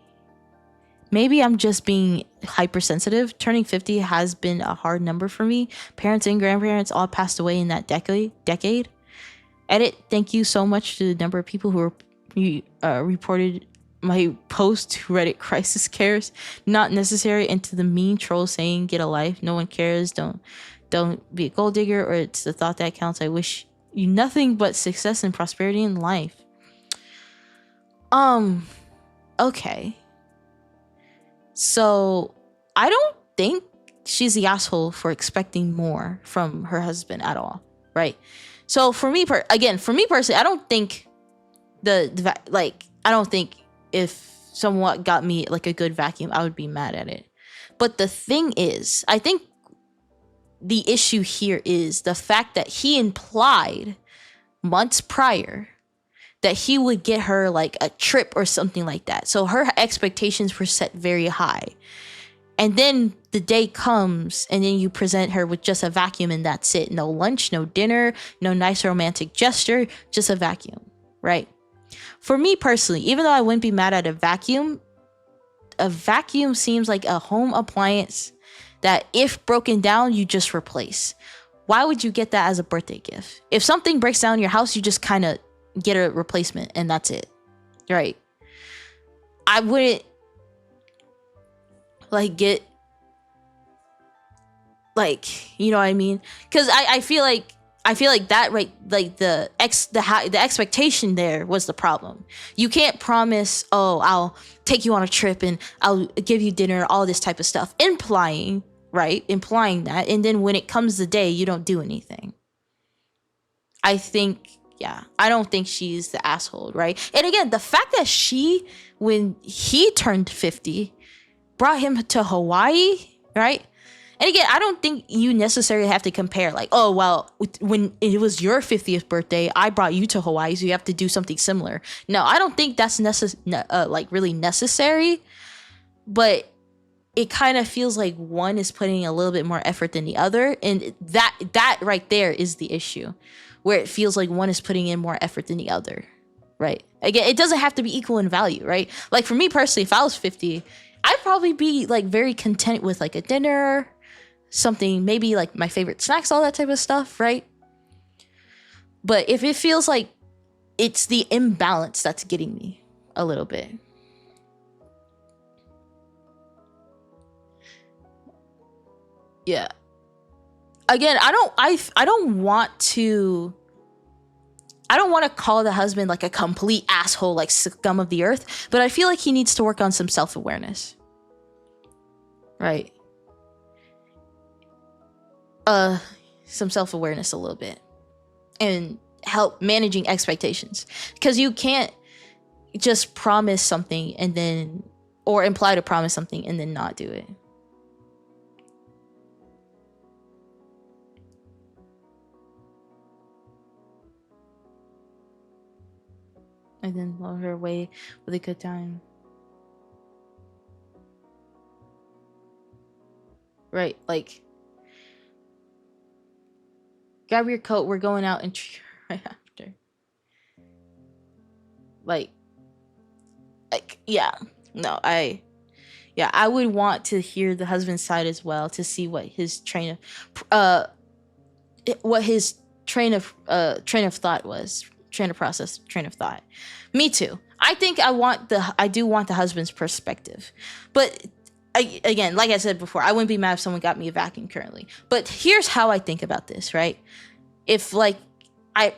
Maybe I'm just being hypersensitive. Turning 50 has been a hard number for me. Parents and grandparents all passed away in that decade. Edit, thank you so much to the number of people who reported my post to Reddit crisis cares not necessary, and to the mean troll saying get a life, no one cares, don't be a gold digger, or it's the thought that counts. I wish you nothing but success and prosperity in life. Okay, so I don't think she's the asshole for expecting more from her husband at all, right? So for me personally, I don't think I don't think if someone got me like a good vacuum, I would be mad at it. But the thing is, I think the issue here is the fact that he implied months prior that he would get her like a trip or something like that. So her expectations were set very high. And then the day comes and then you present her with just a vacuum and that's it. No lunch, no dinner, no nice romantic gesture, just a vacuum, right? For me personally, even though I wouldn't be mad at a vacuum seems like a home appliance that if broken down, you just replace. Why would you get that as a birthday gift? If something breaks down in your house, you just kind of get a replacement and that's it. right? I wouldn't like get like, you know what I mean? Because I feel like that, right, like the expectation there was the problem. You can't promise, oh, I'll take you on a trip and I'll give you dinner, all this type of stuff, implying that, and then when it comes the day, you don't do anything. I think, yeah, I don't think she's the asshole, right? And again, the fact that she, when he turned 50, brought him to Hawaii, right? And again, I don't think you necessarily have to compare, like, oh, well, when it was your 50th birthday, I brought you to Hawaii, so you have to do something similar. No, I don't think that's like really necessary, but it kind of feels like one is putting a little bit more effort than the other, and that right there is the issue, where it feels like one is putting in more effort than the other, right? Again, it doesn't have to be equal in value, right? Like for me personally, if I was 50, I'd probably be like very content with like a dinner, something, maybe like my favorite snacks, all that type of stuff, right? But if it feels like it's the imbalance that's getting me a little bit. Yeah. Again, I don't want to call the husband like a complete asshole, like scum of the earth, but I feel like he needs to work on some self-awareness. Right? Some self-awareness a little bit. And help managing expectations. Because you can't just promise something and then, or imply to promise something and then not do it. And then love her away with a good time. Right, like, grab your coat, we're going out, and treat her right after. Like, yeah, no, I would want to hear the husband's side as well, to see what his train of thought was, train of thought. Me too. I do want the husband's perspective, but again, like I said before, I wouldn't be mad if someone got me a vacuum currently. But here's how I think about this, right? If like a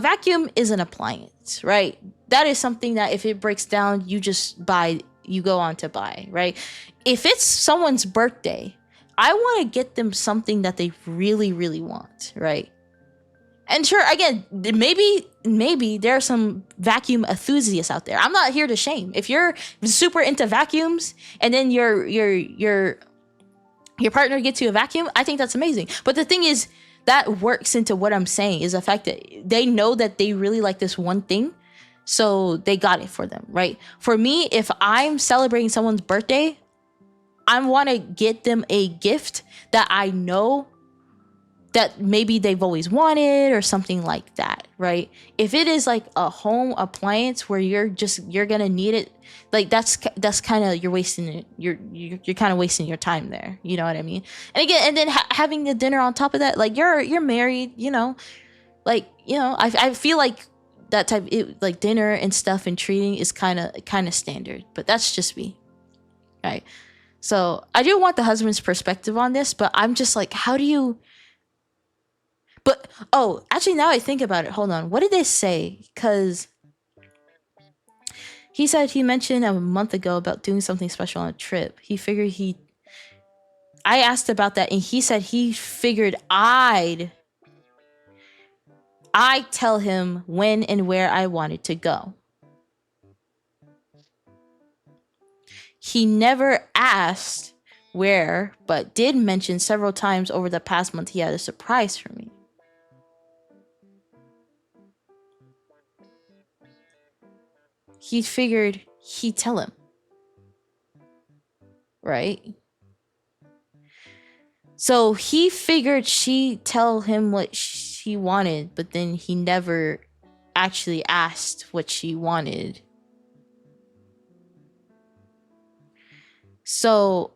vacuum is an appliance, right? That is something that if it breaks down, you just buy, you go on to buy, right? If it's someone's birthday, I want to get them something that they really, really want, right? And sure, again, maybe there are some vacuum enthusiasts out there. I'm not here to shame. If you're super into vacuums and then your partner gets you a vacuum, I think that's amazing. But the thing is, that works into what I'm saying, is the fact that they know that they really like this one thing, so they got it for them, right? For me, if I'm celebrating someone's birthday, I want to get them a gift that I know that maybe they've always wanted or something like that, right? If it is like a home appliance where you're gonna need it, like that's kind of, you're wasting it. You're kind of wasting your time there. You know what I mean? And again, and then having the dinner on top of that, like you're married, you know, like, you know, I feel like that type, like dinner and stuff and treating is kind of standard, but that's just me, right? So I do want the husband's perspective on this, but I'm just like, how do you? But, oh, actually, now I think about it. Hold on. What did they say? Because he said he mentioned a month ago about doing something special on a trip. He figured I asked about that, and he said he figured I'd tell him when and where I wanted to go. He never asked where, but did mention several times over the past month he had a surprise for me. He figured he'd tell him. Right? So he figured she'd tell him what she wanted, but then he never actually asked what she wanted. So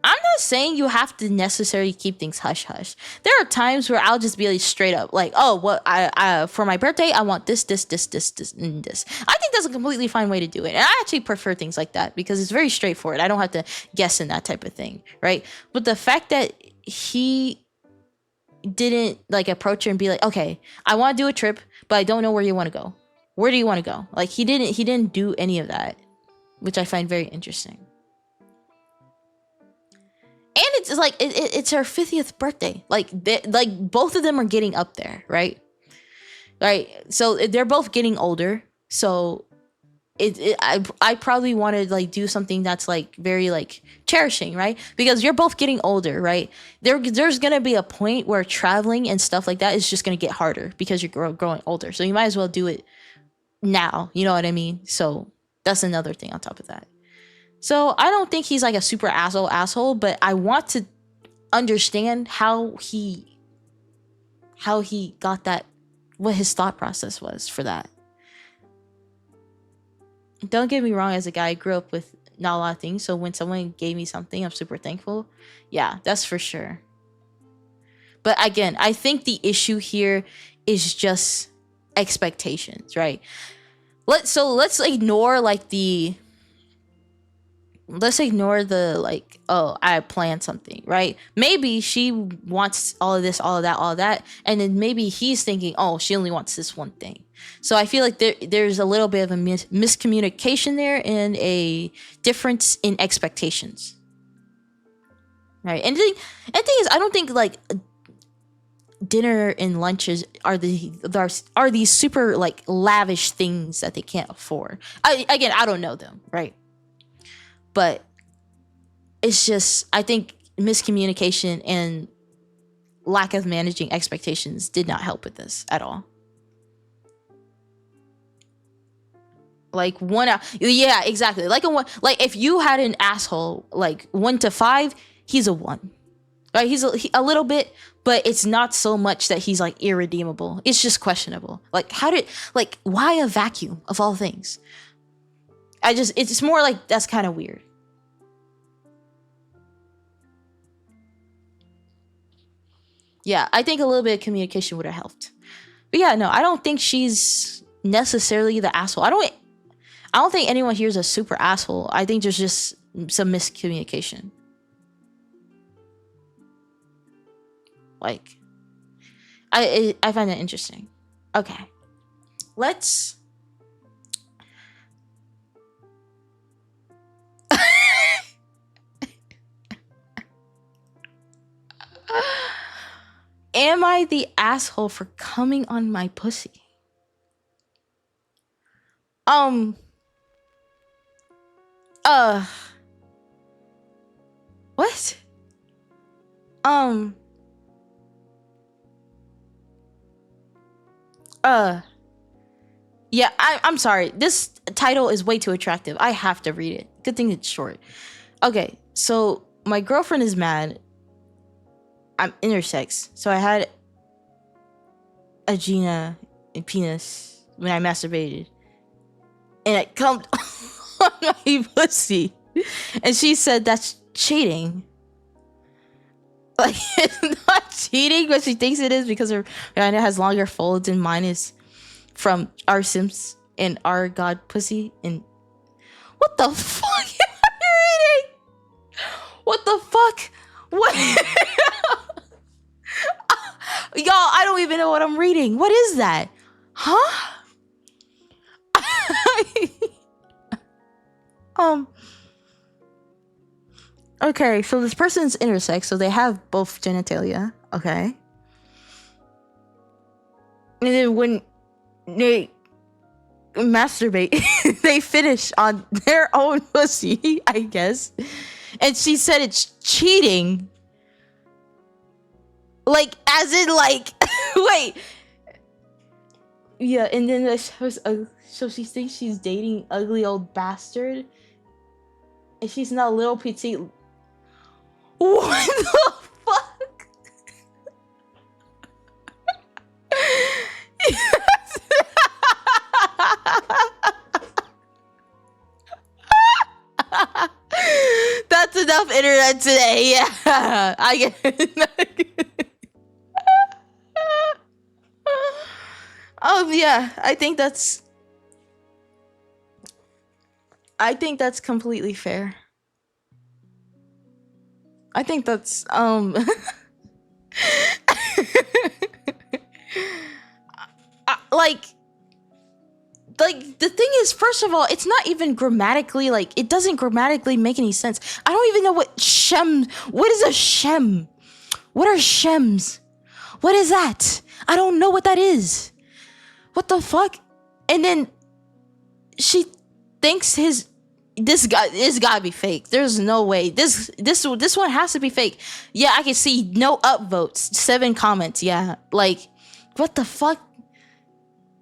I'm not saying you have to necessarily keep things hush hush. There are times where I'll just be like straight up like, oh, what I for my birthday I want this, and this. I think that's a completely fine way to do it, and I actually prefer things like that because it's very straightforward. I don't have to guess in that type of thing, right? But the fact that he didn't like approach her and be like, okay, I want to do a trip, but I don't know where you want to go. Where do you want to go? Like he didn't do any of that, which I find very interesting. And it's like it's her 50th birthday. Like both of them are getting up there, right? Right. So they're both getting older. So I probably want to like do something that's like very like cherishing, right? Because you're both getting older, right? There's gonna be a point where traveling and stuff like that is just gonna get harder because you're growing older. So you might as well do it now. You know what I mean? So that's another thing on top of that. So I don't think he's like a super asshole, but I want to understand how he got that, what his thought process was for that. Don't get me wrong, as a guy, I grew up with not a lot of things, so when someone gave me something, I'm super thankful. Yeah, that's for sure. But again, I think the issue here is just expectations, right? Let's ignore like let's ignore the like, oh, I planned something, right? Maybe she wants all of this, all of that, and then maybe he's thinking, oh, she only wants this one thing. So I feel like there's a little bit of a miscommunication there and a difference in expectations, right? And the thing is, I don't think like dinner and lunches are these super like lavish things that they can't afford. I don't know them, right? But it's just, I think miscommunication and lack of managing expectations did not help with this at all. Like yeah, exactly. Like like if you had an asshole, like 1 to 5, he's a 1, right? He's a little bit, but it's not so much that he's like irredeemable. It's just questionable. Like why a vacuum of all things? It's more like that's kind of weird. Yeah, I think a little bit of communication would have helped. But yeah, no, I don't think she's necessarily the asshole. I don't think anyone here is a super asshole. I think there's just some miscommunication. Like, I find that interesting. Okay, let's. Am I the asshole for coming on my pussy? What? Yeah, I'm sorry. This title is way too attractive. I have to read it. Good thing it's short. Okay, so my girlfriend is mad. I'm intersex, so I had a vagina and penis when I masturbated, and it come on my pussy, and she said that's cheating. Like, it's not cheating, but she thinks it is because her vagina has longer folds and mine is from our Sims and our god pussy. And what the fuck am I reading? What the fuck? What? Y'all, I don't even know what I'm reading. What is that? Huh? Okay, so this person's intersex, so they have both genitalia, okay? And then when they masturbate, they finish on their own pussy, I guess. And she said it's cheating. Like, as in, like, wait. Yeah, and then so she thinks she's dating ugly old bastard. And she's not little petite. What the fuck? enough internet today. Yeah, I get it. Yeah, I think that's completely fair. I think that's like the thing is, first of all, it's not even grammatically, like, it doesn't grammatically make any sense. I don't even know what is a shem? What are shems? What is that? I don't know what that is. What the fuck? And then she thinks this gotta be fake. There's no way. This one has to be fake. Yeah, I can see no upvotes, 7 comments. Yeah, like, what the fuck?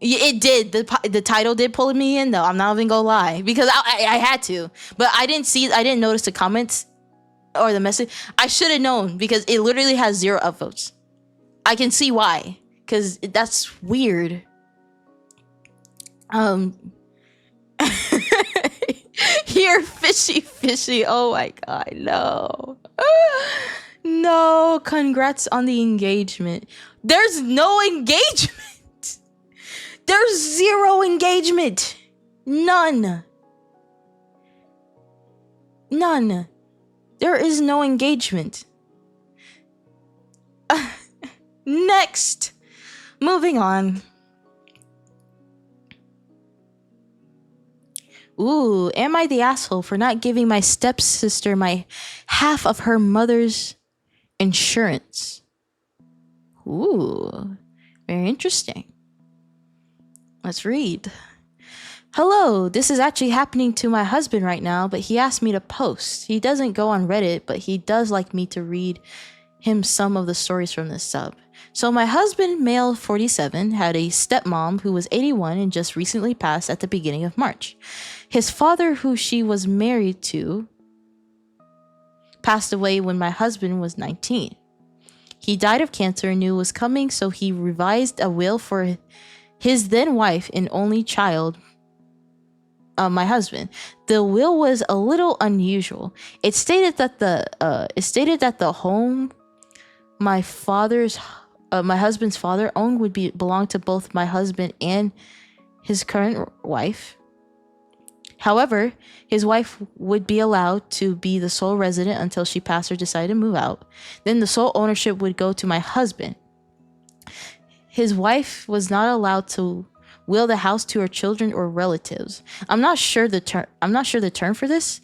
Yeah, it did. The title did pull me in, though. I'm not even gonna lie, because I had to, but I didn't notice the comments or the message. I should have known, because it literally has 0 upvotes. I can see why, because that's weird. Here, fishy. Oh my god, no. No, congrats on the engagement. There's no engagement. There's 0 engagement. None. There is no engagement. Next. Moving on. Ooh, am I the asshole for not giving my stepsister my half of her mother's insurance? Ooh, very interesting. Let's read. Hello, this is actually happening to my husband right now, but he asked me to post. He doesn't go on Reddit, but he does like me to read him some of the stories from this sub. So my husband, male 47, had a stepmom who was 81 and just recently passed at the beginning of March. His father, who she was married to, passed away when my husband was 19. He died of cancer and knew it was coming, so he revised a will for his then wife and only child, my husband. The will was a little unusual. It stated that the home my husband's father owned would belong to both my husband and his current wife. However, his wife would be allowed to be the sole resident until she passed or decided to move out. Then the sole ownership would go to my husband. His wife was not allowed to will the house to her children or relatives. I'm not sure the term for this.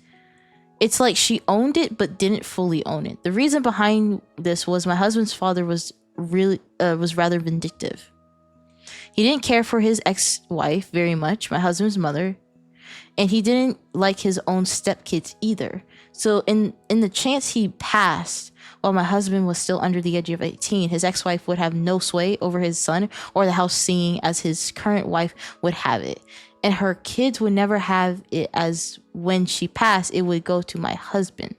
It's like she owned it but didn't fully own it. The reason behind this was my husband's father was rather vindictive. He didn't care for his ex-wife very much, my husband's mother, and he didn't like his own stepkids either. So in the chance he passed while my husband was still under the age of 18, his ex-wife would have no sway over his son or the house, seeing as his current wife would have it. And her kids would never have it, as when she passed, it would go to my husband.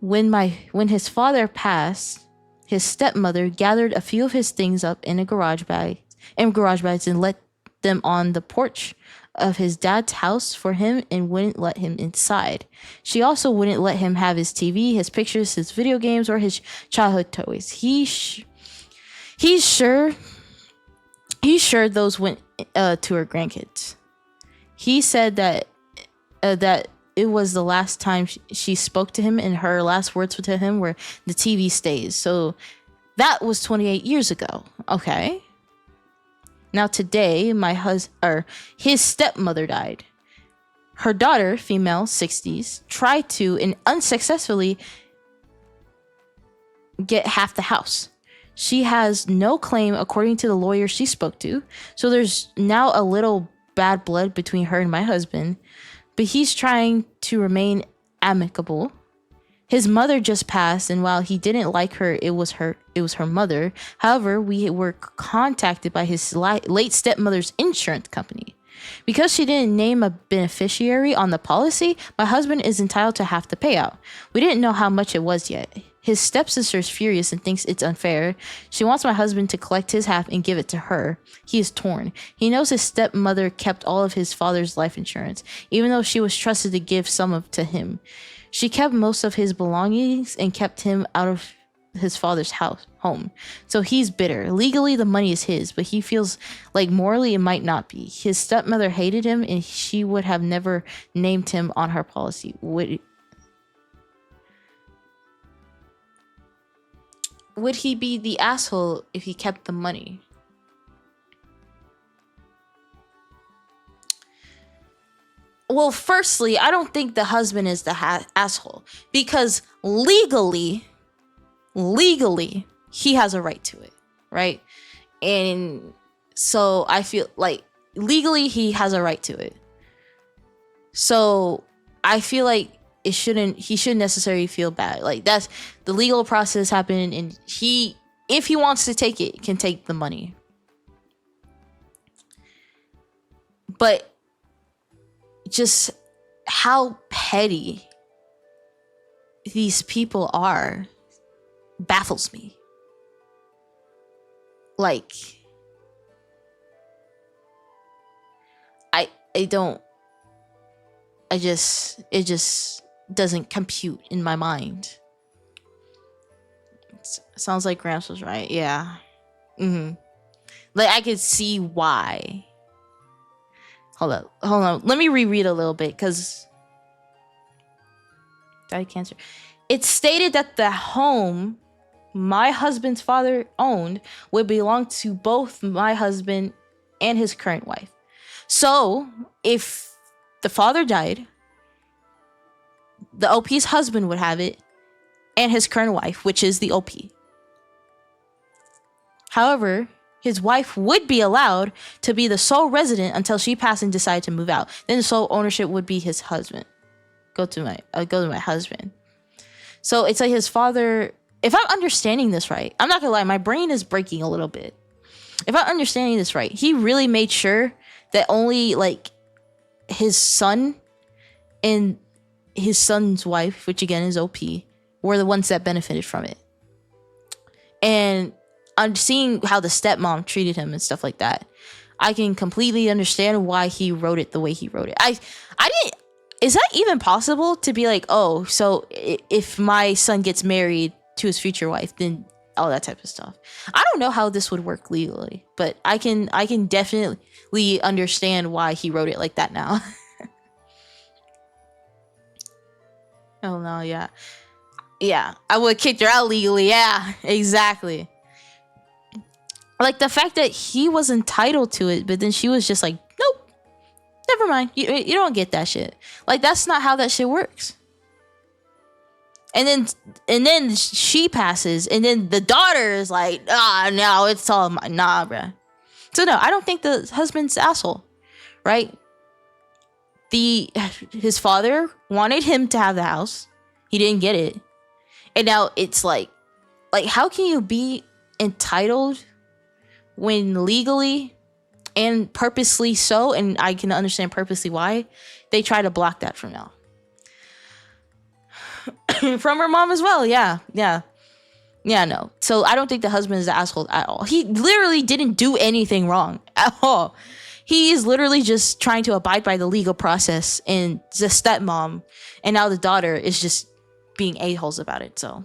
When his father passed, his stepmother gathered a few of his things up in garage bags and let them on the porch of his dad's house for him and wouldn't let him inside. She also wouldn't let him have his TV, his pictures, his video games, or his childhood toys. He's sure those went to her grandkids. He said that it was the last time she spoke to him, and her last words to him were, "The TV stays." So that was 28 years ago. Okay. Now today, his stepmother died. Her daughter, female, 60s, tried to and unsuccessfully get half the house. She has no claim, according to the lawyer she spoke to. So there's now a little bad blood between her and my husband, but he's trying to remain amicable. His mother just passed, and while he didn't like her, it was her mother. However, we were contacted by his late stepmother's insurance company. Because she didn't name a beneficiary on the policy, my husband is entitled to half the payout. We didn't know how much it was yet. His stepsister is furious and thinks it's unfair. She wants my husband to collect his half and give it to her. He is torn. He knows his stepmother kept all of his father's life insurance, even though she was trusted to give some of to him. She kept most of his belongings and kept him out of his father's home. So he's bitter. Legally, the money is his, but he feels like morally it might not be. His stepmother hated him, and she would have never named him on her policy. Would he be the asshole if he kept the money? Well, firstly, I don't think the husband is the asshole, because legally, he has a right to it, right? And so I feel like legally he has a right to it. So I feel like he shouldn't necessarily feel bad. Like, that's the legal process happened, and if he wants to take it, can take the money. But just how petty these people are baffles me. Like, it just doesn't compute in my mind. Sounds like Gramps was right. Yeah. Like, I could see why. Hold on. Let me reread a little bit, because died of cancer. It stated that the home my husband's father owned would belong to both my husband and his current wife. So if the father died, the OP's husband would have it, and his current wife, which is the OP. However, his wife would be allowed to be the sole resident until she passed and decided to move out. Then the sole ownership would be his husband. Go to my husband. So it's like his father. If I'm understanding this right, I'm not gonna lie, my brain is breaking a little bit. If I'm understanding this right, he really made sure that only like his son and his son's wife, which again is OP, were the ones that benefited from it. And I'm seeing how the stepmom treated him and stuff like that. I can completely understand why he wrote it the way he wrote it. I didn't. Is that even possible to be like, oh, so if my son gets married to his future wife, then all that type of stuff? I don't know how this would work legally, but I can definitely understand why he wrote it like that now. Oh no, yeah. I would have kicked her out legally. Yeah, exactly. Like the fact that he was entitled to it, but then she was just like, nope, never mind. You don't get that shit. Like, that's not how that shit works. And then she passes, and then the daughter is like, no, it's all mine. Nah, bruh. So no, I don't think the husband's the asshole, right? His father wanted him to have the house. He didn't get it. And now it's like how can you be entitled when legally and purposely so, and I can understand purposely why, they try to block that from now. From her mom as well, yeah, no. So I don't think the husband is the asshole at all. He literally didn't do anything wrong at all. He is literally just trying to abide by the legal process, and the stepmom and now the daughter is just being a-holes about it, so.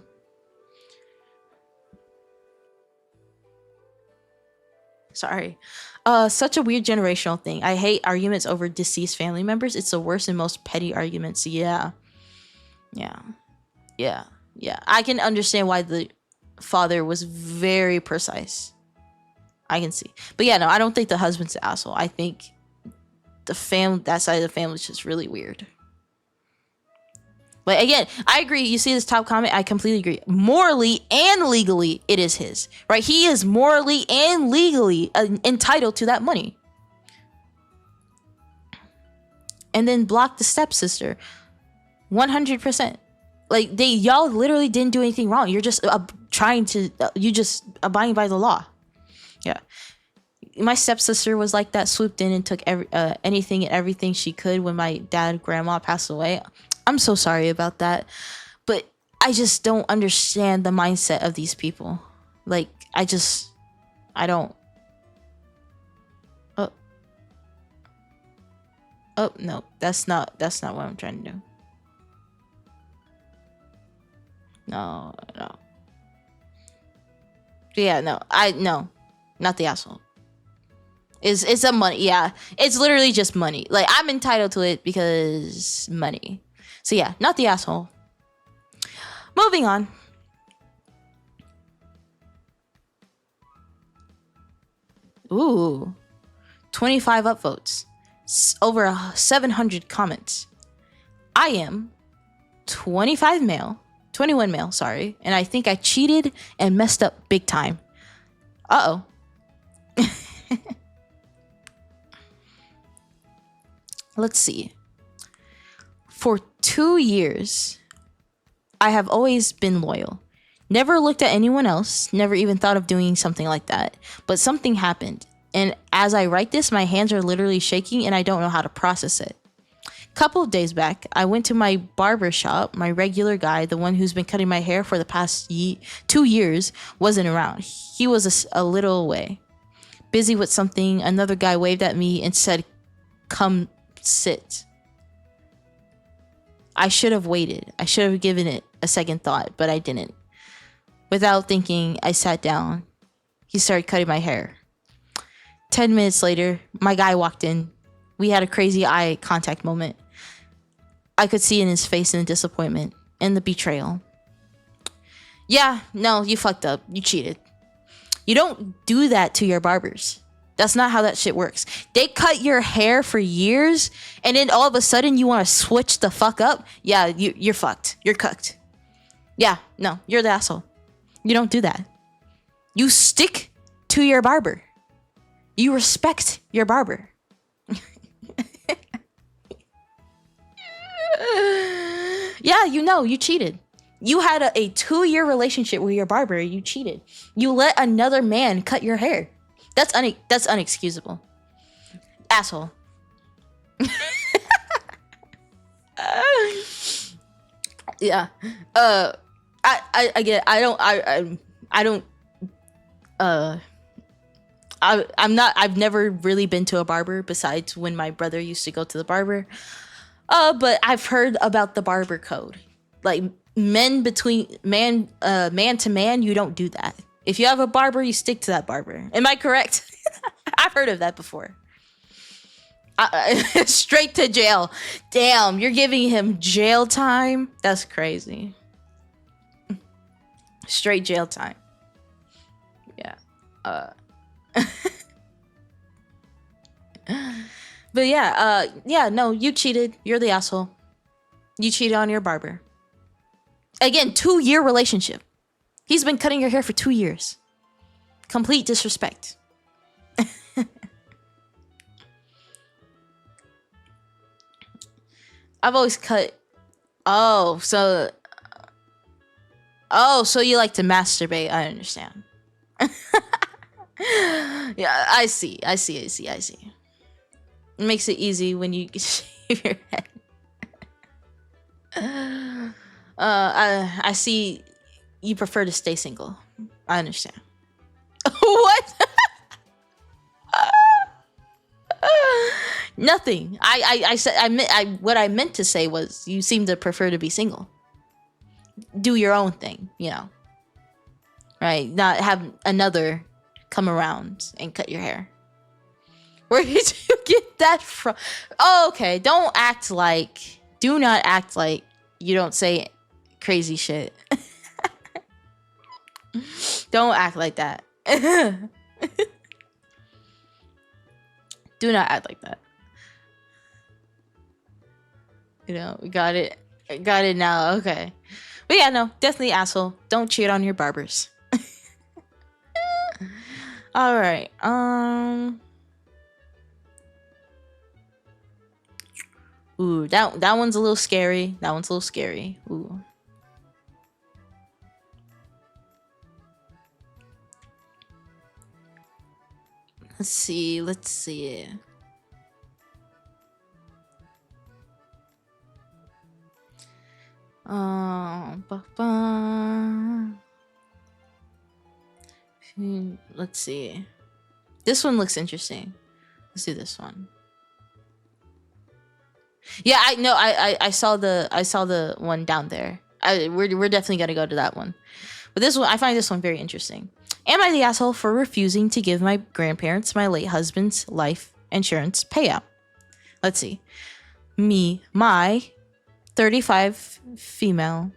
Sorry. Such a weird generational thing. I hate arguments over deceased family members. It's the worst and most petty arguments. Yeah. I can understand why the father was very precise. I can see. But yeah, no, I don't think the husband's the asshole. I think that side of the family is just really weird. But again, I agree. You see this top comment? I completely agree. Morally and legally, it is his. Right? He is morally and legally entitled to that money. And then block the stepsister. 100%. Like, y'all literally didn't do anything wrong. You're just you just abiding by the law. Yeah. My stepsister was like that, swooped in and took anything and everything she could when my dad and grandma passed away. I'm so sorry about that. But I just don't understand the mindset of these people. Like, I don't. Oh, oh no, that's not what I'm trying to do. No. Yeah, no, not the asshole. It's a money, yeah. It's literally just money. Like, I'm entitled to it because money. So yeah, not the asshole. Moving on. Ooh. 25 upvotes. Over 700 comments. I am 21 male, sorry. And I think I cheated and messed up big time. Uh-oh. Let's see. For 2 years, I have always been loyal. Never looked at anyone else, never even thought of doing something like that. But something happened. And as I write this, my hands are literally shaking and I don't know how to process it. Couple of days back, I went to my barber shop. My regular guy, the one who's been cutting my hair for the past 2 years, wasn't around. He was a little away, busy with something. Another guy waved at me and said, "Come sit." I should have waited. I should have given it a second thought, but I didn't. Without thinking, I sat down. He started cutting my hair. 10 minutes later, my guy walked in. We had a crazy eye contact moment. I could see in his face the disappointment and the betrayal. Yeah, no, you fucked up. You cheated. You don't do that to your barbers. That's not how that shit works. They cut your hair for years, and then all of a sudden you want to switch the fuck up? Yeah, you're fucked. You're cooked. Yeah, no, you're the asshole. You don't do that. You stick to your barber. You respect your barber. Yeah, you cheated. You had a 2-year relationship with your barber. You cheated. You let another man cut your hair. That's unexcusable. Asshole. Yeah. I get it. I've never really been to a barber besides when my brother used to go to the barber. But I've heard about the barber code. Like, man to man, you don't do that. If you have a barber, you stick to that barber. Am I correct? I've heard of that before. Straight to jail. Damn, you're giving him jail time? That's crazy. Straight jail time. Yeah. But yeah, no, you cheated. You're the asshole. You cheated on your barber. Again, 2-year relationship. He's been cutting your hair for 2 years. Complete disrespect. I've always cut. Oh, so you like to masturbate. I understand. Yeah, I see. It makes it easy when you shave your head. I see you prefer to stay single. I understand. What? Nothing. I said what I meant to say was you seem to prefer to be single. Do your own thing, right? Not have another come around and cut your hair. Where did you get that from? Oh, okay. Do not act like you don't say crazy shit. Don't act like that. Do not act like that. We got it. Got it now. Okay. But yeah, no, definitely asshole. Don't cheat on your barbers. All right. Ooh, that one's a little scary. Ooh. Let's see. Let's see. This one looks interesting. Let's do this one. Yeah, I know. I saw the one down there. We're definitely gonna go to that one. But this one, I find this one very interesting. Am I the asshole for refusing to give my grandparents my late husband's life insurance payout? Let's see. Me, my 35 female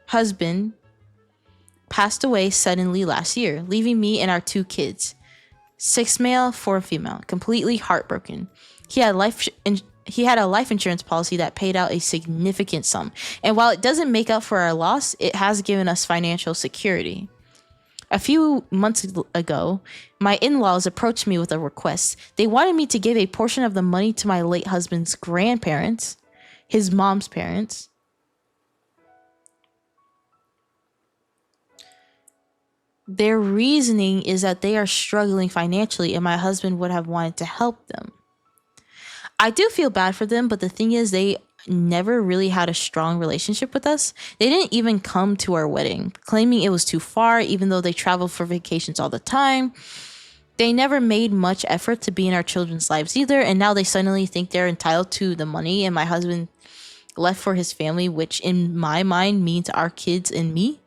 husband passed away suddenly last year, leaving me and our 2 kids. 6 male, 4 female. Completely heartbroken. He had a life insurance policy that paid out a significant sum. And while it doesn't make up for our loss, it has given us financial security. A few months ago, my in-laws approached me with a request. They wanted me to give a portion of the money to my late husband's grandparents, his mom's parents. Their reasoning is that they are struggling financially and my husband would have wanted to help them. I do feel bad for them, but the thing is they never really had a strong relationship with us. They didn't even come to our wedding, claiming it was too far, even though they traveled for vacations all the time. They never made much effort to be in our children's lives either, and now they suddenly think they're entitled to the money and my husband left for his family, which in my mind means our kids and me.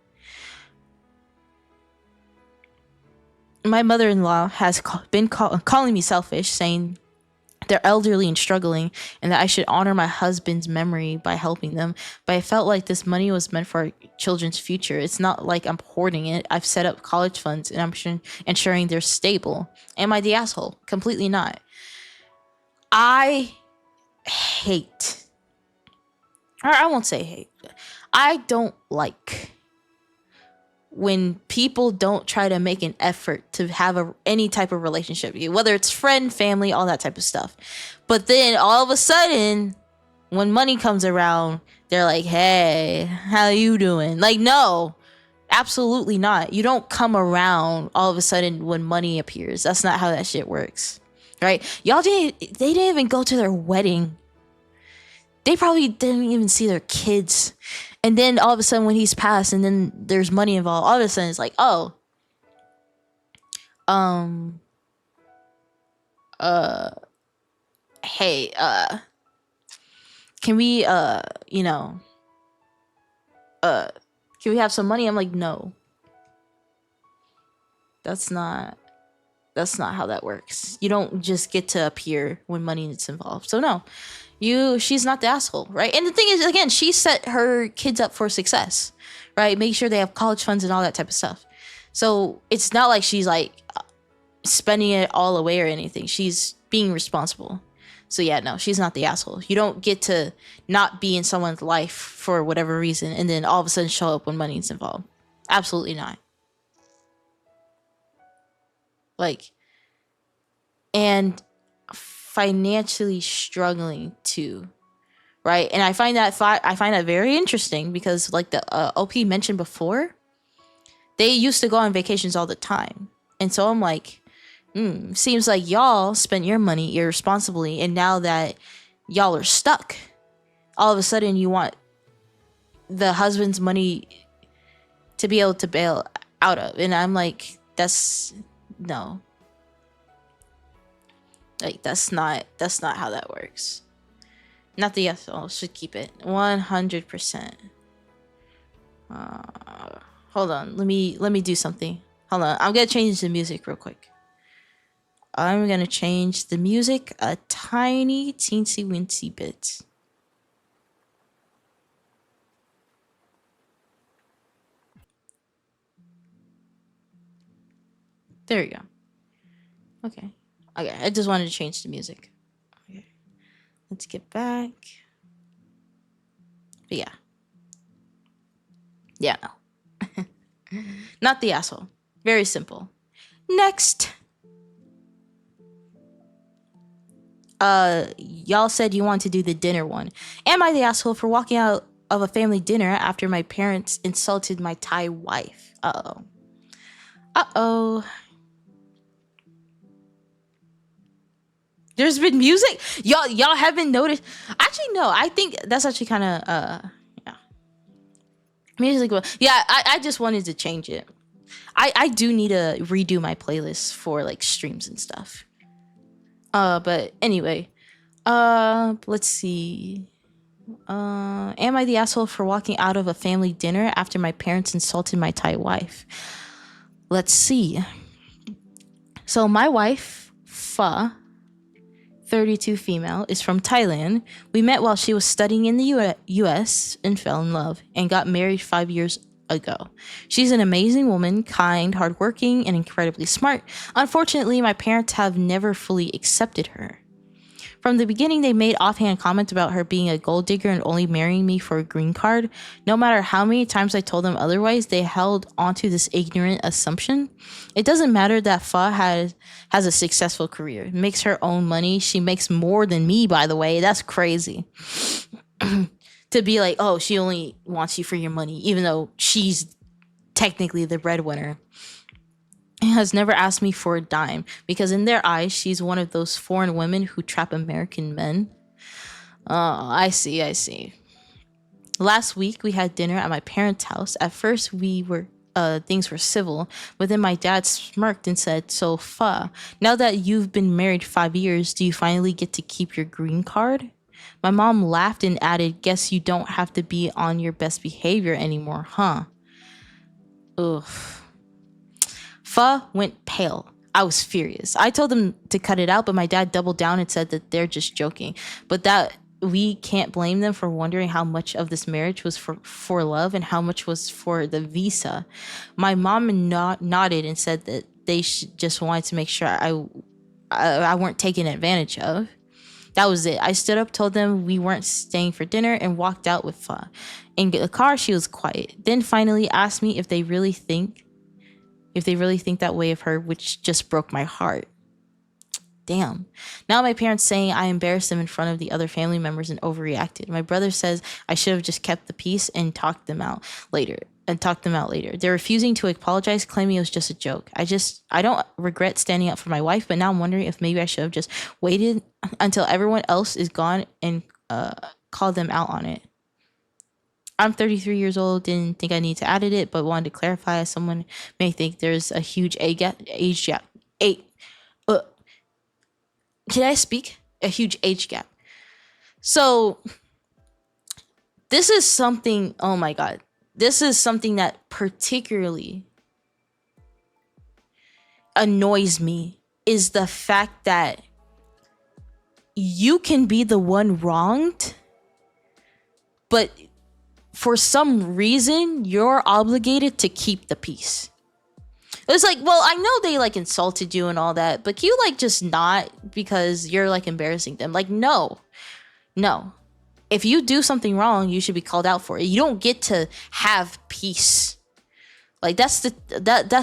My mother-in-law has been calling me selfish, saying they're elderly and struggling and that I should honor my husband's memory by helping them. But I felt like this money was meant for our children's future. It's not like I'm hoarding it. I've set up college funds and I'm ensuring they're stable. Am I the asshole? Completely not. I hate, or I won't say hate. I don't like when people don't try to make an effort to have any type of relationship, whether it's friend, family, all that type of stuff. But then all of a sudden, when money comes around, they're like, hey, how you doing? Like, no, absolutely not. You don't come around all of a sudden when money appears. That's not how that shit works, right? They didn't even go to their wedding. They probably didn't even see their kids. And then all of a sudden when he's passed and then there's money involved, all of a sudden it's like, oh, hey, can we, can we have some money? I'm like, no, that's not how that works. You don't just get to appear when money is involved. So no. She's not the asshole, right? And the thing is, again, she set her kids up for success, right? Make sure they have college funds and all that type of stuff. So it's not like she's like spending it all away or anything. She's being responsible. So yeah, no, she's not the asshole. You don't get to not be in someone's life for whatever reason and then all of a sudden show up when money's involved. Absolutely not. Like, and financially struggling too, right? And I find that very interesting because, like the OP mentioned before, they used to go on vacations all the time, and so I'm like, seems like y'all spent your money irresponsibly, and now that y'all are stuck, all of a sudden you want the husband's money to be able to bail out of, and I'm like, that's no. Like, that's not how that works. Not the asshole. Should keep it 100%. Hold on. Let me do something. Hold on. I'm gonna change the music real quick. I'm gonna change the music a tiny teensy weensy bit. There we go. Okay. I just wanted to change the music. Okay. Let's get back. But yeah. Yeah, no. Not the asshole. Very simple. Next. Y'all said you want to do the dinner one. Am I the asshole for walking out of a family dinner after my parents insulted my Thai wife? Uh-oh. Uh-oh. There's been music. Y'all haven't noticed. Actually, no. I think that's actually kind of yeah. Music, yeah, I just wanted to change it. I do need to redo my playlist for like streams and stuff. But anyway, let's see. Am I the asshole for walking out of a family dinner after my parents insulted my Thai wife? Let's see. So my wife, Pha, 32 female, is from Thailand. We met while she was studying in the US and fell in love and got married 5 years ago. She's an amazing woman, kind, hardworking, and incredibly smart. Unfortunately, my parents have never fully accepted her. From the beginning, they made offhand comments about her being a gold digger and only marrying me for a green card. No matter how many times I told them otherwise, they held onto this ignorant assumption. It doesn't matter that Pha has a successful career, makes her own money. She makes more than me, by the way. That's crazy. To be like, oh, she only wants you for your money, even though she's technically the breadwinner. Has never asked me for a dime because in their eyes she's one of those foreign women who trap American men. Oh, I see. Last week we had dinner at my parents' house. At first things were civil, but then my dad smirked and said, "So Pha, now that you've been married 5 years, do you finally get to keep your green card?" My mom laughed and added, "Guess you don't have to be on your best behavior anymore, huh?" Ugh. Pha went pale. I was furious. I told them to cut it out, but my dad doubled down and said that they're just joking. But that we can't blame them for wondering how much of this marriage was for love and how much was for the visa. My mom nodded and said that they just wanted to make sure I weren't taken advantage of. That was it. I stood up, told them we weren't staying for dinner, and walked out with Pha. In the car, she was quiet. Then finally asked me if they really think that way of her, which just broke my heart. Damn. Now my parents saying I embarrassed them in front of the other family members and overreacted. My brother says I should have just kept the peace and talked them out later. They're refusing to apologize, claiming it was just a joke. I don't regret standing up for my wife, but now I'm wondering if maybe I should have just waited until everyone else is gone and called them out on it. I'm 33 years old, didn't think I need to add it, but wanted to clarify as someone may think there's a huge age gap. Can I speak? A huge age gap. So this is something, oh my God. This is something that particularly annoys me, is the fact that you can be the one wronged, but for some reason, you're obligated to keep the peace. It's like, well, I know they like insulted you and all that, but can you like just not, because you're like embarrassing them? Like, no. If you do something wrong, you should be called out for it. You don't get to have peace. Like that's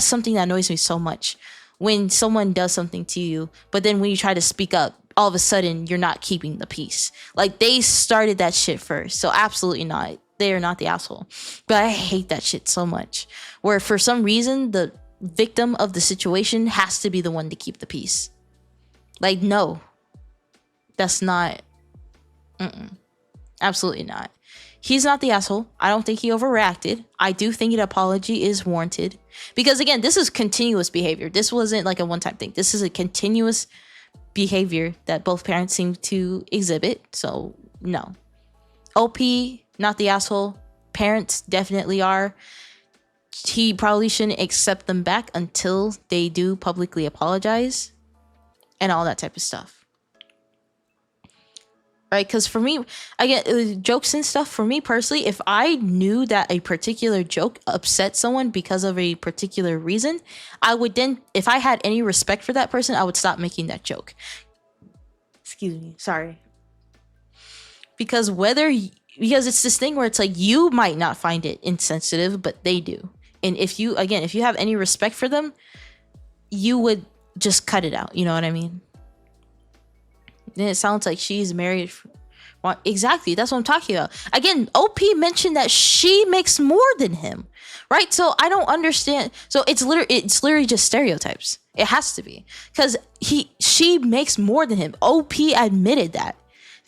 something that annoys me so much. When someone does something to you, but then when you try to speak up, all of a sudden you're not keeping the peace. Like they started that shit first. So absolutely not. They are not the asshole. But I hate that shit so much. Where for some reason, the victim of the situation has to be the one to keep the peace. Like, no. That's not... Absolutely not. He's not the asshole. I don't think he overreacted. I do think an apology is warranted. Because again, this is continuous behavior. This wasn't like a one-time thing. This is a continuous behavior that both parents seem to exhibit. So, no. OP... not the asshole. Parents definitely are. He probably shouldn't accept them back until they do publicly apologize and all that type of stuff. Right? Because for me, again, jokes and stuff, for me personally, if I knew that a particular joke upset someone because of a particular reason, I would then, if I had any respect for that person, I would stop making that joke. Excuse me. Sorry. Because it's this thing where it's like, you might not find it insensitive, but they do. And if you have any respect for them, you would just cut it out. You know what I mean? Then it sounds like she's married. Well, exactly. That's what I'm talking about. Again, OP mentioned that she makes more than him, right? So I don't understand. So it's literally just stereotypes. It has to be, because she makes more than him. OP admitted that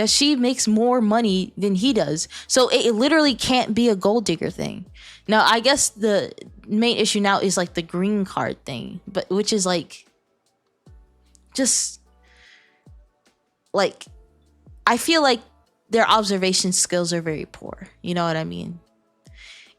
she makes more money than he does. So it literally can't be a gold digger thing. Now, I guess the main issue now is like the green card thing, but which is like just like I feel like their observation skills are very poor. You know what I mean?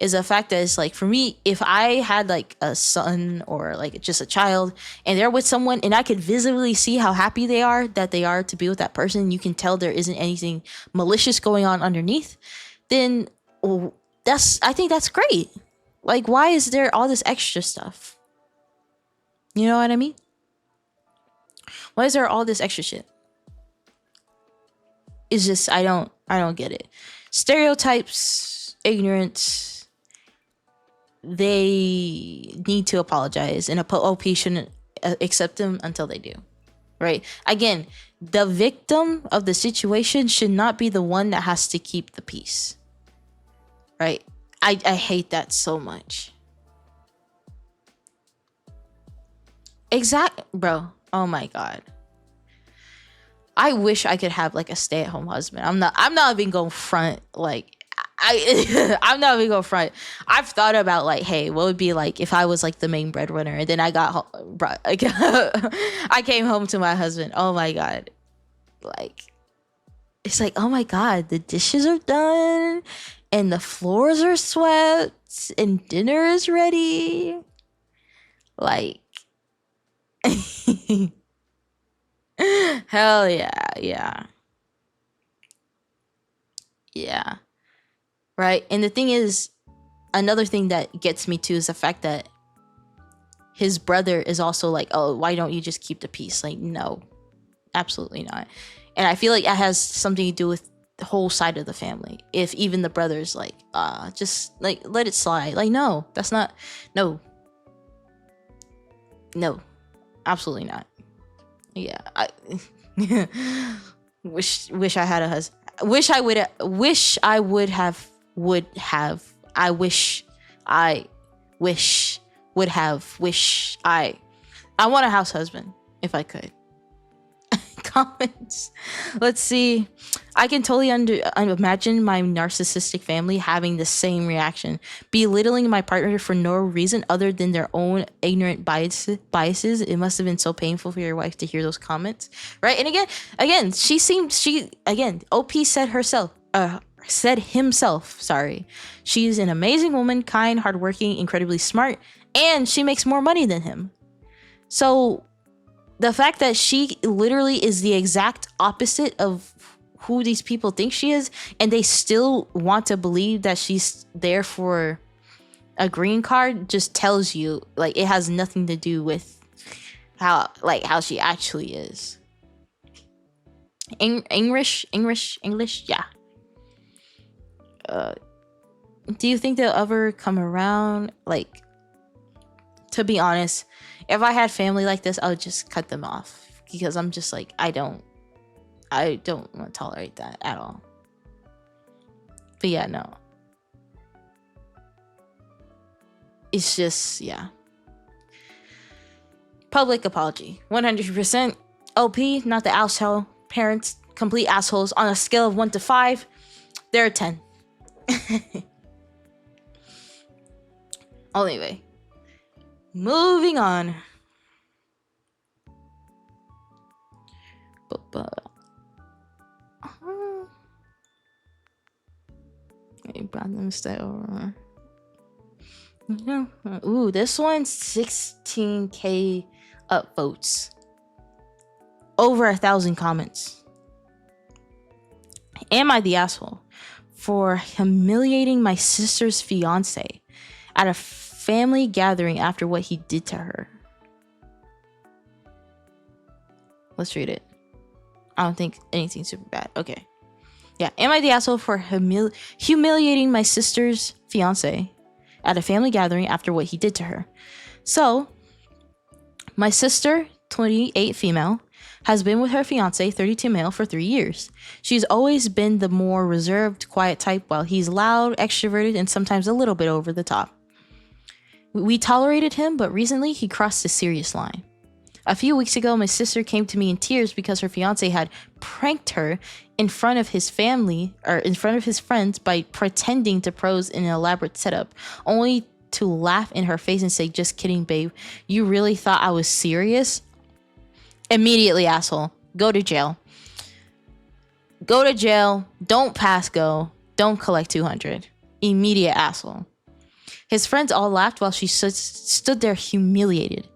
Is the fact that it's like, for me, if I had like a son or like just a child and they're with someone and I could visibly see how happy they are to be with that person, you can tell there isn't anything malicious going on underneath, then I think that's great. Like, why is there all this extra stuff? You know what I mean? Why is there all this extra shit? It's just, I don't get it. Stereotypes, ignorance, they need to apologize, and OP shouldn't accept them until they do. Right? Again, the victim of the situation should not be the one that has to keep the peace. Right? I hate that so much. Bro. Oh my god. I wish I could have like a stay-at-home husband. I'm not even going front. Like, I'm not even going front. I've thought about like, hey, what would be like if I was like the main breadwinner and then I came home to my husband. Oh my god. Like, it's like, oh my god, the dishes are done and the floors are swept and dinner is ready. Like, hell yeah. Right? And the thing is, another thing that gets me too is the fact that his brother is also like, oh, why don't you just keep the peace? Like, no, absolutely not. And I feel like it has something to do with the whole side of the family. If even the brother's like, just like let it slide. Like, no, that's not, no, absolutely not. Yeah, I wish I had a husband. I wish I want a house husband if I could. Comments. Let's see. I can totally imagine my narcissistic family having the same reaction, belittling my partner for no reason other than their own ignorant biases. It must have been so painful for your wife to hear those comments, right? And again, OP said himself. Sorry, she's an amazing woman, kind, hardworking, incredibly smart, and she makes more money than him. So the fact that she literally is the exact opposite of who these people think she is, and they still want to believe that she's there for a green card, just tells you like it has nothing to do with how she actually is. English, yeah. Do you think they'll ever come around? Like, to be honest, if I had family like this, I would just cut them off, because I'm just like, I don't want to tolerate that at all. But yeah, no. It's just, yeah. Public apology. 100%. OP, not the asshole. Parents, complete assholes. On a scale of 1 to 5, they're a 10. Anyway. Moving on. Ooh, this one's 16k upvotes. Over 1,000 comments. Am I the asshole for humiliating my sister's fiance at a family gathering after what he did to her? Let's read it. I don't think anything super bad. Okay. Yeah. Am I the asshole for humiliating my sister's fiance at a family gathering after what he did to her? So, my sister, 28 female, has been with her fiance, 32 male, for 3 years. She's always been the more reserved, quiet type, while he's loud, extroverted, and sometimes a little bit over the top. We tolerated him, but recently he crossed a serious line. A few weeks ago, my sister came to me in tears because her fiance had pranked her in front of his family or in front of his friends by pretending to pose in an elaborate setup, only to laugh in her face and say, "Just kidding, babe. You really thought I was serious?" Immediately, asshole. Go to jail. Go to jail. Don't pass go. Don't collect 200. Immediate asshole. His friends all laughed while she stood there humiliated.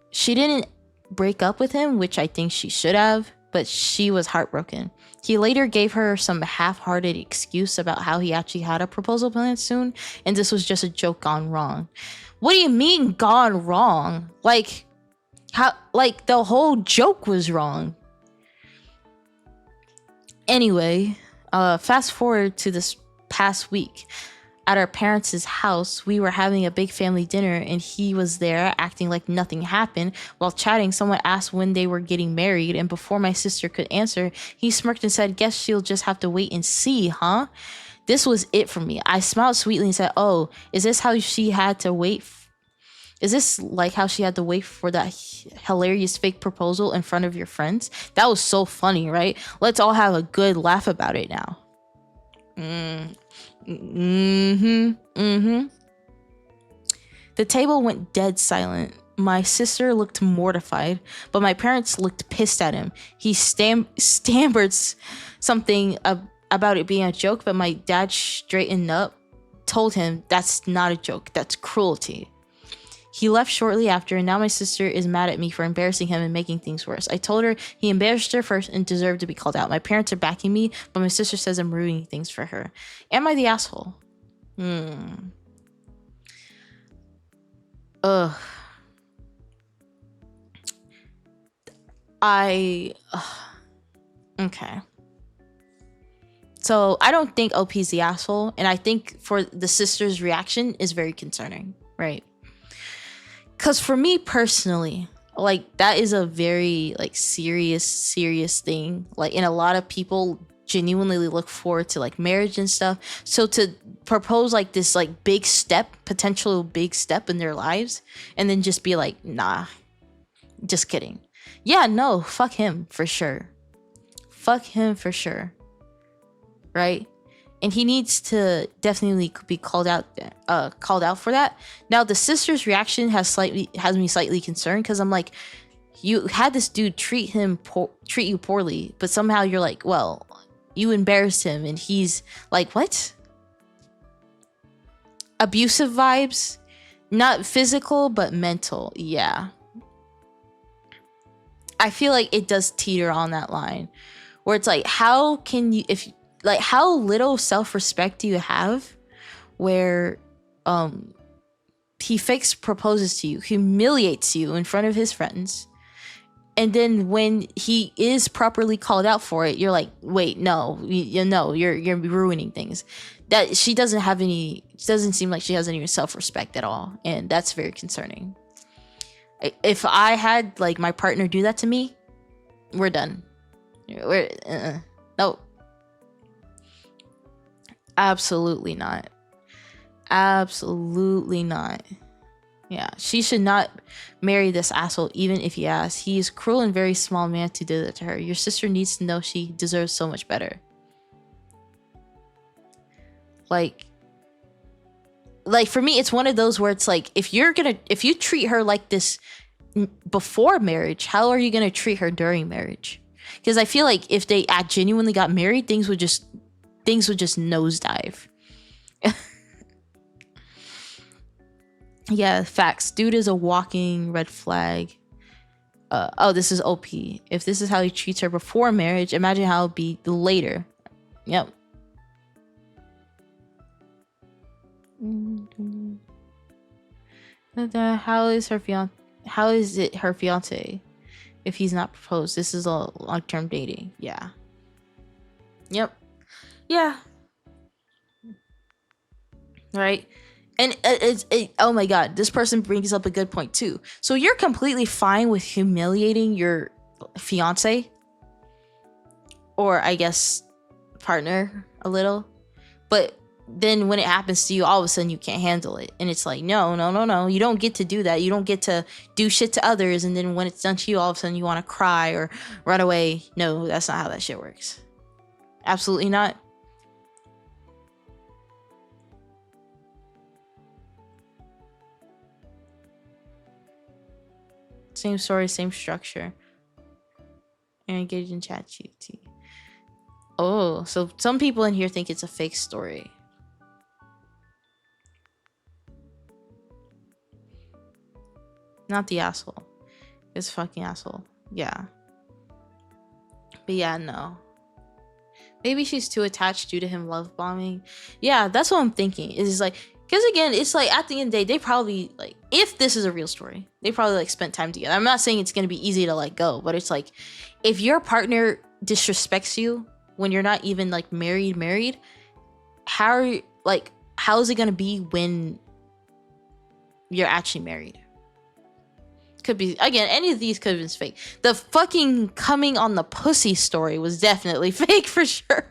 She didn't break up with him, which I think she should have, but she was heartbroken. He later gave her some half-hearted excuse about how he actually had a proposal planned soon, and this was just a joke gone wrong. What do you mean gone wrong? Like, how? Like, the whole joke was wrong. Anyway, fast forward to this past week. At our parents' house, we were having a big family dinner and he was there acting like nothing happened. While chatting, someone asked when they were getting married, and before my sister could answer, he smirked and said, "Guess she'll just have to wait and see, huh?" This was it for me. I smiled sweetly and said, "Oh, is this how she had to wait? Is this like how she had to wait for that hilarious fake proposal in front of your friends? That was so funny, right? Let's all have a good laugh about it now." The table went dead silent. My sister looked mortified, but my parents looked pissed at him. He stammered something about it being a joke, but my dad straightened up, told him that's not a joke, that's cruelty. He left shortly after, and now my sister is mad at me for embarrassing him and making things worse. I told her he embarrassed her first and deserved to be called out. My parents are backing me, but my sister says I'm ruining things for her. Am I the asshole? Ugh. Okay. So I don't think OP is the asshole, and I think for the sister's reaction is very concerning, right? Because for me personally, like, that is a very, like, serious thing. Like, and a lot of people genuinely look forward to, like, marriage and stuff. So to propose, like, this, like, big step, potential big step in their lives, and then just be like, nah, just kidding. Yeah, no, fuck him for sure. Fuck him for sure. Right? And he needs to definitely be called out for that. Now, the sister's reaction has me slightly concerned, because I'm like, you had this dude treat you poorly, but somehow you're like, well, you embarrassed him, and he's like, what? Abusive vibes, not physical but mental. Yeah, I feel like it does teeter on that line, where it's like, how can you, if like, how little self-respect do you have where he fakes proposes to you, humiliates you in front of his friends, and then when he is properly called out for it, you're like, wait, no, you're ruining things. That she doesn't have any, it doesn't seem like she has any self-respect at all, and that's very concerning. If I had, like, my partner do that to me, we're done. No. Absolutely not. Absolutely not. Yeah, she should not marry this asshole, even if he asks. He is cruel and very small man to do that to her. Your sister needs to know she deserves so much better. Like for me, it's one of those where it's like, if you treat her like this before marriage, how are you gonna treat her during marriage? Because I feel like if they genuinely got married, things would just nosedive. Yeah, facts. Dude is a walking red flag. Oh, this is OP. If this is how he treats her before marriage, imagine how it'll be later. Yep. How is it her fiance if he's not proposed? This is a long-term dating. Yeah. Yep. Yeah. Right. And oh my god, this person brings up a good point too. So you're completely fine with humiliating your fiance, or I guess partner, a little, but then when it happens to you, all of a sudden you can't handle it. And it's like, no. You don't get to do that. You don't get to do shit to others. And then when it's done to you, all of a sudden you want to cry or run away. No, that's not how that shit works. Absolutely not. Same story, same structure. And engage in chat GPT. Oh, so some people in here think it's a fake story. Not the asshole. It's fucking asshole. Yeah. But yeah, no. Maybe she's too attached due to him love bombing. Yeah, that's what I'm thinking. Is like, because again, it's like at the end of the day, they probably like, if this is a real story, they probably like spent time together. I'm not saying it's gonna be easy to let go, but it's like, if your partner disrespects you when you're not even like married, how is it gonna be when you're actually married? Could be, again, any of these could have been fake. The fucking coming on the pussy story was definitely fake for sure.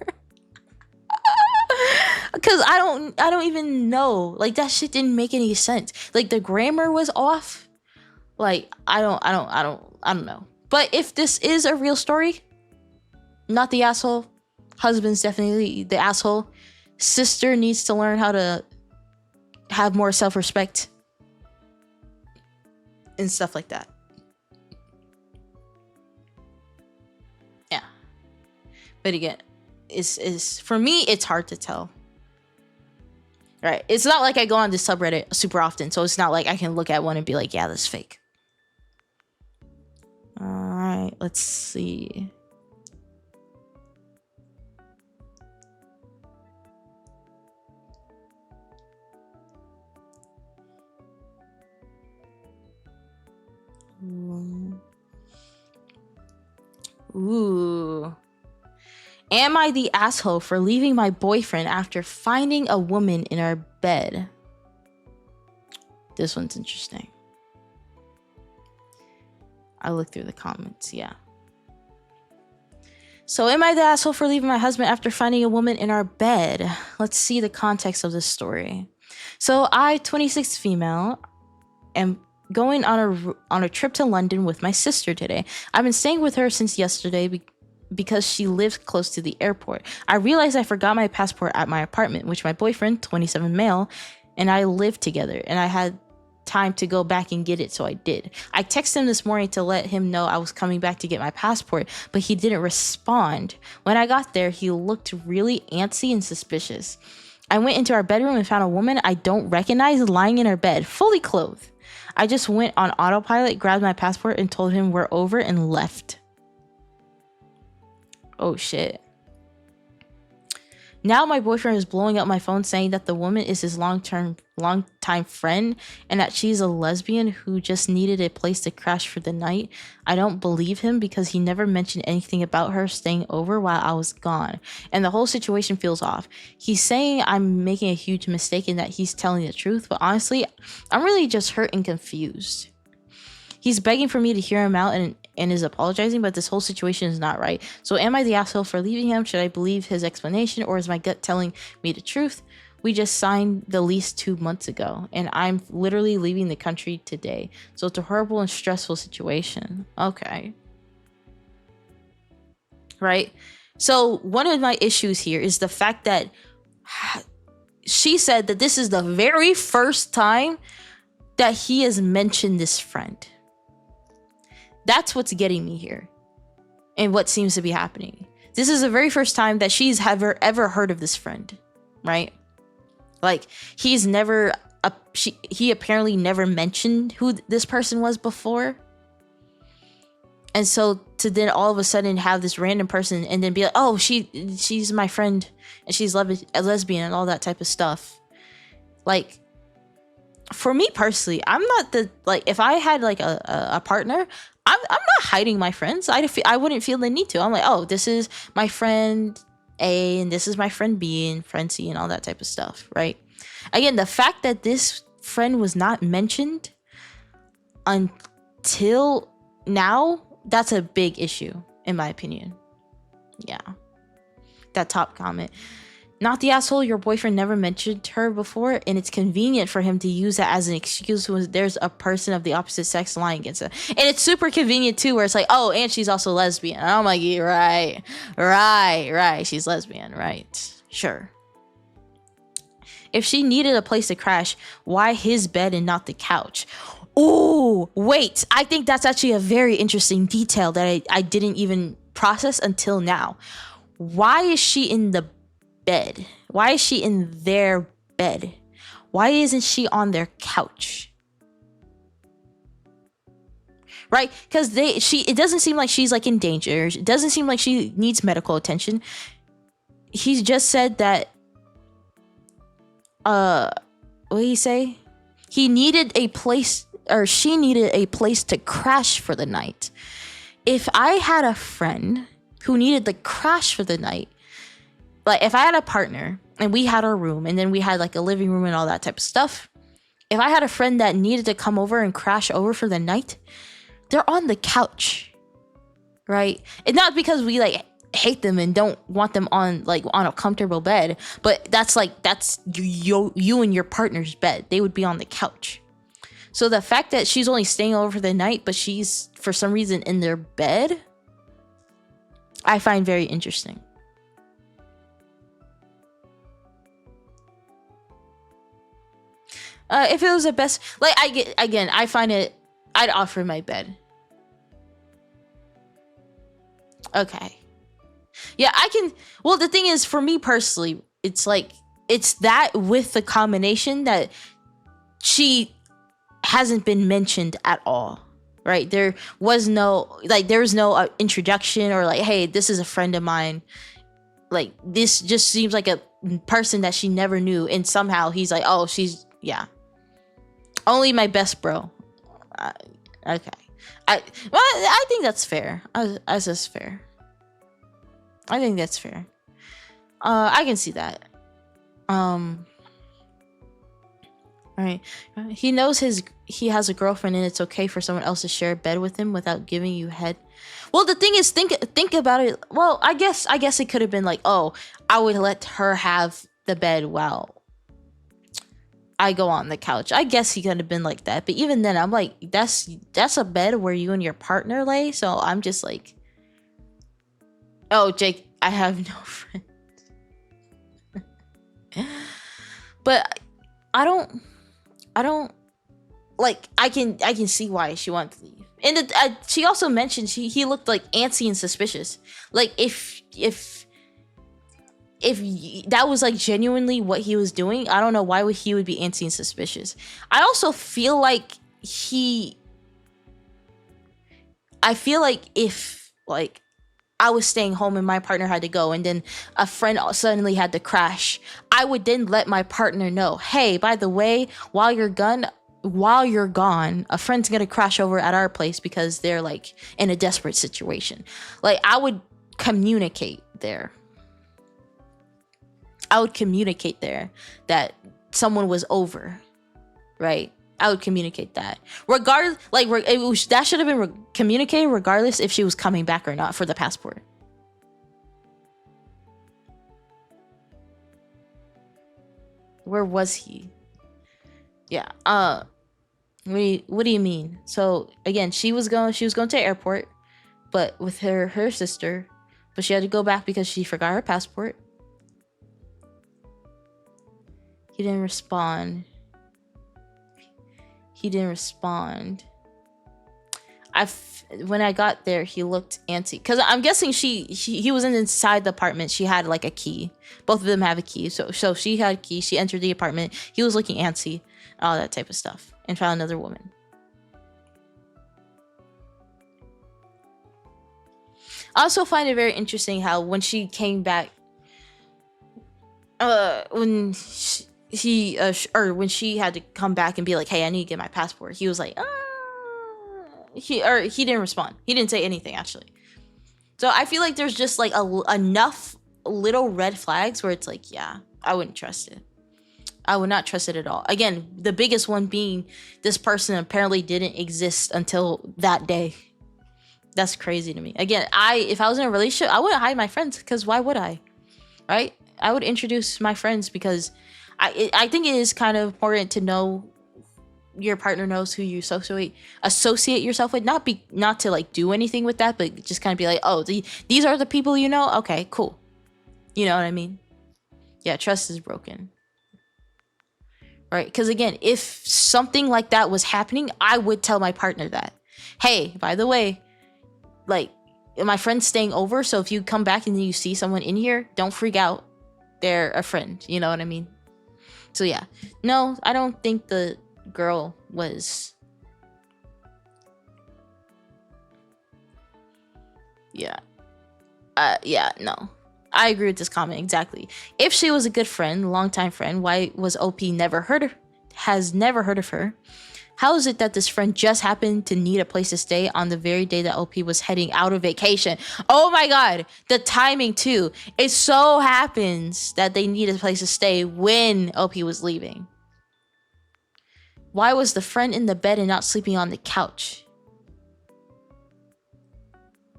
Because I don't even know. Like, that shit didn't make any sense. Like, the grammar was off. Like, I don't know. But if this is a real story, not the asshole. Husband's definitely the asshole. Sister needs to learn how to have more self-respect and stuff like that. Yeah. But again, is for me, it's hard to tell. Right? It's not like I go on this subreddit super often, so it's not like I can look at one and be like, yeah, that's fake. All right, let's see. Ooh. Am I the asshole for leaving my boyfriend after finding a woman in our bed? This one's interesting. I looked through the comments, yeah. So am I the asshole for leaving my husband after finding a woman in our bed? Let's see the context of this story. So I, 26 female, am going on a trip to London with my sister today. I've been staying with her since yesterday because she lives close to the airport. I realized I forgot my passport at my apartment, which my boyfriend, 27 male, and I live together, and I had time to go back and get it, so I did. I texted him this morning to let him know I was coming back to get my passport, but he didn't respond. When I got there, he looked really antsy and suspicious. I went into our bedroom and found a woman I don't recognize lying in her bed, fully clothed. I just went on autopilot, grabbed my passport, and told him we're over and left. Oh shit. Now my boyfriend is blowing up my phone saying that the woman is his long-time friend and that she's a lesbian who just needed a place to crash for the night. I don't believe him because he never mentioned anything about her staying over while I was gone, and the whole situation feels off. He's saying I'm making a huge mistake and that he's telling the truth, but honestly, I'm really just hurt and confused. He's begging for me to hear him out and is apologizing, but this whole situation is not right. So am I the asshole for leaving him? Should I believe his explanation, or is my gut telling me the truth? We just signed the lease 2 months ago, and I'm literally leaving the country today. So it's a horrible and stressful situation. Okay. Right? So one of my issues here is the fact that she said that this is the very first time that he has mentioned this friend. That's what's getting me here and what seems to be happening. This is the very first time that she's ever heard of this friend, right? Like, he apparently never mentioned who this person was before. And so to then all of a sudden have this random person and then be like, oh, she's my friend and she's a lesbian and all that type of stuff. Like, for me personally, I'm not if I had like a partner, I'm not hiding my friends. I wouldn't feel the need to. I'm like, oh, this is my friend A and this is my friend B and friend C and all that type of stuff, right? Again, the fact that this friend was not mentioned until now, that's a big issue, in my opinion. Yeah. That top comment. Not the asshole your boyfriend never mentioned her before, and it's convenient for him to use that as an excuse when there's a person of the opposite sex lying against her. And it's super convenient too, where it's like, oh, and she's also lesbian. And I'm like, yeah, right. She's lesbian, right? Sure. If she needed a place to crash, why his bed and not the couch? Oh, wait. I think that's actually a very interesting detail that I didn't even process until now. Why is she in the bed? Why is she in their bed? Why isn't she on their couch? Right? Because it doesn't seem like she's like in danger. It doesn't seem like she needs medical attention. He just said that what did he say? He needed a place, or she needed a place to crash for the night. If I had a friend who needed to crash for the night, like if I had a partner and we had our room and then we had like a living room and all that type of stuff, if I had a friend that needed to come over and crash over for the night, they're on the couch, right? And not because we like hate them and don't want them on a comfortable bed, but that's you and your partner's bed. They would be on the couch. So the fact that she's only staying over for the night, but she's for some reason in their bed, I find very interesting. If it was the best, like I find it, I'd offer my bed. Okay. Yeah, I can. Well, the thing is, for me personally, it's like, it's that with the combination that she hasn't been mentioned at all, right? There was no introduction or like, hey, this is a friend of mine. Like, this just seems like a person that she never knew. And somehow he's like, oh, she's, yeah. Only my best bro. Okay. I think that's fair. That's just fair. I think that's fair. I can see that. All right. He knows he has a girlfriend and it's okay for someone else to share a bed with him without giving you head. Well, the thing is, think about it. Well, I guess it could have been like, oh, I would let her have the bed while I go on the couch. I guess he could have been like that. But even then, I'm like, that's a bed where you and your partner lay. So I'm just like, oh, Jake, I have no friends. But I don't like, I can see why she wanted to leave. And she also mentioned he looked like antsy and suspicious. Like if that was like genuinely what he was doing, I don't know why he would be antsy and suspicious. I also feel like if like I was staying home and my partner had to go and then a friend suddenly had to crash, I would then let my partner know, hey, by the way, while you're gone, a friend's gonna crash over at our place because they're like in a desperate situation. Like, I would communicate there. That someone was over, right? I would communicate that. Regardless, like, that should have been communicated regardless if she was coming back or not for the passport. Where was he? Yeah. What do you mean? So again, she was going to the airport, but with her sister, but she had to go back because she forgot her passport. He didn't respond. When I got there, he looked antsy because I'm guessing he wasn't inside the apartment. She had like a key. Both of them have a key. So she had a key. She entered the apartment. He was looking antsy, all that type of stuff, and found another woman. I also find it very interesting how when she came back, when she had to come back and be like, hey, I need to get my passport, he was like, he didn't respond. He didn't say anything, actually. So I feel like there's just like enough little red flags where it's like, yeah, I wouldn't trust it. I would not trust it at all. Again, the biggest one being this person apparently didn't exist until that day. That's crazy to me. Again, if I was in a relationship, I wouldn't hide my friends, because why would I? Right? I would introduce my friends, because I think it is kind of important to know your partner knows who you associate yourself with. Not to like do anything with that, but just kind of be like, oh, these are the people you know. Okay, cool. You know what I mean? Yeah, trust is broken. Right? Because again, if something like that was happening, I would tell my partner that, hey, by the way, like, my friend's staying over, so if you come back and you see someone in here, don't freak out. They're a friend. You know what I mean? So yeah. No, I don't think the girl was... Yeah. Yeah, no. I agree with this comment, exactly. If she was a good friend, longtime friend, why was OP has never heard of her? How is it that this friend just happened to need a place to stay on the very day that OP was heading out of vacation? Oh my god, the timing too. It so happens that they need a place to stay when OP was leaving. Why was the friend in the bed and not sleeping on the couch?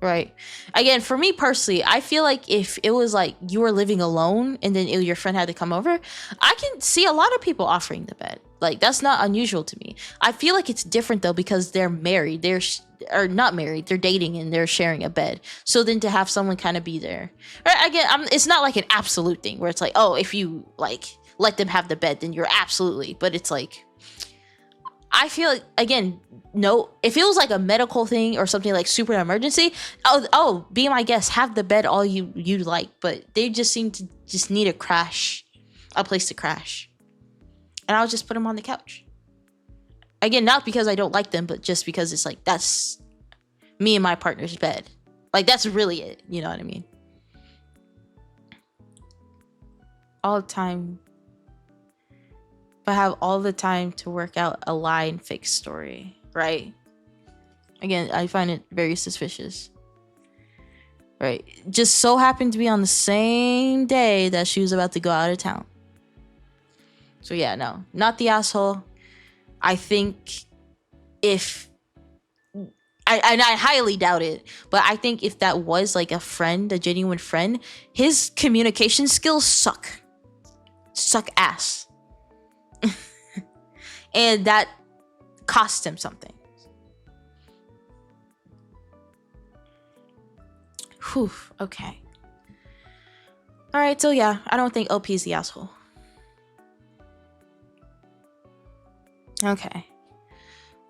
Right. Again, for me personally, I feel like if it was like you were living alone and then your friend had to come over, I can see a lot of people offering the bed. Like, that's not unusual to me. I feel like it's different though, because they're married. Or not married. They're dating and they're sharing a bed. So then to have someone kind of be there. Right, again, it's not like an absolute thing where it's like, oh, if you like let them have the bed, then you're absolutely. But it's like, I feel like, again, no, if it was like a medical thing or something like super emergency, oh, be my guest, have the bed all you like. But they just seem to just need a place to crash. And I'll just put them on the couch. Again, not because I don't like them, but just because it's like, that's me and my partner's bed. Like, that's really it. You know what I mean? All the time. But have all the time to work out a lie and fake story, right? Again, I find it very suspicious. Right? Just so happened to be on the same day that she was about to go out of town. So yeah, no, not the asshole. I think if... I highly doubt it, but I think if that was like a friend, a genuine friend, his communication skills suck. Suck ass. And that cost him something. Whew, okay. Alright, so yeah, I don't think OP is the asshole. Okay.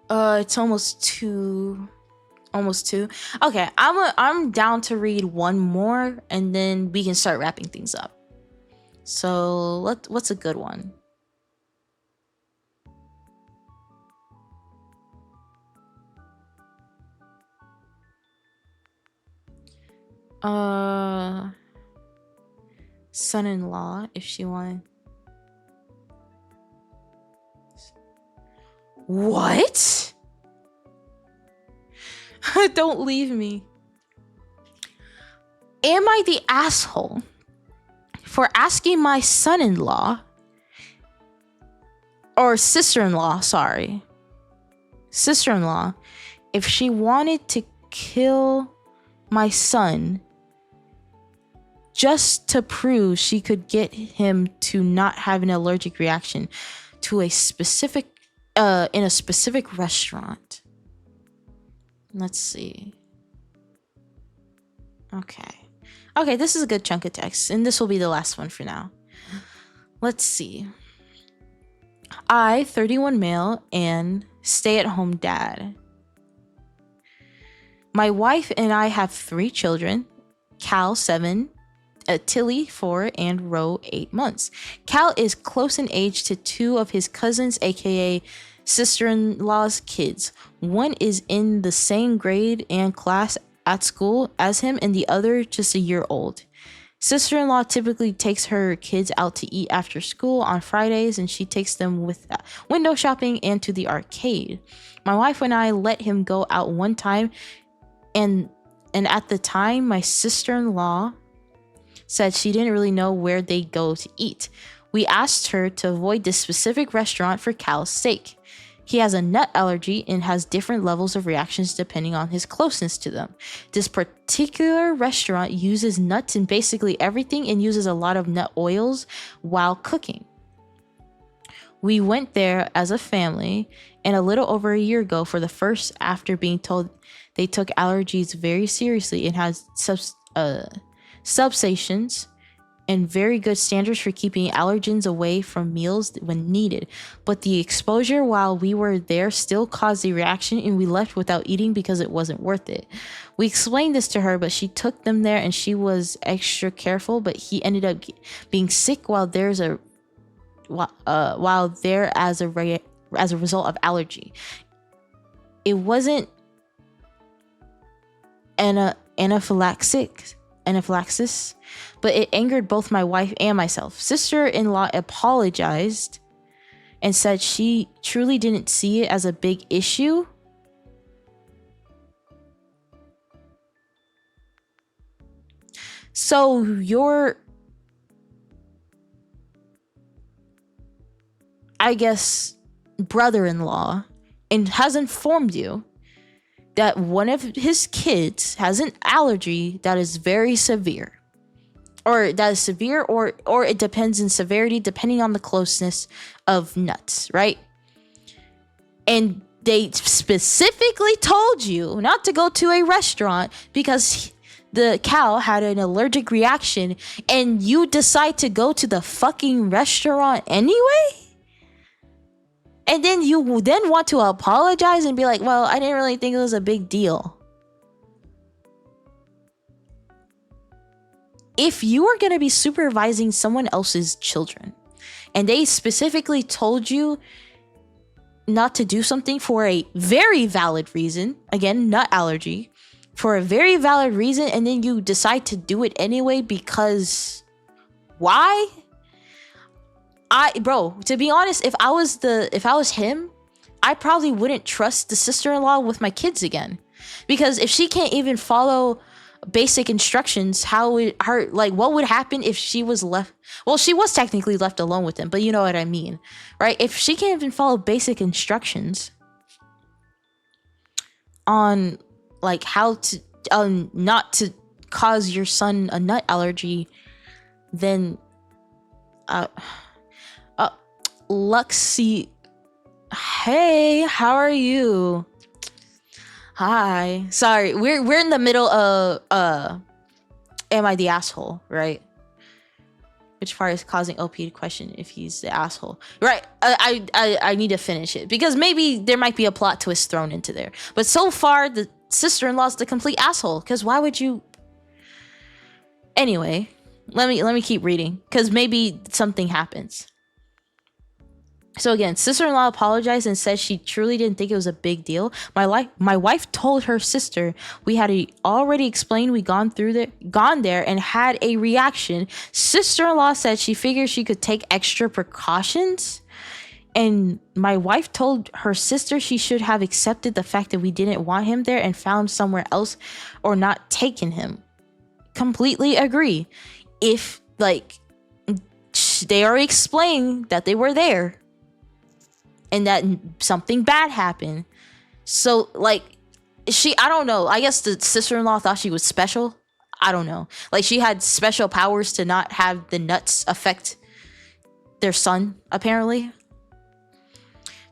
It's almost two. Okay, I'm down to read one more and then we can start wrapping things up. So what's a good one? Son-in-law, if she wanted. What? Don't leave me. Am I the asshole for asking my son-in-law or sister-in-law, sister-in-law, if she wanted to kill my son just to prove she could get him to not have an allergic reaction to a specific in a specific restaurant? Let's see. Okay, this is a good chunk of text, and this will be the last one for now. Let's see. I, 31 male and stay-at-home dad. My wife and I have 3 children. Cal, 7, Tilly, 4, and Ro, 8 months. Cal is close in age to 2 of his cousins, aka sister-in-law's kids. One is in the same grade and class at school as him, and the other just a year old. Sister-in-law typically takes her kids out to eat after school on Fridays, and she takes them with window shopping and to the arcade. My wife and I let him go out one time, and at the time, my sister-in-law said she didn't really know where they go to eat. We asked her to avoid this specific restaurant for Cal's sake. He has a nut allergy and has different levels of reactions depending on his closeness to them. This particular restaurant uses nuts in basically everything and uses a lot of nut oils while cooking. We went there as a family and a little over a year ago for the first after being told they took allergies very seriously and has substations and very good standards for keeping allergens away from meals when needed. But the exposure while we were there still caused a reaction and we left without eating because it wasn't worth it. We explained this to her, but she took them there and she was extra careful, but he ended up being sick while there as a result of allergy. It wasn't anaphylaxis, but it angered both my wife and myself. Sister-in-law apologized and said she truly didn't see it as a big issue. So your, I guess, brother-in-law and has informed you that one of his kids has an allergy that is very severe, or that is severe, or it depends in severity depending on the closeness of nuts, right? And they specifically told you not to go to a restaurant because the cow had an allergic reaction, and you decide to go to the fucking restaurant anyway? And then you want to apologize and be like, well, I didn't really think it was a big deal. If you are going to be supervising someone else's children and they specifically told you not to do something for a very valid reason, again, nut allergy, for a very valid reason, and then you decide to do it anyway because why? Bro, to be honest, if I was him, I probably wouldn't trust the sister-in-law with my kids again. Because if she can't even follow basic instructions, what would happen if she was left? Well, she was technically left alone with them, but you know what I mean, right? If she can't even follow basic instructions on like how to not to cause your son a nut allergy, then Luxie, hey, how are you? Hi. Sorry, we're in the middle of am I the asshole, right? Which part is causing OP to question if he's the asshole, right? I need to finish it because maybe there might be a plot twist thrown into there. But so far, the sister-in-law's the complete asshole. Because why would you? Anyway, let me keep reading because maybe something happens. So again, sister-in-law apologized and said she truly didn't think it was a big deal. My wife told her sister we had already explained we gone there and had a reaction. Sister-in-law said she figured she could take extra precautions. And my wife told her sister she should have accepted the fact that we didn't want him there and found somewhere else or not taken him. Completely agree. If they already explained that they were there and that something bad happened. So I don't know. I guess the sister-in-law thought she was special. I don't know. Like she had special powers to not have the nuts affect their son, apparently.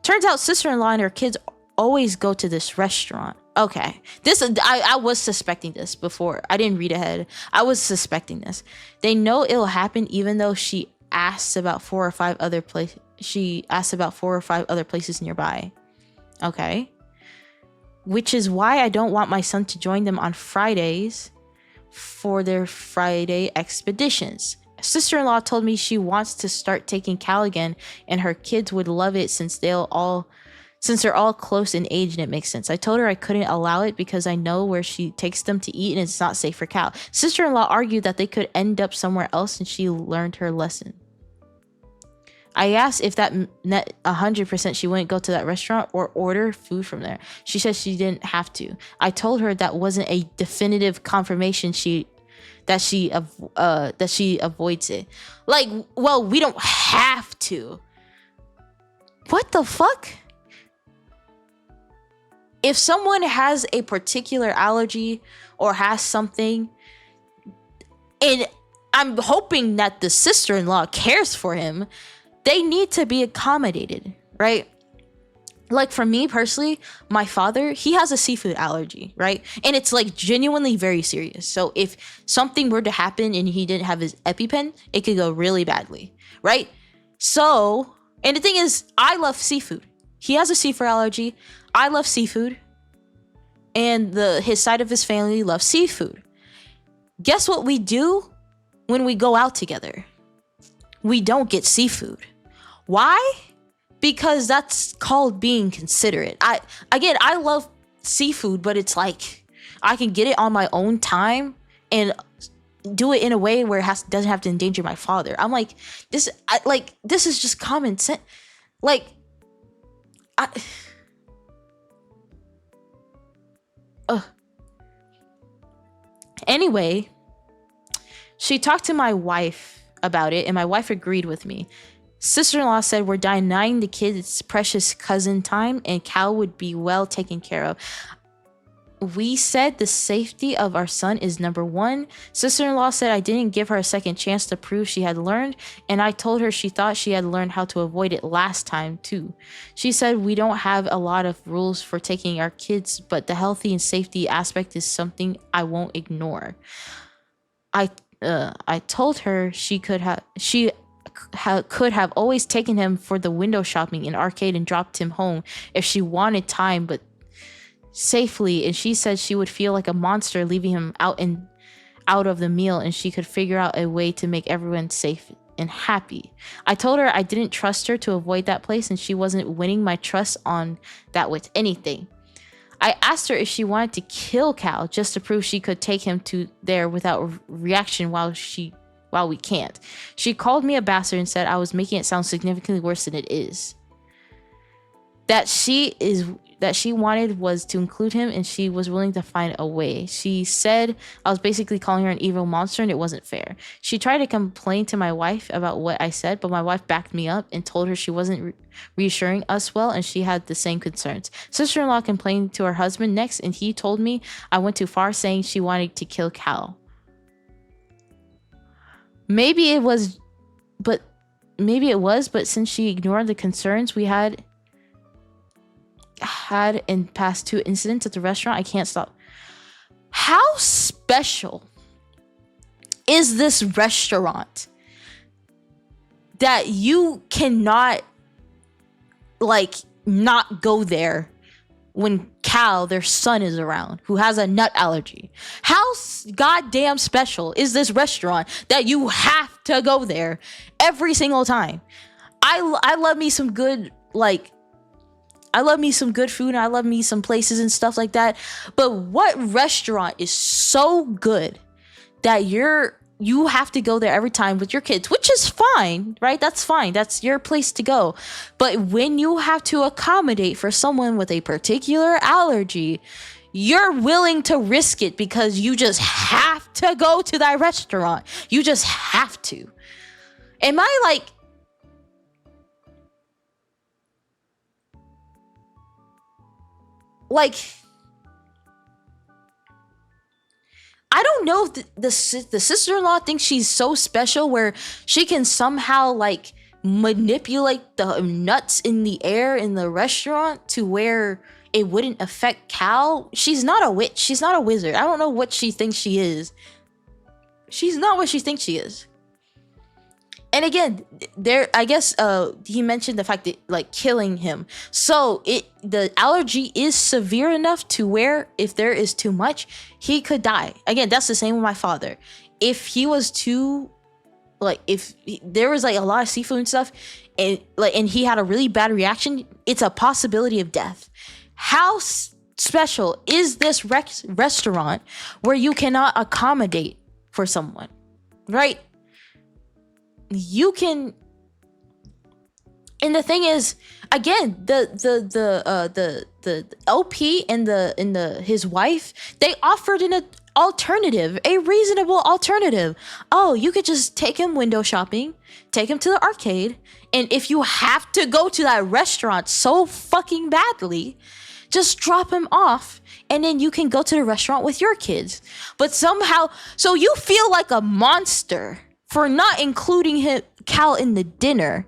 Turns out sister-in-law and her kids always go to this restaurant. Okay. I was suspecting this before. I didn't read ahead. I was suspecting this. They know it'll happen even though she asked about 4 or 5 other places. She asked about 4 or 5 other places nearby. Okay. Which is why I don't want my son to join them on Fridays for their Friday expeditions. Sister-in-law told me she wants to start taking Cal again and her kids would love it since they're all close in age and it makes sense. I told her I couldn't allow it because I know where she takes them to eat and it's not safe for Cal. Sister-in-law argued that they could end up somewhere else and she learned her lesson. I asked if that meant 100% she wouldn't go to that restaurant or order food from there. She said she didn't have to. I told her that wasn't a definitive confirmation that she avoids it. Well, we don't have to. What the fuck? if someone has a particular allergy or has something, and I'm hoping that the sister-in-law cares for him, they need to be accommodated, right? Like for me personally, my father, he has a seafood allergy, right? And it's like genuinely very serious. So if something were to happen and he didn't have his EpiPen, it could go really badly, right? So, and the thing is, I love seafood. He has a seafood allergy. I love seafood. And his side of his family loves seafood. Guess what we do when we go out together? We don't get seafood. Why? Because that's called being considerate. I love seafood, but it's like I can get it on my own time and do it in a way where it doesn't have to endanger my father. I'm like, this is just common sense. Like, anyway, she talked to my wife about it, and my wife agreed with me. Sister-in-law said we're denying the kids precious cousin time and Cal would be well taken care of. We said the safety of our son is number one. Sister-in-law said I didn't give her a second chance to prove she had learned, and I told her she thought she had learned how to avoid it last time too. She said we don't have a lot of rules for taking our kids, but the healthy and safety aspect is something I won't ignore. I told her she could have always taken him for the window shopping in arcade and dropped him home if she wanted time, but safely. And she said she would feel like a monster leaving him out of the meal, and she could figure out a way to make everyone safe and happy. I told her I didn't trust her to avoid that place, and she wasn't winning my trust on that with anything. I asked her if she wanted to kill Cal just to prove she could take him to there without reaction while we can't. She called me a bastard and said I was making it sound significantly worse than it is. That she wanted was to include him, and she was willing to find a way. She said I was basically calling her an evil monster, and it wasn't fair. She tried to complain to my wife about what I said, but my wife backed me up and told her she wasn't reassuring us well, and she had the same concerns. Sister-in-law complained to her husband next, and he told me I went too far, saying she wanted to kill Cal. Maybe it was, but since she ignored the concerns we had in past two incidents at the restaurant, I can't stop. How special is this restaurant that you cannot not go there when Cal, their son, is around, who has a nut allergy? How goddamn special is this restaurant that you have to go there every single time? I love me some good, I love me some good food, and I love me some places and stuff like that. But what restaurant is so good that you have to go there every time with your kids, which is fine, right? That's fine. That's your place to go. But when you have to accommodate for someone with a particular allergy, you're willing to risk it because you just have to go to that restaurant. You just have to. Am I I don't know if the sister-in-law thinks she's so special where she can somehow manipulate the nuts in the air in the restaurant to where it wouldn't affect Cal. She's not a witch. She's not a wizard. I don't know what she thinks she is. She's not what she thinks she is. And again, I guess he mentioned the fact that killing him. So the allergy is severe enough to where if there is too much, he could die. Again, that's the same with my father. If he was too if there was a lot of seafood and stuff, and he had a really bad reaction, it's a possibility of death. How special is this restaurant where you cannot accommodate for someone, right? You can, and the thing is, again, the LP and his wife, they offered an alternative, a reasonable alternative. Oh, you could just take him window shopping, take him to the arcade, and if you have to go to that restaurant so fucking badly, Just drop him off and then you can go to the restaurant with your kids. But somehow, so you feel like a monster for not including Cal in the dinner,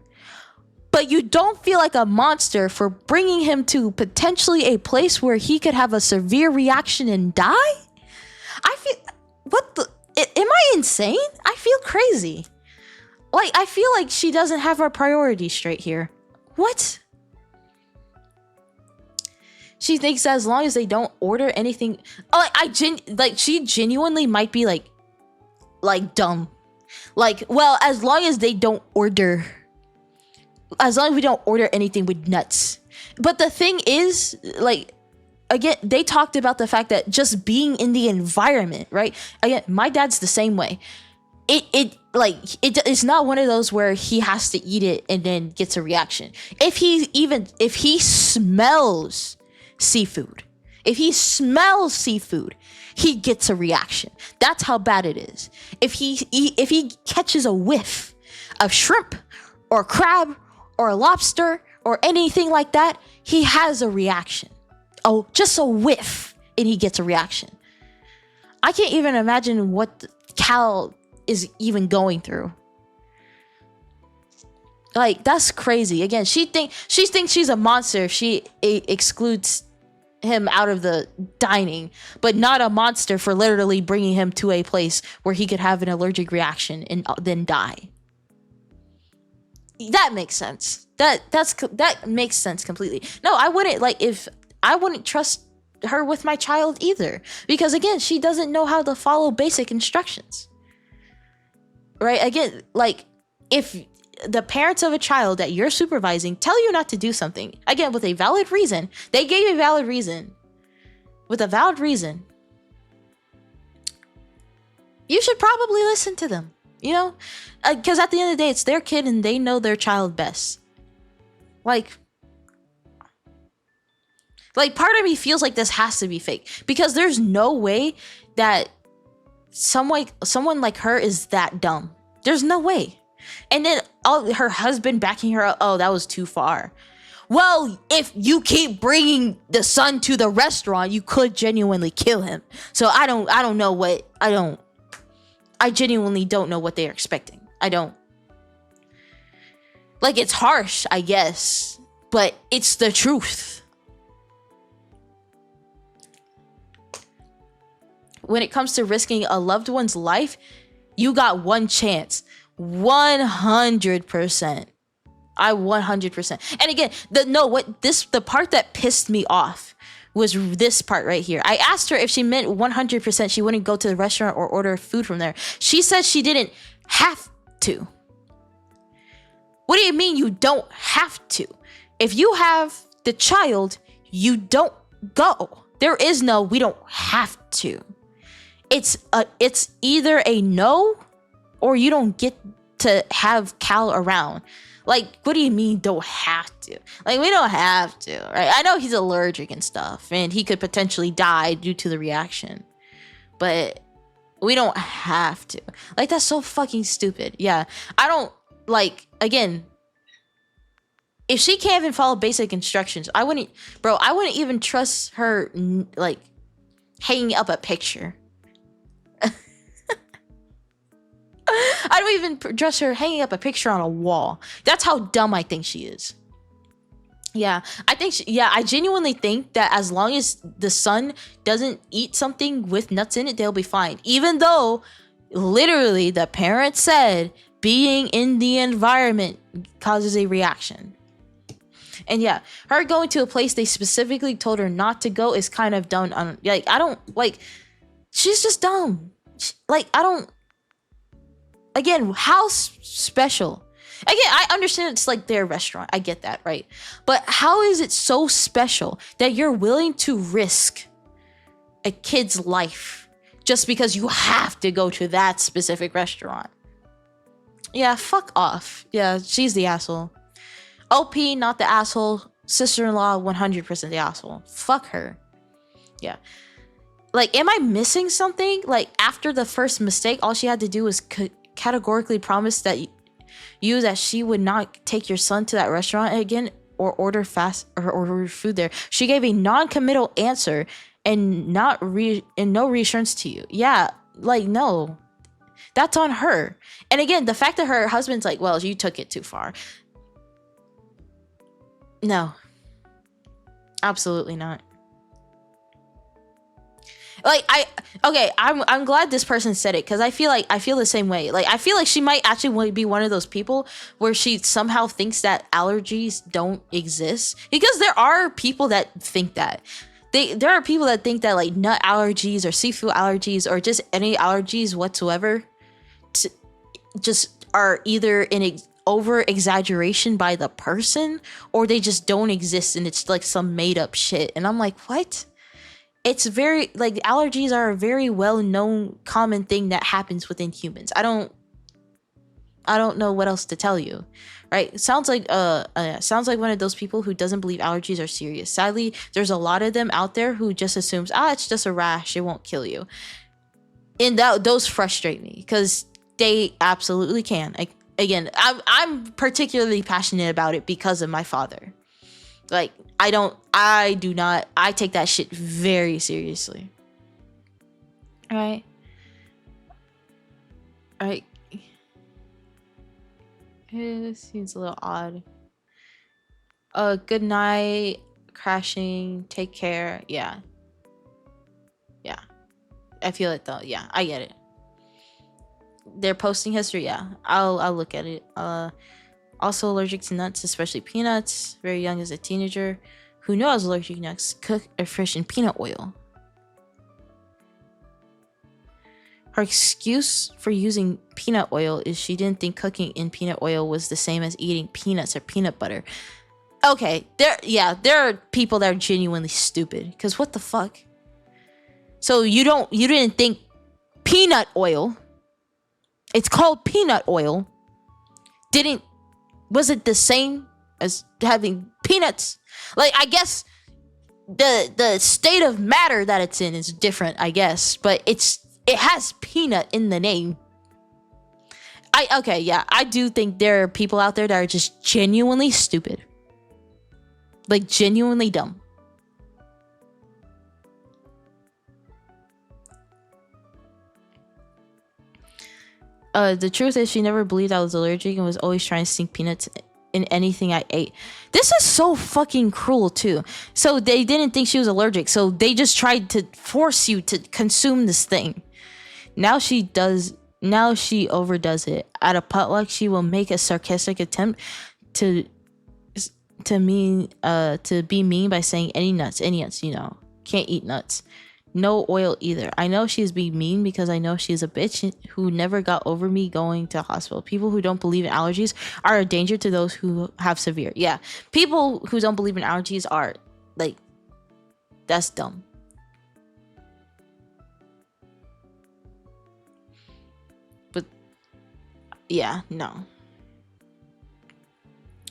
but you don't feel like a monster for bringing him to potentially a place where he could have a severe reaction and die? I feel, am I insane? I feel crazy. Like, I feel like she doesn't have her priorities straight here. What? She thinks that as long as they don't order anything, she genuinely might be like dumb. Like, well, as long as we don't order anything with nuts. But the thing is, like, again, they talked about the fact that just being in the environment, right? Again, my dad's the same way. It's not one of those where he has to eat it and then gets a reaction. If he smells seafood, he gets a reaction. That's how bad it is. If he catches a whiff of shrimp or crab or lobster or anything like that, he has a reaction. Oh, just a whiff and he gets a reaction. I can't even imagine what Cal is even going through. Like, that's crazy. Again, she thinks she's a monster if she excludes him out of the dining, but not a monster for literally bringing him to a place where he could have an allergic reaction and then die. That makes sense. That makes sense completely. No, I wouldn't trust her with my child either, because again, she doesn't know how to follow basic instructions. Right? Again, like, if the parents of a child that you're supervising tell you not to do something, again, with a valid reason, they gave a valid reason. With a valid reason, you should probably listen to them, you know? Because at the end of the day, it's their kid and they know their child best. Like, part of me feels like this has to be fake, because there's no way that someone like her is that dumb. There's no way. And then her husband backing her up. Oh, that was too far. Well, if you keep bringing the son to the restaurant, you could genuinely kill him. So I genuinely don't know what they're expecting. I don't. Like, it's harsh, I guess, but it's the truth. When it comes to risking a loved one's life, you got one chance. 100%. 100%. And again, the part that pissed me off was this part right here. I asked her if she meant 100% she wouldn't go to the restaurant or order food from there. She said she didn't have to. What do you mean you don't have to? If you have the child, you don't go. There is no, we don't have to. It's either a no or you don't get to have Cal around. Like, what do you mean don't have to? Like, we don't have to, right? I know he's allergic and stuff, and he could potentially die due to the reaction, but we don't have to. Like, that's so fucking stupid. Yeah, I don't, like, again, if she can't even follow basic instructions, I wouldn't even trust her, like, hanging up a picture. I don't even trust her hanging up a picture on a wall. That's how dumb I think she is. Yeah, I genuinely think that as long as the son doesn't eat something with nuts in it, they'll be fine. Even though, literally, the parent said being in the environment causes a reaction. And yeah, her going to a place they specifically told her not to go is kind of dumb. She's just dumb. Again, how special? Again, I understand it's like their restaurant. I get that, right? But how is it so special that you're willing to risk a kid's life just because you have to go to that specific restaurant? Yeah, fuck off. Yeah, she's the asshole. OP, not the asshole. Sister-in-law, 100% the asshole. Fuck her. Yeah. Like, am I missing something? Like, after the first mistake, all she had to do was categorically promise that she would not take your son to that restaurant again or order fast or order food there. She gave a non-committal answer and no reassurance to you. Yeah, like, no, that's on her. And again, the fact that her husband's like, well, you took it too far. No, absolutely not. Like, I'm glad this person said it, because I feel the same way. Like, I feel like she might actually be one of those people where she somehow thinks that allergies don't exist, because there are people that think that. There are people that think that, like, nut allergies or seafood allergies or just any allergies whatsoever just are either an over exaggeration by the person, or they just don't exist and it's like some made up shit. And I'm like, what? It's very, like, allergies are a very well known common thing that happens within humans. I don't know what else to tell you, right? It sounds like one of those people who doesn't believe allergies are serious. Sadly, there's a lot of them out there who just assumes, it's just a rash, it won't kill you. And those frustrate me, because they absolutely can. Again, I'm particularly passionate about it because of my father. Like, I take that shit very seriously. All right. It seems a little odd. Good night, crashing, take care. Yeah. I feel it though. Yeah, I get it. Their posting history, yeah. I'll look at it. Also allergic to nuts, especially peanuts. Very young as a teenager. Who knew I was allergic to nuts? Cook or fish in peanut oil. Her excuse for using peanut oil is she didn't think cooking in peanut oil was the same as eating peanuts or peanut butter. Okay, there are people that are genuinely stupid. Because what the fuck? So you didn't think peanut oil, it's called peanut oil, was it the same as having peanuts? Like, I guess the state of matter that it's in is different, I guess, but it has peanut in the name. I do think there are people out there that are just genuinely stupid. Like, genuinely dumb. The truth is she never believed I was allergic and was always trying to sink peanuts in anything I ate. This is so fucking cruel too. So they didn't think she was allergic, so they just tried to force you to consume this thing. Now she overdoes it. At a potluck, she will make a sarcastic attempt to be mean by saying any nuts, can't eat nuts. No oil either. I know she's being mean because I know she's a bitch who never got over me going to hospital. People who don't believe in allergies are a danger to those who have severe. Yeah, people who don't believe in allergies are, like, that's dumb. But yeah, no.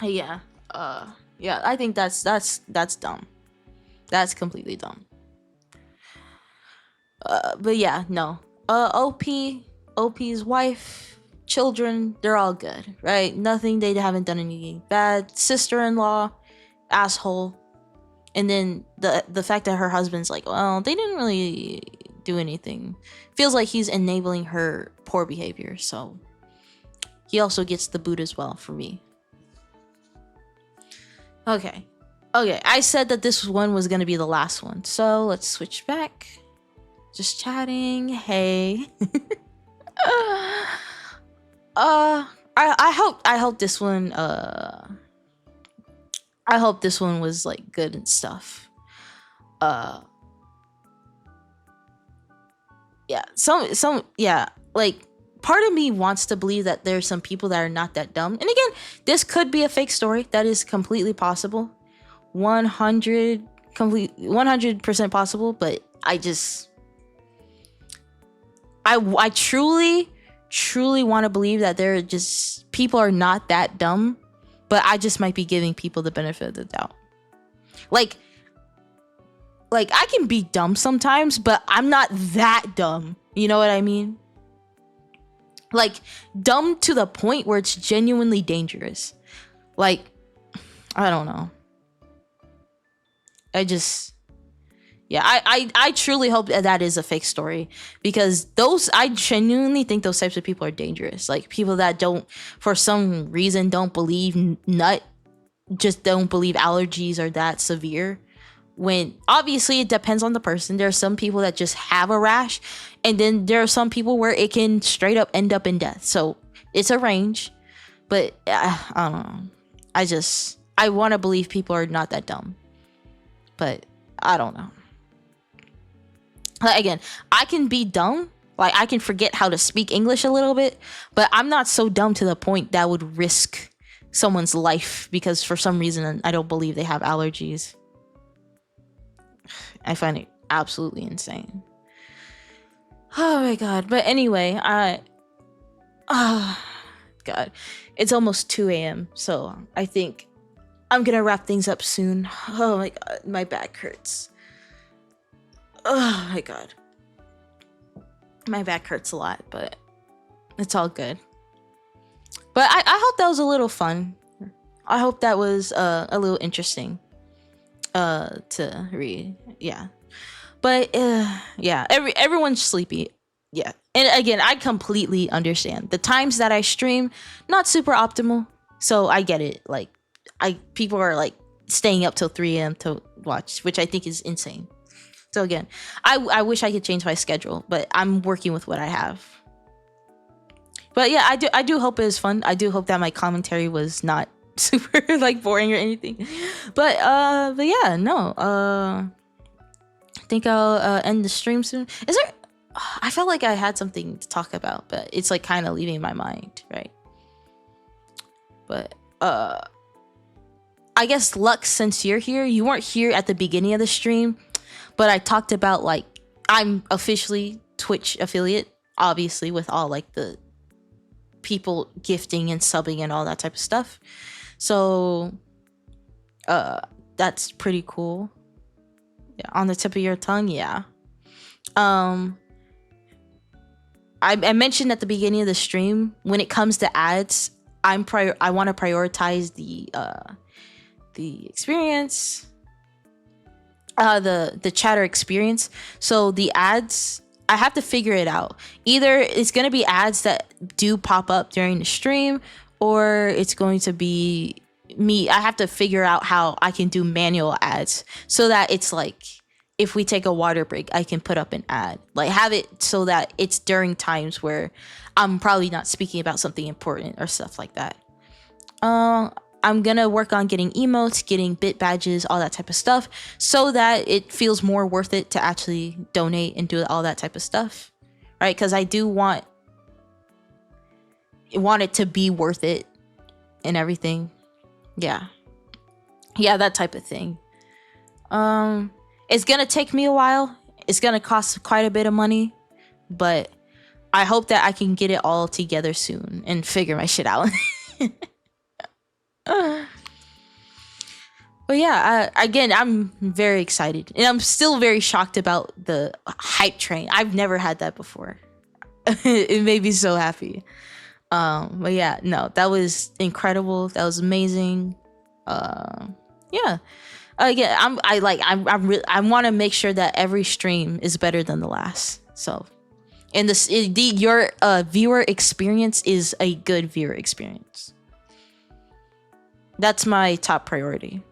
Yeah. I think that's dumb. That's completely dumb. But yeah, no. OP's wife, children, they're all good, right? They haven't done anything bad. Sister-in-law, asshole. And then the fact that her husband's like, well, they didn't really do anything. Feels like he's enabling her poor behavior, so he also gets the boot as well for me. Okay, I said that this one was gonna be the last one, so let's switch back. Just chatting. Hey. I hope this one was like good and stuff. Like, part of me wants to believe that there's some people that are not that dumb. And again, this could be a fake story. That is completely possible. 100% possible, but I truly want to believe that there are just people are not that dumb, but I just might be giving people the benefit of the doubt. Like I can be dumb sometimes, but I'm not that dumb. You know what I mean? Like, dumb to the point where it's genuinely dangerous. Like, I don't know. I just, yeah, I truly hope that that is a fake story, because I genuinely think those types of people are dangerous. Like people that don't, for some reason, don't believe just don't believe allergies are that severe. When obviously it depends on the person. There are some people that just have a rash, and then there are some people where it can straight up end up in death. So it's a range, but I don't know. I want to believe people are not that dumb, but I don't know. Again, I can be dumb. Like I can forget how to speak English a little bit, but I'm not so dumb to the point that would risk someone's life because for some reason I don't believe they have allergies. I find it absolutely insane. Oh my god. But anyway, god. It's almost 2 a.m. So I think I'm gonna wrap things up soon. Oh my god, my back hurts. Oh my god. My back hurts a lot, but it's all good. But I hope that was a little fun. I hope that was a little interesting to read. Yeah. But yeah, everyone's sleepy. Yeah. And again, I completely understand. The times that I stream, not super optimal. So I get it. Like people are like staying up till 3 a.m. to watch, which I think is insane. So again, I wish I could change my schedule, but I'm working with what I have. But yeah, I do hope it was fun. I do hope that my commentary was not super like boring or anything. But yeah, no. I think I'll end the stream soon. Is there? I felt like I had something to talk about, but it's like kind of leaving my mind, right? But I guess Lux, since you're here, you weren't here at the beginning of the stream. But I talked about like I'm officially Twitch affiliate, obviously with all like the people gifting and subbing and all that type of stuff. So that's pretty cool. Yeah, on the tip of your tongue, yeah. I mentioned at the beginning of the stream, when it comes to ads, I want to prioritize the experience. The chatter experience. So the ads, I have to figure it out. Either it's going to be ads that do pop up during the stream, or it's going to be me. I have to figure out how I can do manual ads so that it's like if we take a water break, I can put up an ad. Like have it so that it's during times where I'm probably not speaking about something important or stuff like that. I'm gonna work on getting emotes, getting bit badges, all that type of stuff, so that it feels more worth it to actually donate and do all that type of stuff, right? Because I do want it to be worth it and everything. Yeah, that type of thing. It's gonna take me a while. It's gonna cost quite a bit of money, but I hope that I can get it all together soon and figure my shit out. But yeah, again, I'm very excited, and I'm still very shocked about the hype train. I've never had that before. It made me so happy. But yeah, no, that was incredible. That was amazing. Yeah. Again, I want to make sure that every stream is better than the last. So, and your viewer experience is a good viewer experience. That's my top priority.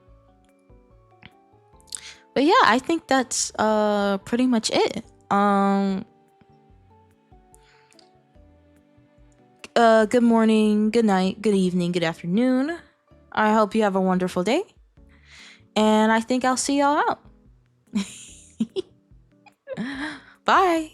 But yeah, I think that's pretty much it. Good morning, good night, good evening, good afternoon. I hope you have a wonderful day. And I think I'll see y'all out. Bye.